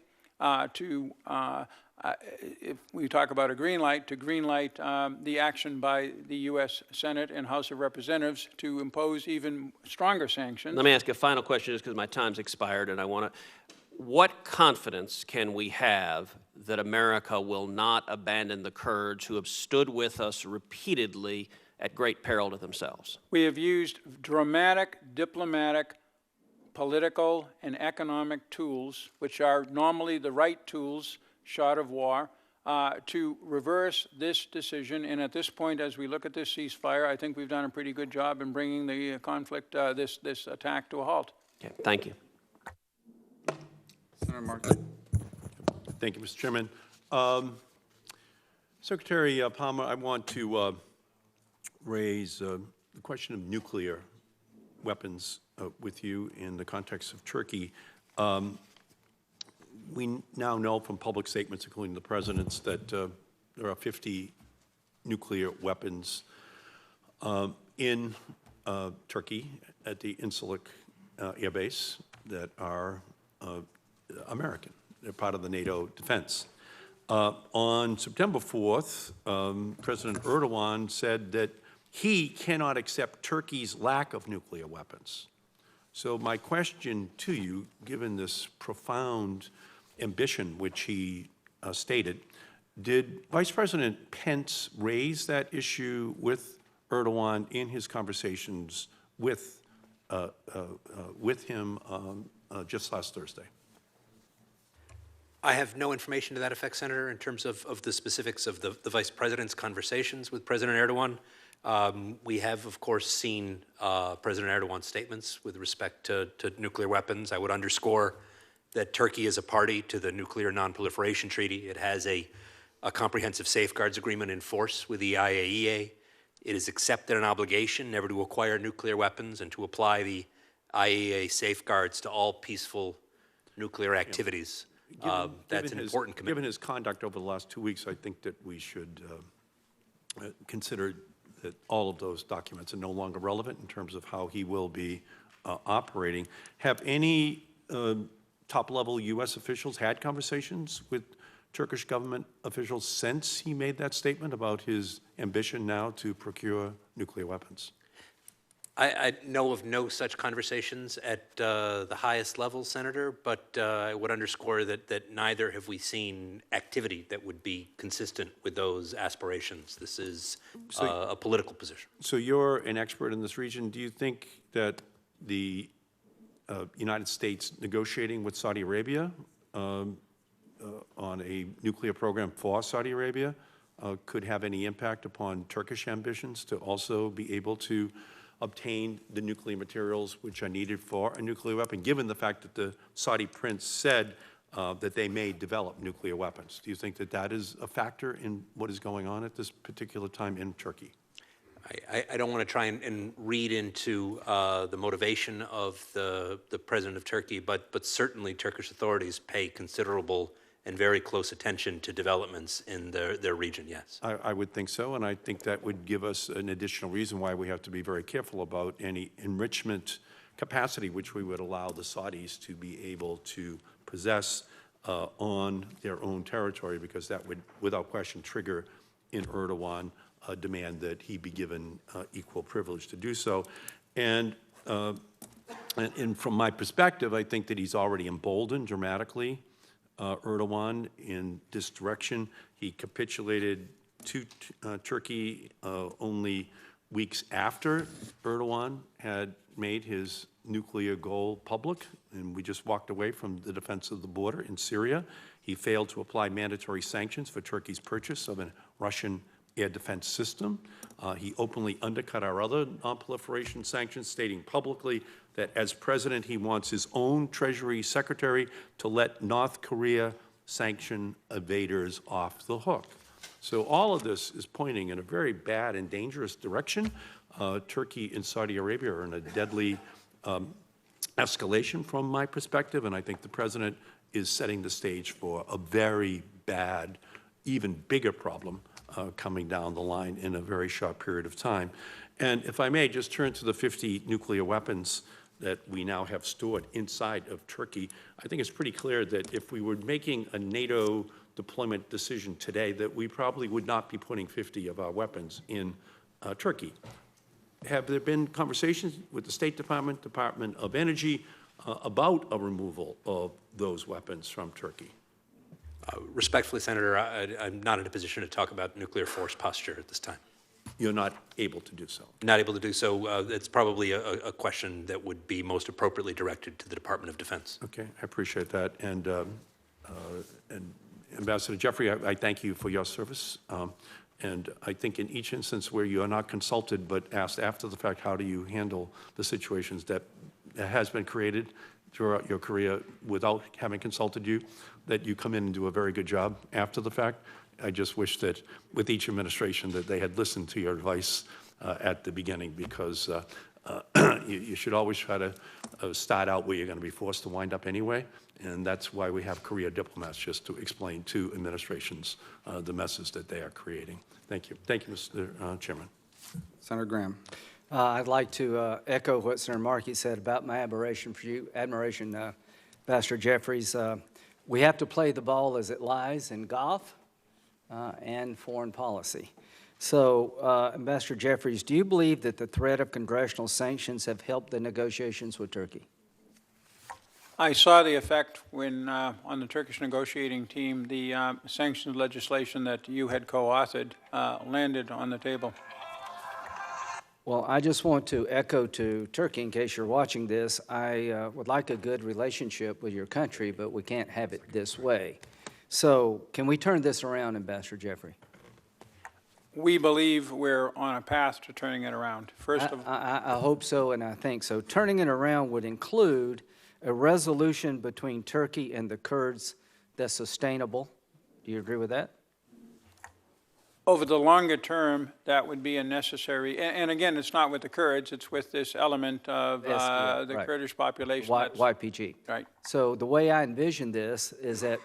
if we talk about a green light, to green light the action by the U.S. Senate and House of Representatives to impose even stronger sanctions. Let me ask you a final question, just because my time's expired, and I want to. What confidence can we have that America will not abandon the Kurds who have stood with us repeatedly at great peril to themselves? We have used dramatic, diplomatic, political, and economic tools, which are normally the right tools, short of war, to reverse this decision. And at this point, as we look at this ceasefire, I think we've done a pretty good job in bringing the conflict, this attack, to a halt. Okay, thank you. Senator Markey. Thank you, Mr. Chairman. Secretary Palmer, I want to raise the question of nuclear weapons with you in the context of Turkey. We now know from public statements, including the President's, that there are 50 nuclear weapons in Turkey at the Suffolk Air Base that are American. They're part of the NATO defense. On September 4th, President Erdogan said that he cannot accept Turkey's lack of nuclear weapons. So my question to you, given this profound ambition which he stated, did Vice President Pence raise that issue with Erdogan in his conversations with him just last Thursday? I have no information to that effect, Senator, in terms of the specifics of the Vice President's conversations with President Erdogan. We have, of course, seen President Erdogan's statements with respect to nuclear weapons. I would underscore that Turkey is a party to the Nuclear Non-Proliferation Treaty. It has a comprehensive safeguards agreement in force with the IAEA. It has accepted an obligation never to acquire nuclear weapons and to apply the IAEA safeguards to all peaceful nuclear activities. That's an important commitment. Given his conduct over the last 2 weeks, I think that we should consider that all of those documents are no longer relevant in terms of how he will be operating. Have any top-level U.S. officials had conversations with Turkish government officials since he made that statement about his ambition now to procure nuclear weapons? I know of no such conversations at the highest level, Senator, but I would underscore that neither have we seen activity that would be consistent with those aspirations. This is a political position. So you're an expert in this region. Do you think that the United States negotiating with Saudi Arabia on a nuclear program for Saudi Arabia could have any impact upon Turkish ambitions to also be able to obtain the nuclear materials which are needed for a nuclear weapon, given the fact that the Saudi prince said that they may develop nuclear weapons? Do you think that that is a factor in what is going on at this particular time in Turkey? I don't want to try and read into the motivation of the president of Turkey, but certainly Turkish authorities pay considerable and very close attention to developments in their region, yes. I would think so, and I think that would give us an additional reason why we have to be very careful about any enrichment capacity which we would allow the Saudis to be able to possess on their own territory, because that would, without question, trigger in Erdogan a demand that he be given equal privilege to do so. And from my perspective, I think that he's already emboldened dramatically Erdogan in this direction. He capitulated to Turkey only weeks after Erdogan had made his nuclear goal public, and we just walked away from the defense of the border in Syria. He failed to apply mandatory sanctions for Turkey's purchase of a Russian air defense system. He openly undercut our other non-proliferation sanctions, stating publicly that as president, he wants his own Treasury Secretary to let North Korea sanction evaders off the hook. So all of this is pointing in a very bad and dangerous direction. Turkey and Saudi Arabia are in a deadly escalation from my perspective, and I think the president is setting the stage for a very bad, even bigger problem coming down the line in a very short period of time. And if I may just turn to the 50 nuclear weapons that we now have stored inside of Turkey, I think it's pretty clear that if we were making a NATO deployment decision today, that we probably would not be putting 50 of our weapons in Turkey. Have there been conversations with the State Department, Department of Energy, about a removal of those weapons from Turkey? Respectfully, Senator, I'm not in a position to talk about nuclear force posture at this time. You're not able to do so? Not able to do so. It's probably a question that would be most appropriately directed to the Department of Defense. Okay, I appreciate that. And Ambassador Jeffrey, I thank you for your service. And I think in each instance where you are not consulted but asked after the fact, how do you handle the situations that has been created throughout your career without having consulted you, that you come in and do a very good job after the fact. I just wish that with each administration that they had listened to your advice at the beginning, because you should always try to start out where you're going to be forced to wind up anyway, and that's why we have career diplomats, just to explain to administrations the message that they are creating. Thank you. Thank you, Mr. Chairman. Senator Graham. I'd like to echo what Senator Markey said about my admiration for you, Ambassador Jeffries. We have to play the ball as it lies in golf and foreign policy. So, Ambassador Jeffries, do you believe that the threat of congressional sanctions have helped the negotiations with Turkey? I saw the effect when, on the Turkish negotiating team, the sanctions legislation that you had co-authored landed on the table. Well, I just want to echo to Turkey, in case you're watching this, I would like a good relationship with your country, but we can't have it this way. So can we turn this around, Ambassador Jeffrey? We believe we're on a path to turning it around. I hope so, and I think so. Turning it around would include a resolution between Turkey and the Kurds that's sustainable. Do you agree with that? Over the longer term, that would be a necessary, and again, it's not with the Kurds, it's with this element of the right. Kurdish population. YPG. Right. So the way I envision this is that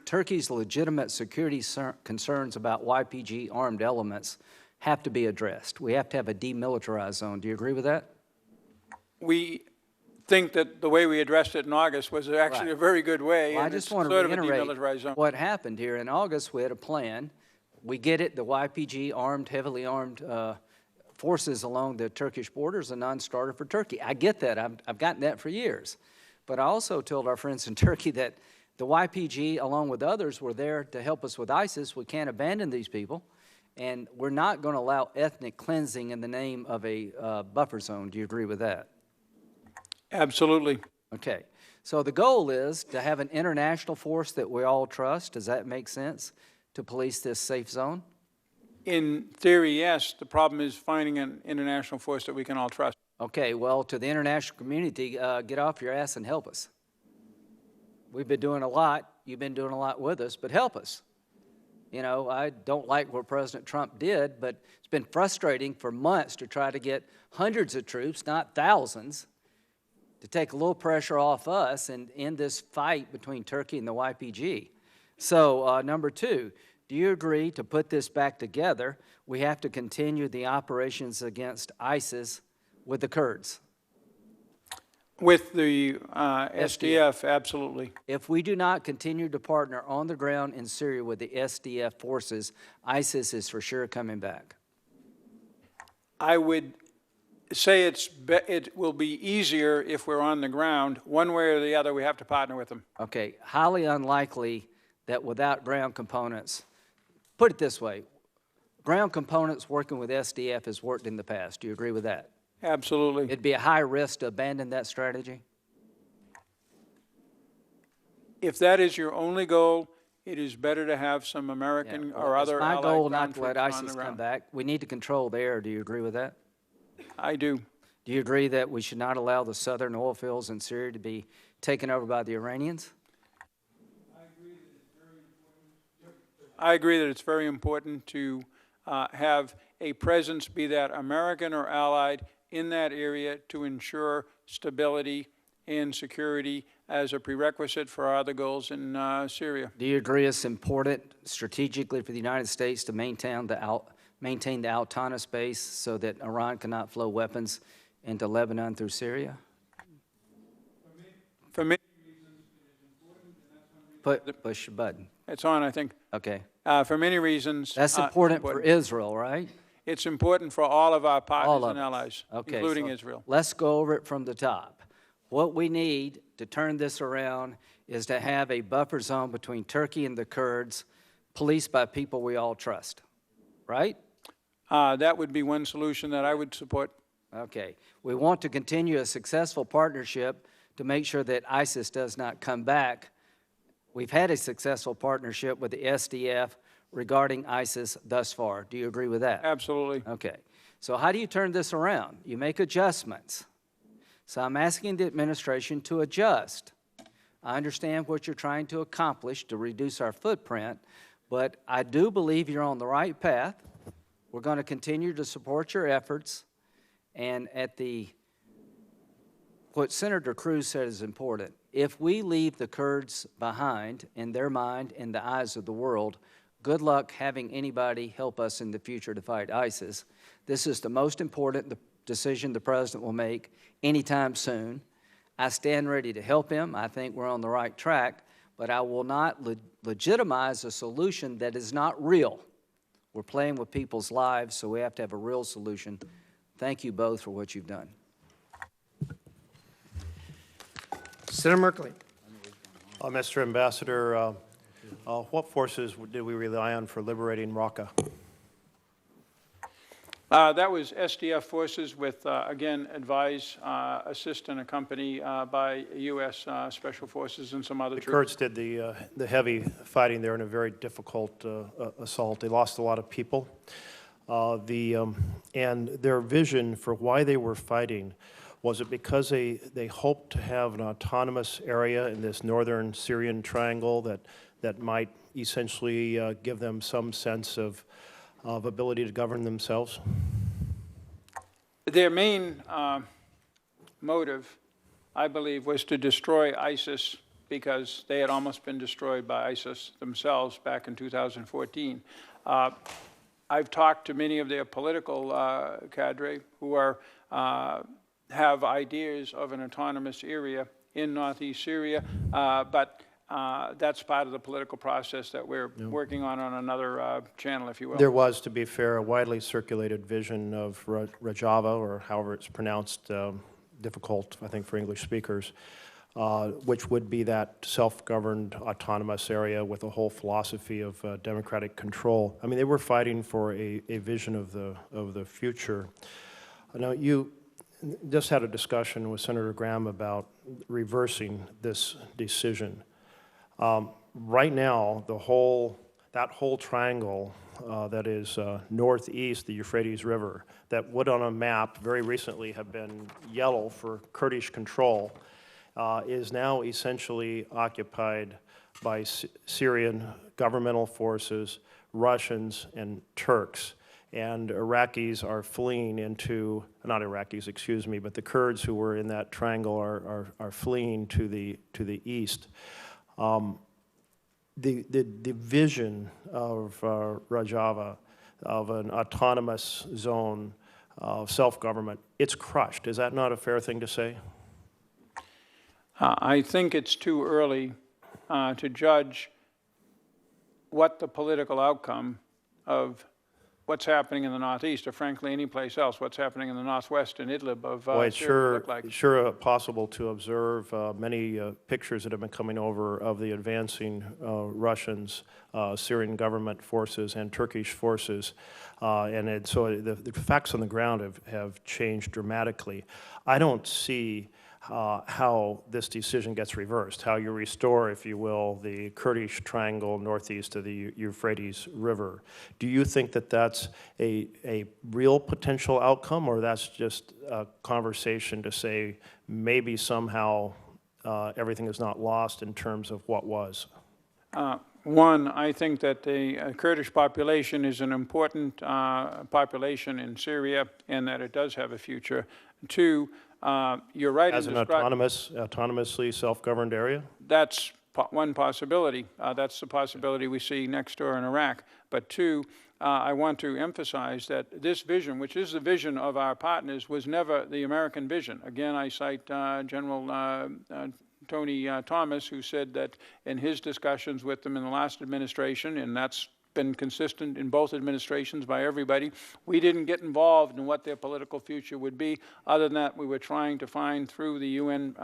Turkey's legitimate security concerns about YPG armed elements have to be addressed. We have to have a demilitarized zone. Do you agree with that? We think that the way we addressed it in August was actually a very good way. Well, I and just it's want to sort of a reiterate demilitarized zone. what happened here. In August, we had a plan. We get it, the YPG, heavily armed forces along the Turkish border is a non-starter for Turkey. I get that. I've gotten that for years. But I also told our friends in Turkey that the YPG, along with others, were there to help us with ISIS. We can't abandon these people. And we're not going to allow ethnic cleansing in the name of a buffer zone. Do you agree with that? Absolutely. Okay. So the goal is to have an international force that we all trust. Does that make sense? To police this safe zone? In theory, yes. The problem is finding an international force that we can all trust. Okay, well, to the international community, get off your ass and help us. We've been doing a lot. You've been doing a lot with us, but help us. You know, I don't like what President Trump did, but it's been frustrating for months to try to get hundreds of troops, not thousands, to take a little pressure off us and end this fight between Turkey and the YPG. So, number two, do you agree to put this back together? We have to continue the operations against ISIS with the Kurds. With the SDF, absolutely. If we do not continue to partner on the ground in Syria with the SDF forces, ISIS is for sure coming back. I would say it will be easier if we're on the ground. One way or the other, we have to partner with them. Okay, highly unlikely that without ground components, put it this way, ground components working with SDF has worked in the past. Do you agree with that? Absolutely. It'd be a high risk to abandon that strategy? If that is your only goal, it is better to have some American or other allied It's my goal not ground to let troops on ISIS the come ground. back. We need to control the air. Do you agree with that? I do. Do you agree that we should not allow the southern oil fields in Syria to be taken over by the Iranians? I agree that it's very important to have a presence, be that American or allied, in that area to ensure stability and security as a prerequisite for our other goals in Syria. Do you agree it's important strategically for the United States to maintain the Al-Tana space so that Iran cannot flow weapons into Lebanon through Syria? For me, push the button. it's on, I think. Okay. For many reasons. That's important for Israel, right? It's important for all of our All partners of and us. allies, Okay, including so Israel. Let's go over it from the top. What we need to turn this around is to have a buffer zone between Turkey and the Kurds, policed by people we all trust, right? That would be one solution that I would support. Okay. We want to continue a successful partnership to make sure that ISIS does not come back. We've had a successful partnership with the SDF regarding ISIS thus far. Do you agree with that? Absolutely. Okay. So how do you turn this around? You make adjustments. So I'm asking the administration to adjust. I understand what you're trying to accomplish to reduce our footprint, but I do believe you're on the right path. We're going to continue to support your efforts. And what Senator Cruz said is important. If we leave the Kurds behind in their mind, in the eyes of the world, good luck having anybody help us in the future to fight ISIS. This is the most important decision the president will make anytime soon. I stand ready to help him. I think we're on the right track, but I will not legitimize a solution that is not real. We're playing with people's lives, so we have to have a real solution. Thank you both for what you've done. Senator Merkley. Mr. Ambassador, what forces did we rely on for liberating Raqqa? That was SDF forces with, again, advise, assist, and accompany by U.S. Special Forces and some other troops. The Kurds did the heavy fighting there in a very difficult assault. They lost a lot of people. And their vision for why they were fighting, was it because they hoped to have an autonomous area in this northern Syrian triangle that might essentially give them some sense of ability to govern themselves? Their main motive, I believe, was to destroy ISIS because they had almost been destroyed by ISIS themselves back in 2014. I've talked to many of their political cadre who have ideas of an autonomous area in northeast Syria, but that's part of the political process that we're working on another channel, if you will. There was, to be fair, a widely circulated vision of Rojava, or however it's pronounced, difficult, I think, for English speakers, which would be that self-governed autonomous area with a whole philosophy of democratic control. I mean, they were fighting for a vision of the future. Now, you just had a discussion with Senator Graham about reversing this decision. Right now, that whole triangle that is northeast the Euphrates River, that would on a map very recently have been yellow for Kurdish control, is now essentially occupied by Syrian governmental forces, Russians, and Turks. And Iraqis are fleeing into, not Iraqis, excuse me, but the Kurds who were in that triangle are fleeing to the east. The vision of Rojava, of an autonomous zone of self-government, it's crushed. Is that not a fair thing to say? I think it's too early to judge what the political outcome of what's happening in the Northeast, or frankly, any place else, what's happening in the Northwest and Idlib of Well, it's Syria look like. sure possible to observe many pictures that have been coming over of the advancing Russians, Syrian government forces, and Turkish forces. So the facts on the ground have changed dramatically. I don't see how this decision gets reversed, how you restore, if you will, the Kurdish triangle northeast of the Euphrates River. Do you think that that's a real potential outcome, or that's just a conversation to say maybe somehow everything is not lost in terms of what was? One, I think that the Kurdish population is an important population in Syria, and that it does have a future. Two, you're right. As an autonomously self-governed area? That's one possibility. That's the possibility we see next door in Iraq. But two, I want to emphasize that this vision, which is the vision of our partners, was never the American vision. Again, I cite General Tony Thomas, who said that in his discussions with them in the last administration, and that's been consistent in both administrations by everybody, we didn't get involved in what their political future would be. Other than that, we were trying to find through the UN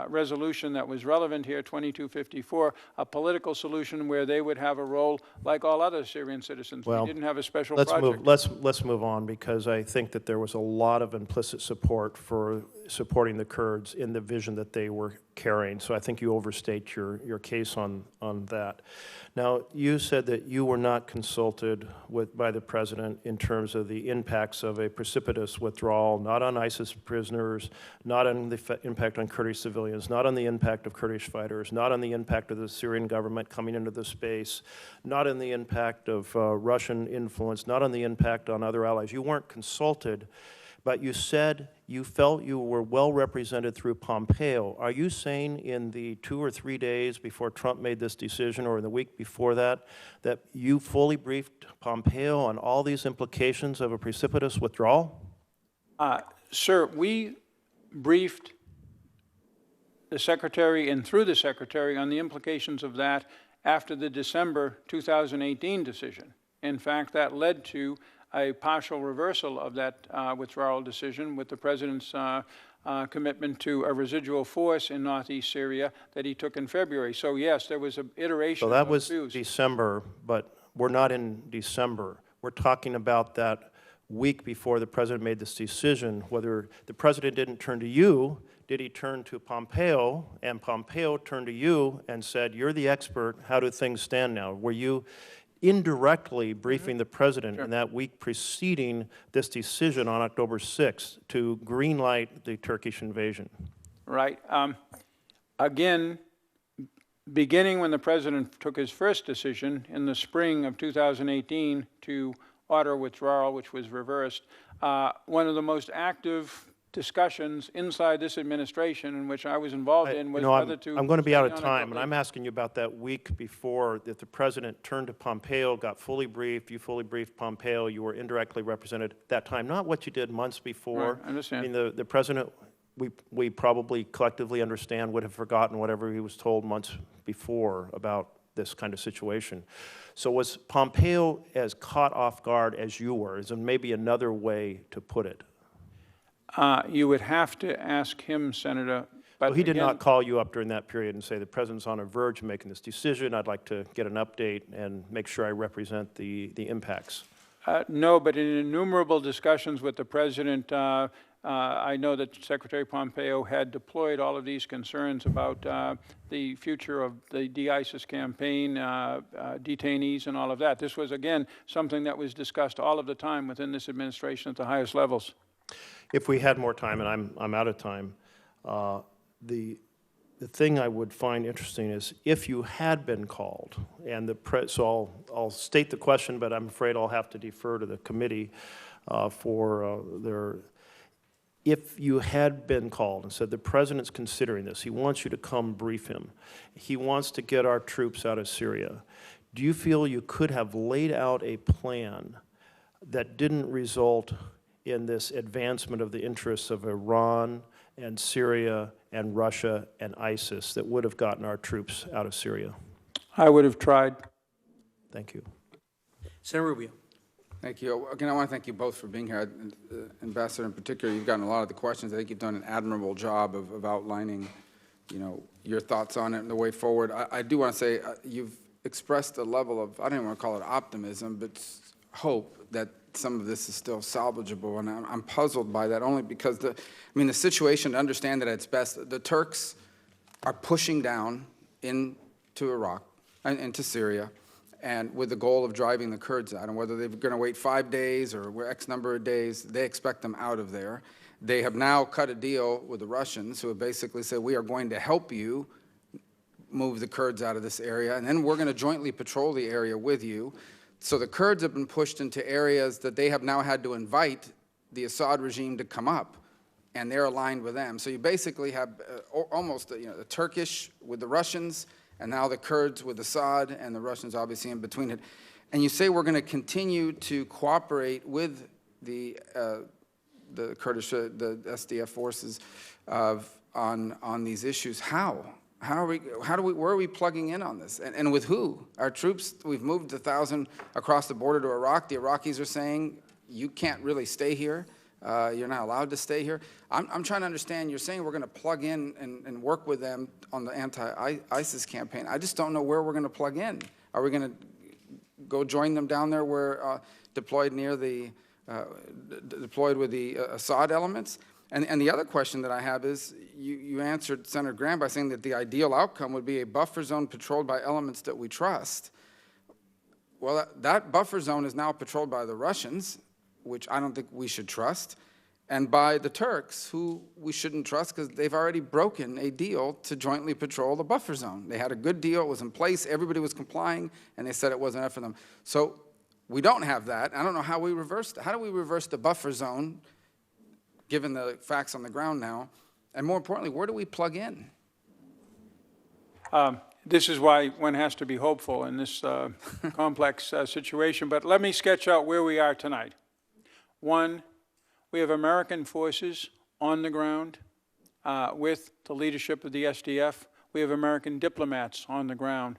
resolution that was relevant here, 2254, a political solution where they would have a role like all other Syrian citizens. Well, we didn't have a special project. Let's move on, because I think that there was a lot of implicit support for supporting the Kurds in the vision that they were carrying. So I think you overstate your case on that. Now, you said that you were not consulted by the president in terms of the impacts of a precipitous withdrawal, not on ISIS prisoners, not on the impact on Kurdish civilians, not on the impact of Kurdish fighters, not on the impact of the Syrian government coming into the space, not on the impact of Russian influence, not on the impact on other allies. You weren't consulted, but you said you felt you were well represented through Pompeo. Are you saying in the 2 or 3 days before Trump made this decision, or in the week before that, that you fully briefed Pompeo on all these implications of a precipitous withdrawal? Sir, we briefed the Secretary and through the Secretary on the implications of that after the December 2018 decision. In fact, that led to a partial reversal of that withdrawal decision with the President's commitment to a residual force in northeast Syria that he took in February. So yes, there was an iteration. So that of was views. December, but we're not in December. We're talking about that week before the President made this decision, whether the President didn't turn to you, did he turn to Pompeo, and Pompeo turned to you and said, you're the expert, how do things stand now? Were you indirectly briefing the President in that week preceding this decision on October 6th to greenlight the Turkish invasion? Right. Again, beginning when the President took his first decision in the spring of 2018 to order withdrawal, which was reversed, one of the most active discussions inside this administration in which I was involved in was whether to... I'm going to be out of time, and I'm asking you about that week before that the President turned to Pompeo, got fully briefed, you fully briefed Pompeo, you were indirectly represented that time, not what you did months before. Right, I understand. I mean, the President we probably collectively understand would have forgotten whatever he was told months before about this kind of situation. So was Pompeo as caught off guard as you were? Is there maybe another way to put it? You would have to ask him, Senator. But well, he did again, not call you up during that period and say, the President's on the verge of making this decision. I'd like to get an update and make sure I represent the impacts. No, but in innumerable discussions with the President, I know that Secretary Pompeo had deployed all of these concerns about the future of the de-ISIS campaign, detainees and all of that. This was, again, something that was discussed all of the time within this administration at the highest levels. If we had more time, and I'm out of time, the thing I would find interesting is if you had been called, and so I'll state the question, but I'm afraid I'll have to defer to the committee for their. If you had been called and said the President's considering this, he wants you to come brief him, he wants to get our troops out of Syria, do you feel you could have laid out a plan that didn't result in this advancement of the interests of Iran and Syria and Russia and ISIS that would have gotten our troops out of Syria? I would have tried. Thank you. Senator Rubio. Thank you. Again, I want to thank you both for being here. Ambassador, in particular, you've gotten a lot of the questions. I think you've done an admirable job of outlining, your thoughts on it and the way forward. I do want to say you've expressed a level of, I don't even want to call it optimism, but hope that some of this is still salvageable, and I'm puzzled by that only because the situation, to understand that at its best, the Turks are pushing down into Iraq and into Syria, and with the goal of driving the Kurds out. And whether they're going to wait 5 days or X number of days, they expect them out of there. They have now cut a deal with the Russians, who have basically said, we are going to help you move the Kurds out of this area, and then we're going to jointly patrol the area with you. So the Kurds have been pushed into areas that they have now had to invite the Assad regime to come up, and they're aligned with them. So you basically have almost the Turkish with the Russians, and now the Kurds with Assad, and the Russians obviously in between it. And you say we're going to continue to cooperate with the Kurdish, the SDF forces on these issues. How? Where are we plugging in on this? And with who? Our troops, we've moved 1,000 across the border to Iraq. The Iraqis are saying, you can't really stay here. You're not allowed to stay here. I'm trying to understand, you're saying we're going to plug in and work with them on the anti-ISIS campaign. I just don't know where we're going to plug in. Are we going to go join them down there where deployed with the Assad elements? And the other question that I have is, you answered Senator Graham by saying that the ideal outcome would be a buffer zone patrolled by elements that we trust. Well, that buffer zone is now patrolled by the Russians, which I don't think we should trust, and by the Turks, who we shouldn't trust because they've already broken a deal to jointly patrol the buffer zone. They had a good deal, it was in place, everybody was complying, and they said it wasn't enough for them. So we don't have that. I don't know how we reversed it. How do we reverse the buffer zone, given the facts on the ground now? And more importantly, where do we plug in? This is why one has to be hopeful in this complex situation. But let me sketch out where we are tonight. One, we have American forces on the ground with the leadership of the SDF. We have American diplomats on the ground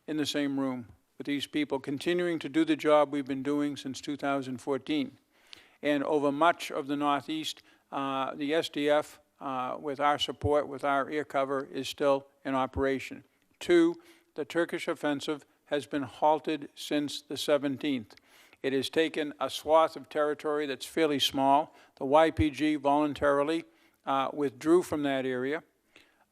in the same room with these people, continuing to do the job we've been doing since 2014. And over much of the Northeast, the SDF, with our support, with our air cover, is still in operation. Two, the Turkish offensive has been halted since the 17th. It has taken a swath of territory that's fairly small. The YPG voluntarily withdrew from that area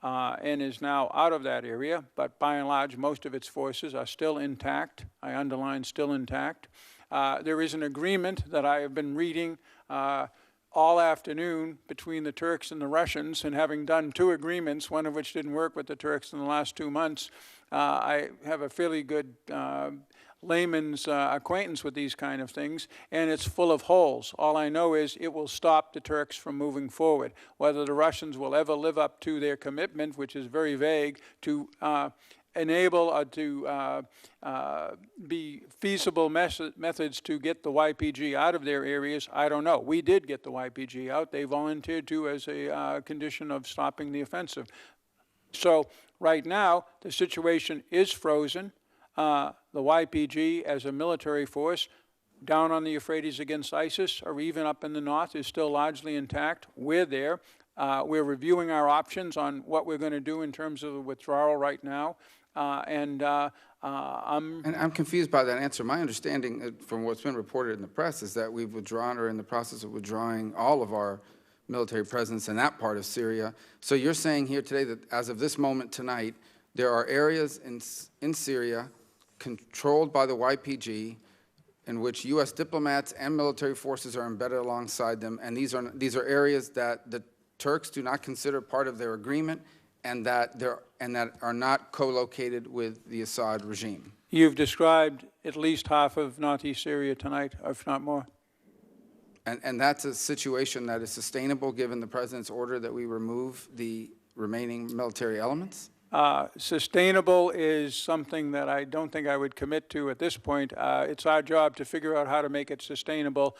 and is now out of that area, but by and large, most of its forces are still intact. I underline still intact. There is an agreement that I have been reading all afternoon between the Turks and the Russians, and having done 2 agreements, one of which didn't work with the Turks in the last 2 months, I have a fairly good layman's acquaintance with these kind of things, and it's full of holes. All I know is it will stop the Turks from moving forward. Whether the Russians will ever live up to their commitment, which is very vague, to enable to be feasible methods to get the YPG out of their areas, I don't know. We did get the YPG out. They volunteered to as a condition of stopping the offensive. So right now, the situation is frozen. The YPG as a military force down on the Euphrates against ISIS or even up in the north is still largely intact. We're there. We're reviewing our options on what we're going to do in terms of the withdrawal right now. And I'm confused by that answer. My understanding from what's been reported in the press is that we've withdrawn or are in the process of withdrawing all of our military presence in that part of Syria. So you're saying here today that as of this moment tonight, there are areas in Syria controlled by the YPG in which U.S. diplomats and military forces are embedded alongside them, and these are areas that the Turks do not consider part of their agreement, and that are not co-located with the Assad regime. You've described at least half of northeast Syria tonight, if not more. And that's a situation that is sustainable given the president's order that we remove the remaining military elements? Sustainable is something that I don't think I would commit to at this point. It's our job to figure out how to make it sustainable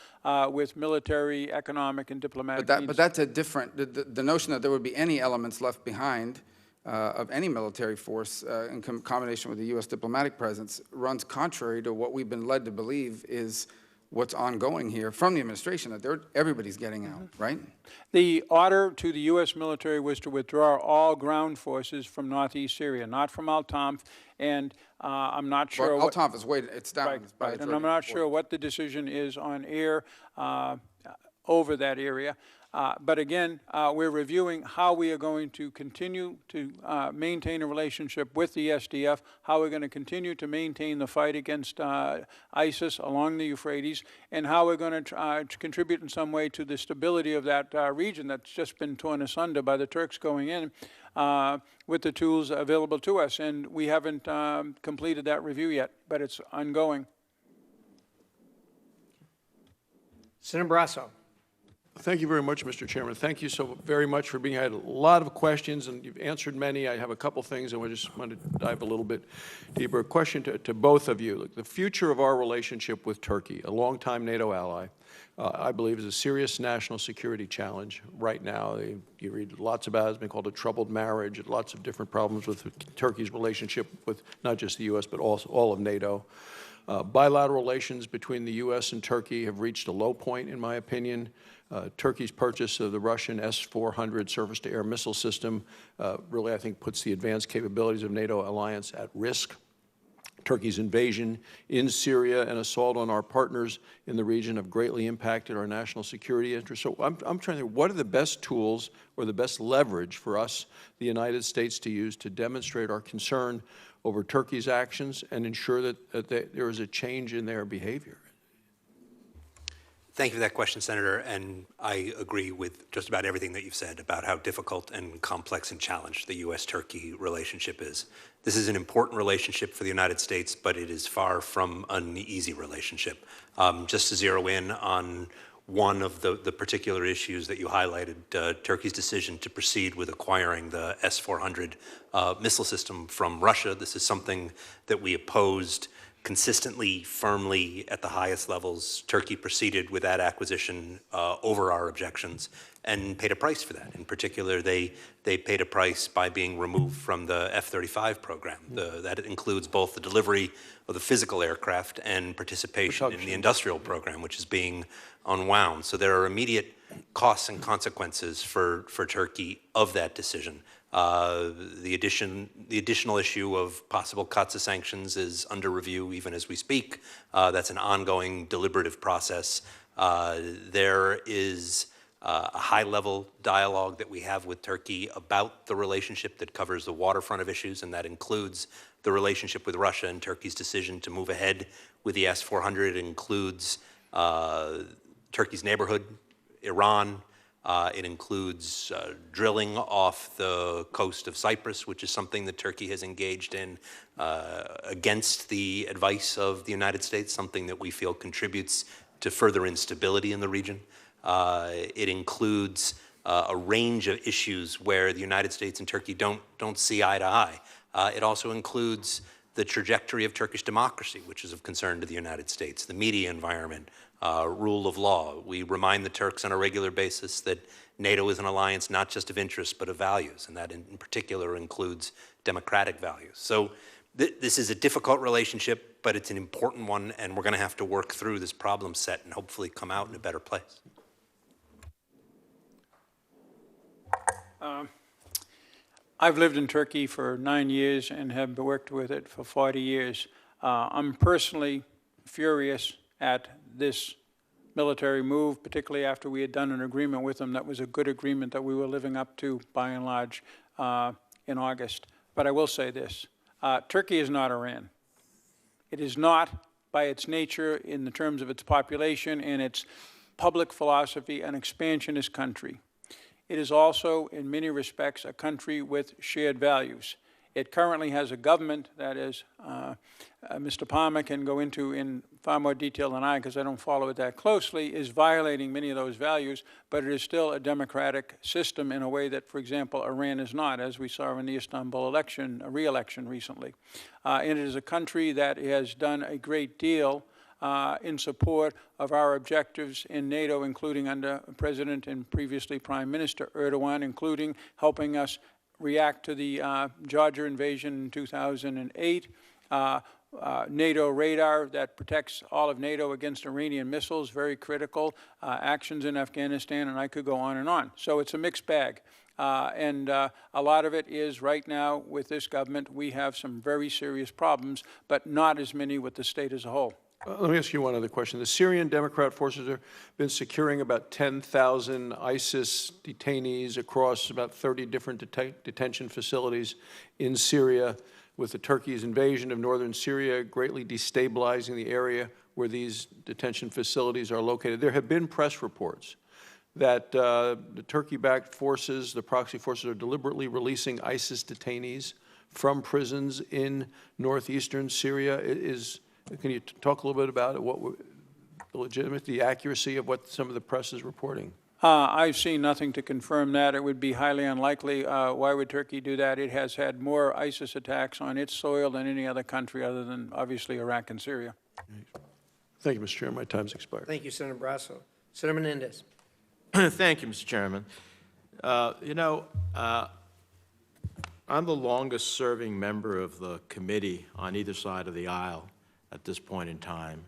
with military, economic, and diplomatic means. But that's a different, the notion that there would be any elements left behind of any military force in combination with the U.S. diplomatic presence runs contrary to what we've been led to believe is what's ongoing here from the administration, that everybody's getting out, right? The order to the U.S. military was to withdraw all ground forces from northeast Syria, not from Al-Tanf, and I'm not sure. Well, Al-Tanf is it's down. Right, right. And I'm not sure what the decision is on air over that area. But again, we're reviewing how we are going to continue to maintain a relationship with the SDF, how we're going to continue to maintain the fight against ISIS along the Euphrates, and how we're going to contribute in some way to the stability of that region that's just been torn asunder by the Turks going in with the tools available to us. And we haven't completed that review yet, but it's ongoing. Senator Barrasso. Thank you very much, Mr. Chairman. Thank you so very much for being here. I had a lot of questions, and you've answered many. I have a couple things, and I just want to dive a little bit deeper. A question to both of you. Look, the future of our relationship with Turkey, a longtime NATO ally, I believe is a serious national security challenge right now. You read lots about it. It's been called a troubled marriage, lots of different problems with Turkey's relationship with not just the U.S., but also all of NATO. Bilateral relations between the U.S. and Turkey have reached a low point, in my opinion. Turkey's purchase of the Russian S-400 surface-to-air missile system really, I think, puts the advanced capabilities of NATO alliance at risk. Turkey's invasion in Syria and assault on our partners in the region have greatly impacted our national security interests. So I'm trying to think, what are the best tools or the best leverage for us, the United States, to use to demonstrate our concern over Turkey's actions and ensure that there is a change in their behavior? Thank you for that question, Senator, and I agree with just about everything that you've said about how difficult and complex and challenged the U.S.-Turkey relationship is. This is an important relationship for the United States, but it is far from an easy relationship. Just to zero in on one of the particular issues that you highlighted, Turkey's decision to proceed with acquiring the S-400 missile system from Russia. This is something that we opposed consistently, firmly at the highest levels. Turkey proceeded with that acquisition over our objections and paid a price for that. In particular, they paid a price by being removed from the F-35 program. That includes both the delivery of the physical aircraft and participation in the industrial program, which is being unwound. So there are immediate costs and consequences for Turkey of that decision. The additional issue of possible cuts of sanctions is under review even as we speak. That's an ongoing deliberative process. There is a high-level dialogue that we have with Turkey about the relationship that covers the waterfront of issues, and that includes the relationship with Russia and Turkey's decision to move ahead with the S-400. It includes Turkey's neighborhood, Iran. It includes drilling off the coast of Cyprus, which is something that Turkey has engaged in against the advice of the United States, something that we feel contributes to further instability in the region. It includes a range of issues where the United States and Turkey don't see eye to eye. It also includes the trajectory of Turkish democracy, which is of concern to the United States, the media environment, rule of law. We remind the Turks on a regular basis that NATO is an alliance not just of interests but of values, and that in particular includes democratic values. So this is a difficult relationship, but it's an important one, and we're going to have to work through this problem set and hopefully come out in a better place. I've lived in Turkey for 9 years and have worked with it for 40 years. I'm personally furious at this military move, particularly after we had done an agreement with them that was a good agreement that we were living up to, by and large, in August. But I will say this. Turkey is not Iran. It is not, by its nature, in the terms of its population and its public philosophy, an expansionist country. It is also, in many respects, a country with shared values. It currently has a government that is, Mr. Palmer can go into in far more detail than I because I don't follow it that closely, is violating many of those values, but it is still a democratic system in a way that, for example, Iran is not, as we saw in the Istanbul election, re-election recently. And it is a country that has done a great deal in support of our objectives in NATO, including under President and previously Prime Minister Erdogan, including helping us react to the Georgia invasion in 2008, NATO radar that protects all of NATO against Iranian missiles, very critical, actions in Afghanistan, and I could go on and on. So it's a mixed bag. And a lot of it is right now with this government, we have some very serious problems, but not as many with the state as a whole. Let me ask you one other question. The Syrian Democrat forces have been securing about 10,000 ISIS detainees across about 30 different detention facilities in Syria, with the Turkey's invasion of northern Syria greatly destabilizing the area where these detention facilities are located. There have been press reports that the Turkey-backed forces, the proxy forces, are deliberately releasing ISIS detainees from prisons in northeastern Syria. Can you talk a little bit about it, the accuracy of what some of the press is reporting? I've seen nothing to confirm that. It would be highly unlikely. Why would Turkey do that? It has had more ISIS attacks on its soil than any other country other than, obviously, Iraq and Syria. Thank you, Mr. Chairman. My time's expired. Thank you, Senator Brasso. Senator Menendez. Thank you, Mr. Chairman. I'm the longest-serving member of the committee on either side of the aisle at this point in time,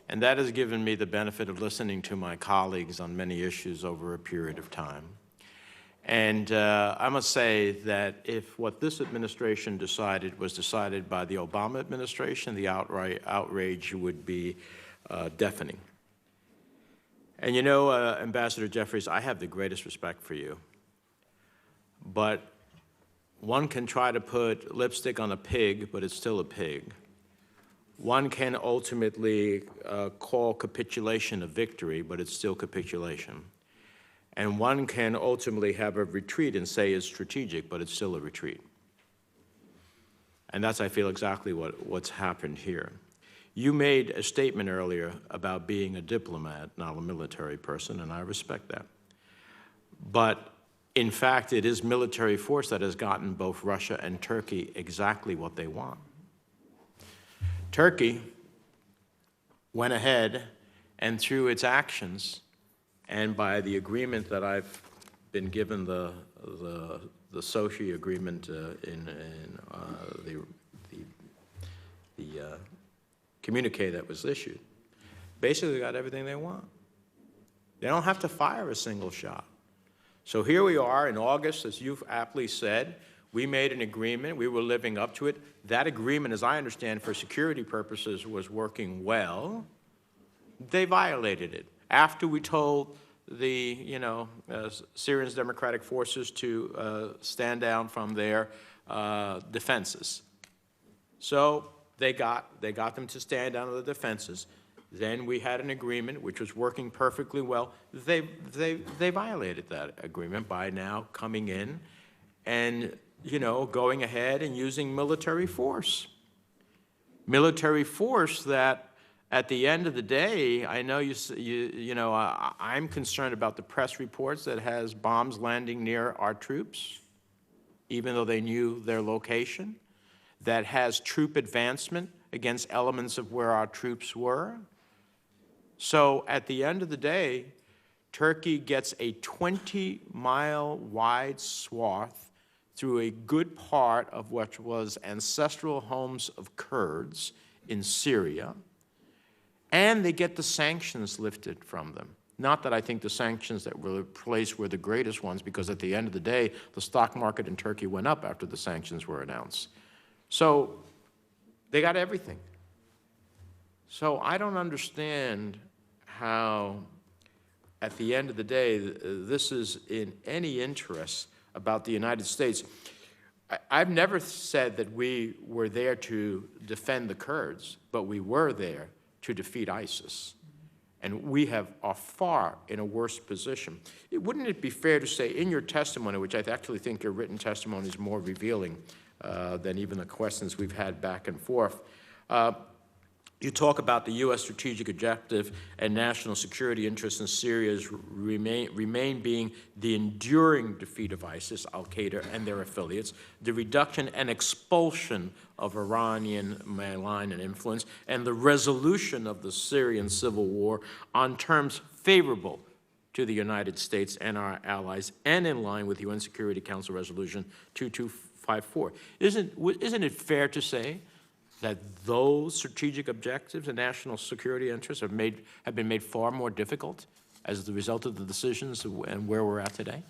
and that has given me the benefit of listening to my colleagues on many issues over a period of time. And I must say that if what this administration decided was decided by the Obama administration, the outrage would be deafening. And Ambassador Jeffries, I have the greatest respect for you, but one can try to put lipstick on a pig, but it's still a pig. One can ultimately call capitulation a victory, but it's still capitulation. And one can ultimately have a retreat and say it's strategic, but it's still a retreat. And that's, I feel, exactly what's happened here. You made a statement earlier about being a diplomat, not a military person, and I respect that. But in fact, it is military force that has gotten both Russia and Turkey exactly what they want. Turkey went ahead and through its actions and by the agreement that I've been given, the Sochi agreement in the communique that was issued, basically got everything they want. They don't have to fire a single shot. So here we are in August, as you've aptly said, we made an agreement, we were living up to it. That agreement, as I understand, for security purposes was working well. They violated it. After we told the, Syrian Democratic Forces to stand down from their defenses. So they got them to stand down on the defenses. Then we had an agreement which was working perfectly well. They violated that agreement by now coming in and going ahead and using military force. Military force that, at the end of the day, I know I'm concerned about the press reports that has bombs landing near our troops, even though they knew their location. that has troop advancement against elements of where our troops were. So at the end of the day, Turkey gets a 20-mile wide swath through a good part of what was ancestral homes of Kurds in Syria, and they get the sanctions lifted from them. Not that I think the sanctions that were placed were the greatest ones, because at the end of the day, the stock market in Turkey went up after the sanctions were announced. So they got everything. So I don't understand how, at the end of the day, this is in any interest about the United States. I've never said that we were there to defend the Kurds, but we were there to defeat ISIS. And we are far in a worse position. Wouldn't it be fair to say in your testimony, which I actually think your written testimony is more revealing than even the questions we've had back and forth, you talk about the U.S. strategic objective and national security interests in Syria remain being the enduring defeat of ISIS, al-Qaeda, and their affiliates, the reduction and expulsion of Iranian malign and influence, and the resolution of the Syrian civil war on terms favorable to the United States and our allies, and in line with UN Security Council Resolution 2254. Isn't it fair to say that those strategic objectives and national security interests have been made far more difficult as the result of the decisions and where we're at today?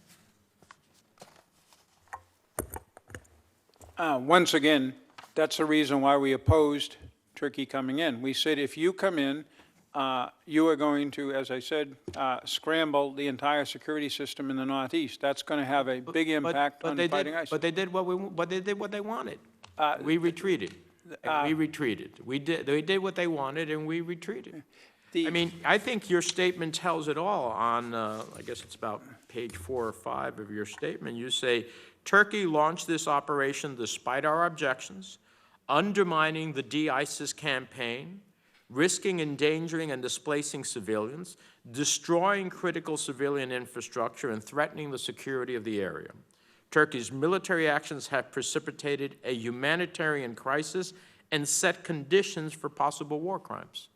Once again, that's the reason why we opposed Turkey coming in. We said, if you come in, you are going to, as I said, scramble the entire security system in the Northeast. That's going to have a big impact on fighting ISIS. But they did what they wanted. We retreated. And we retreated. They did what they wanted, and we retreated. I mean, I think your statement tells it all on, I guess it's about page 4 or 5 of your statement. You say, Turkey launched this operation despite our objections, undermining the de-ISIS campaign, risking endangering and displacing civilians, destroying critical civilian infrastructure, and threatening the security of the area. Turkey's military actions have precipitated a humanitarian crisis and set conditions for possible war crimes.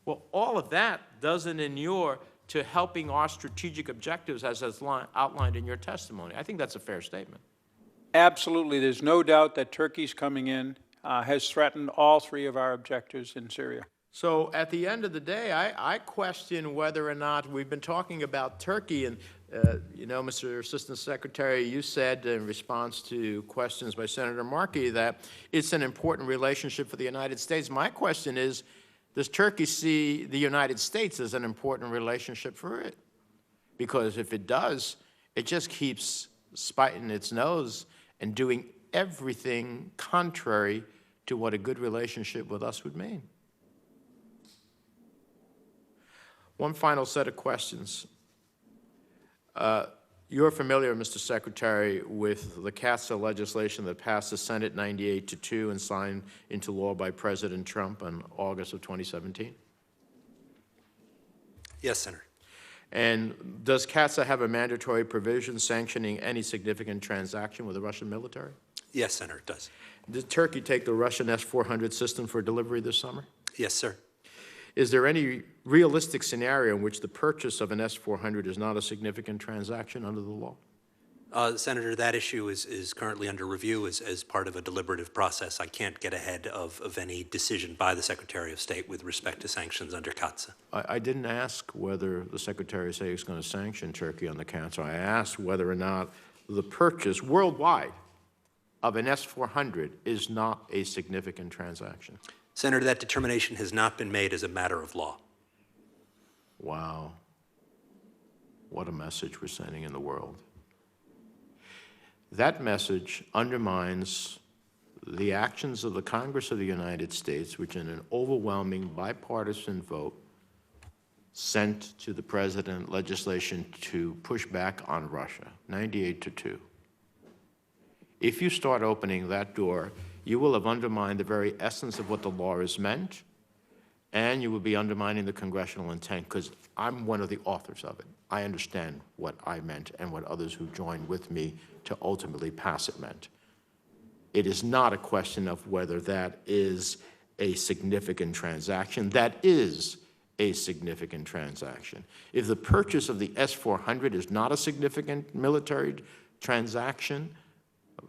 Well, all of that doesn't inure to helping our strategic objectives as outlined in your testimony. I think that's a fair statement. Absolutely. There's no doubt that Turkey's coming in has threatened all 3 of our objectives in Syria. So at the end of the day, I question whether or not we've been talking about Turkey, and you know, Mr. Assistant Secretary, you said in response to questions by Senator Markey that it's an important relationship for the United States. My question is, does Turkey see the United States as an important relationship for it? Because if it does, it just keeps spiting its nose and doing everything contrary to what a good relationship with us would mean. One final set of questions. You're familiar, Mr. Secretary, with the CATSA legislation that passed the Senate 98-2 and signed into law by President Trump in August of 2017? Yes, Senator. And does CATSA have a mandatory provision sanctioning any significant transaction with the Russian military? Yes, Senator, it does. Did Turkey take the Russian S-400 system for delivery this summer? Yes, sir. Is there any realistic scenario in which the purchase of an S-400 is not a significant transaction under the law? Senator, that issue is currently under review as part of a deliberative process. I can't get ahead of any decision by the Secretary of State with respect to sanctions under CATSA. I didn't ask whether the Secretary of State is going to sanction Turkey on the CATSA. I asked whether or not the purchase worldwide of an S-400 is not a significant transaction. Senator, that determination has not been made as a matter of law. Wow. What a message we're sending in the world. That message undermines the actions of the Congress of the United States, which in an overwhelming bipartisan vote sent to the President legislation to push back on Russia, 98-2. If you start opening that door, you will have undermined the very essence of what the law is meant, and you will be undermining the congressional intent, because I'm one of the authors of it. I understand what I meant and what others who joined with me to ultimately pass it meant. It is not a question of whether that is a significant transaction. That is a significant transaction. If the purchase of the S-400 is not a significant military transaction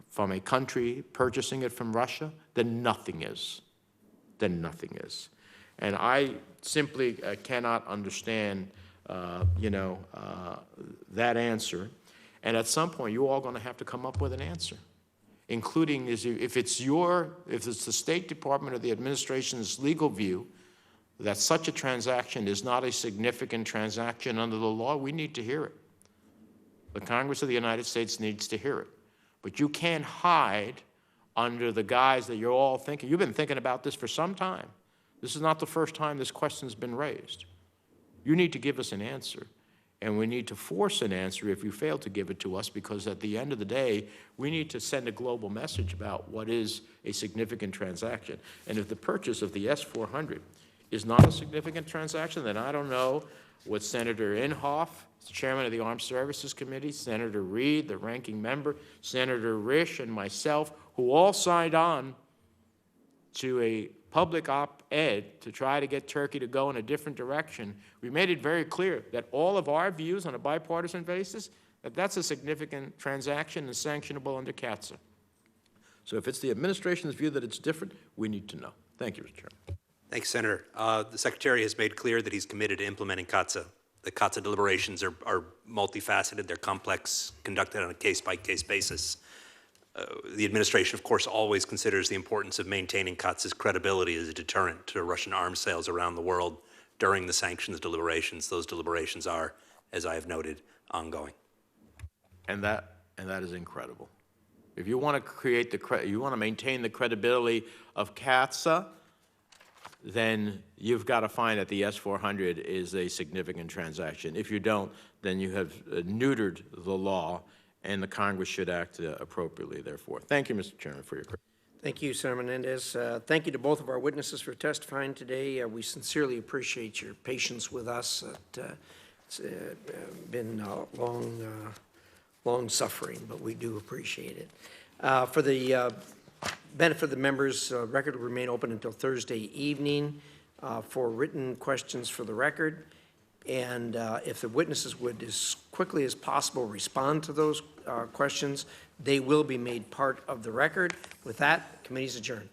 from a country purchasing it from Russia, then nothing is. Then nothing is. And I simply cannot understand, that answer. And at some point, you're all going to have to come up with an answer, including if it's the State Department or the administration's legal view that such a transaction is not a significant transaction under the law, we need to hear it. The Congress of the United States needs to hear it. But you can't hide under the guise that you're all thinking. You've been thinking about this for some time. This is not the first time this question's been raised. You need to give us an answer, and we need to force an answer if you fail to give it to us, because at the end of the day, we need to send a global message about what is a significant transaction. And if the purchase of the S-400 is not a significant transaction, then I don't know what Senator Inhofe, chairman of the Armed Services Committee, Senator Reid, the ranking member, Senator Risch, and myself, who all signed on to a public op-ed to try to get Turkey to go in a different direction. We made it very clear that all of our views on a bipartisan basis, that that's a significant transaction and sanctionable under CAATSA. So if it's the administration's view that it's different, we need to know. Thank you, Mr. Chairman. Thanks, Senator. The Secretary has made clear that he's committed to implementing CAATSA. The CAATSA deliberations are multifaceted, they're complex, conducted on a case-by-case basis. The administration, of course, always considers the importance of maintaining CAATSA's credibility as a deterrent to Russian arms sales around the world during the sanctions deliberations. Those deliberations are, as I have noted, ongoing. And that is incredible. If you want to maintain the credibility of CAATSA, then you've got to find that the S-400 is a significant transaction. If you don't, then you have neutered the law, and the Congress should act appropriately, therefore. Thank you, Mr. Chairman, for your question. Thank you, Senator Menendez. Thank you to both of our witnesses for testifying today. We sincerely appreciate your patience with us. It's been long suffering, but we do appreciate it. For the benefit of the members, record will remain open until Thursday evening for written questions for the record. And if the witnesses would, as quickly as possible, respond to those questions, they will be made part of the record. With that, committee's adjourned.